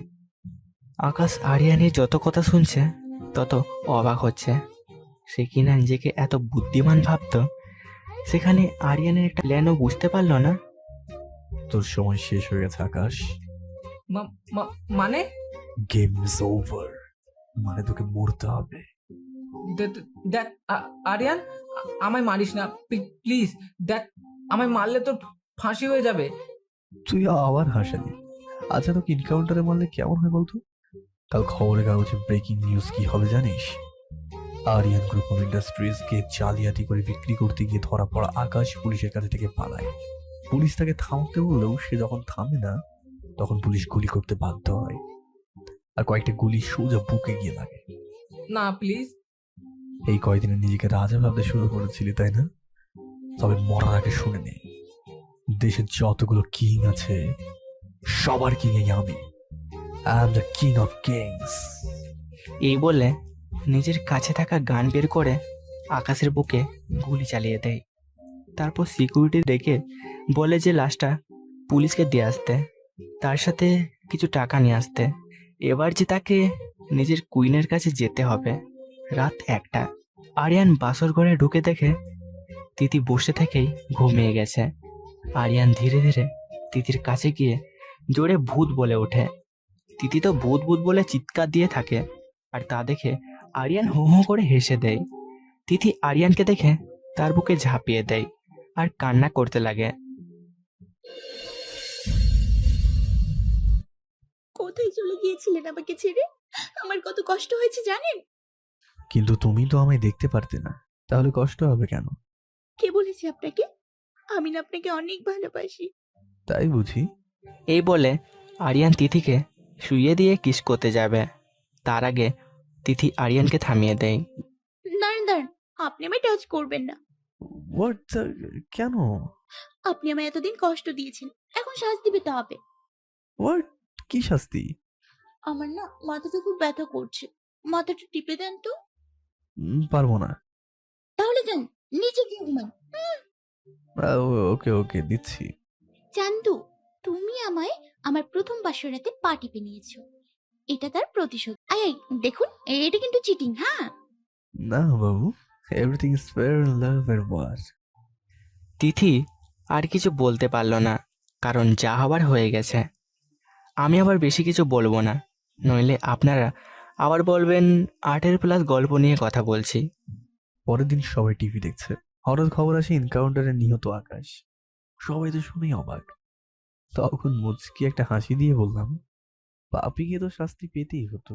আকাশ আরিয়ানের যত কথা শুনছে তত অবাক হচ্ছে। সে কিনা নিজেকে এত বুদ্ধিমান ভাবতো, সেখানে আরিয়ানের একটা প্ল্যানও বুঝতে পারলো না। তোর সময় শেষ হয়ে গেছে আকাশ। মানে? গেম ইজ ওভার, মানে তোকে মরতে হবে। দেখ আরিয়ান, আমায় মারিস না প্লিজ। দেখ, আমায় মারলে তোর ফাঁসি হয়ে যাবে। তুই আবার হাসালি। আচ্ছা, তোকে ইনকাউন্টারে মারলে কেমন হয় বলতো? কাল খবরের কাগজে ব্রেকিং নিউজ কি হবে জানিস? আরিয়ান গ্রুপ অফ ইন্ডাস্ট্রিজকে জালিয়াতি করে বিক্রি করতে গিয়ে ধরা পড়া আকাশ পুলিশের কাছে থেকে পালায়। পুলিশ তাকে থামতে বললেও সে যখন থামে না তখন পুলিশ গুলি করতে বাধ্য হয়, আর কয়েকটা গুলি সোজা বুকে গিয়ে লাগে। না প্লিজ। এই কয়দিনে নিজেকে রাজা ভাবতে শুরু করেছিলি তাই না? তবে মরার আগে শুনে নে, দেশের যতগুলো কিং আছে সবার কিং এই আমি। I am the king of kings. এই বলে নিজের কাছে থাকা গান বের করে আকাশের বুকে গুলি চালিয়ে দেয়। তারপর সিকিউরিটি ডেকে বলে যে লাশটা পুলিশকে দিয়ে আসতে, তার সাথে কিছু টাকা নিয়ে আসতে। এবার যে তাকে নিজের কুইনের কাছে যেতে হবে। রাত 1টা। আরিয়ান বাসর ঘরে ঢুকে দেখে তিথি বসে থেকেই ঘুমিয়ে গেছে। আরিয়ান ধীরে ধীরে তিথির কাছে গিয়ে জোরে ভূত বলে ওঠে। তিথি তো ভূত ভূত বলে চিৎকার দিয়ে থাকে, আর তা দেখে আরিয়ান হো হো করে হেসে দেয়। তিথি আরিয়ানকে দেখে তার বুকে ঝাঁপিয়ে দেয় আর কান্না করতে লাগে। কোথায় চলে গিয়েছিলেন আমাকে ছেড়ে? আমার কত কষ্ট হয়েছে জানেন? কিন্তু তুমি তো আমায় দেখতে পারতে না, তাহলে কষ্ট হবে কেন? কে বলেছে আপনাকে? আমি না আপনাকে অনেক ভালোবাসি। তাই বুঝি? এই বলে আরিয়ান তিথিকে শুইয়ে দিয়ে কিস করতে যাবে। তার আগে তিথি আরিয়ানকে থামিয়ে দেয়। দাঁড়ান দাঁড়ান, আপনি আমায় টাচ করবেন না। হোয়াট? কেন? আপনি আমায় এতদিন কষ্ট দিয়েছেন, এখন শাস্তি পেতে হবে। হোয়াট? কি শাস্তি? আমার না মাথাটা খুব ব্যথা করছে, মাথাটা টিপে দেন তো। পারবো না। তাহলে যান নিচে গিয়ে ঘুমান। ওকে ওকে দিচ্ছি। চান্দু, তুমি আমায় আমার প্রথম বাসরাতে পা টিপে নিয়েছো, এটা তার প্রতিশোধ। আই দেখুন, এটা কিন্তু চিটিং। হ্যাঁ না বাবু, everything is fair in love and war. Tithi আর কিছু বলতে পারল না, কারণ যা হবার হয়ে গেছে। আমি আবার বেশি কিছু বলবো না, নইলে আপনারা আবার বলবেন 18+ গল্প নিয়ে কথা বলছি। পরের দিন সবাই টিভি দেখছে, হঠাৎ খবর আসে এনকাউন্টারে নিহত আকাশ। সবাই তো শুনেই অবাক। তখন মুচকি একটা হাসি দিয়ে বললাম, পাপিকে তো শাস্তি পেতেই হতো।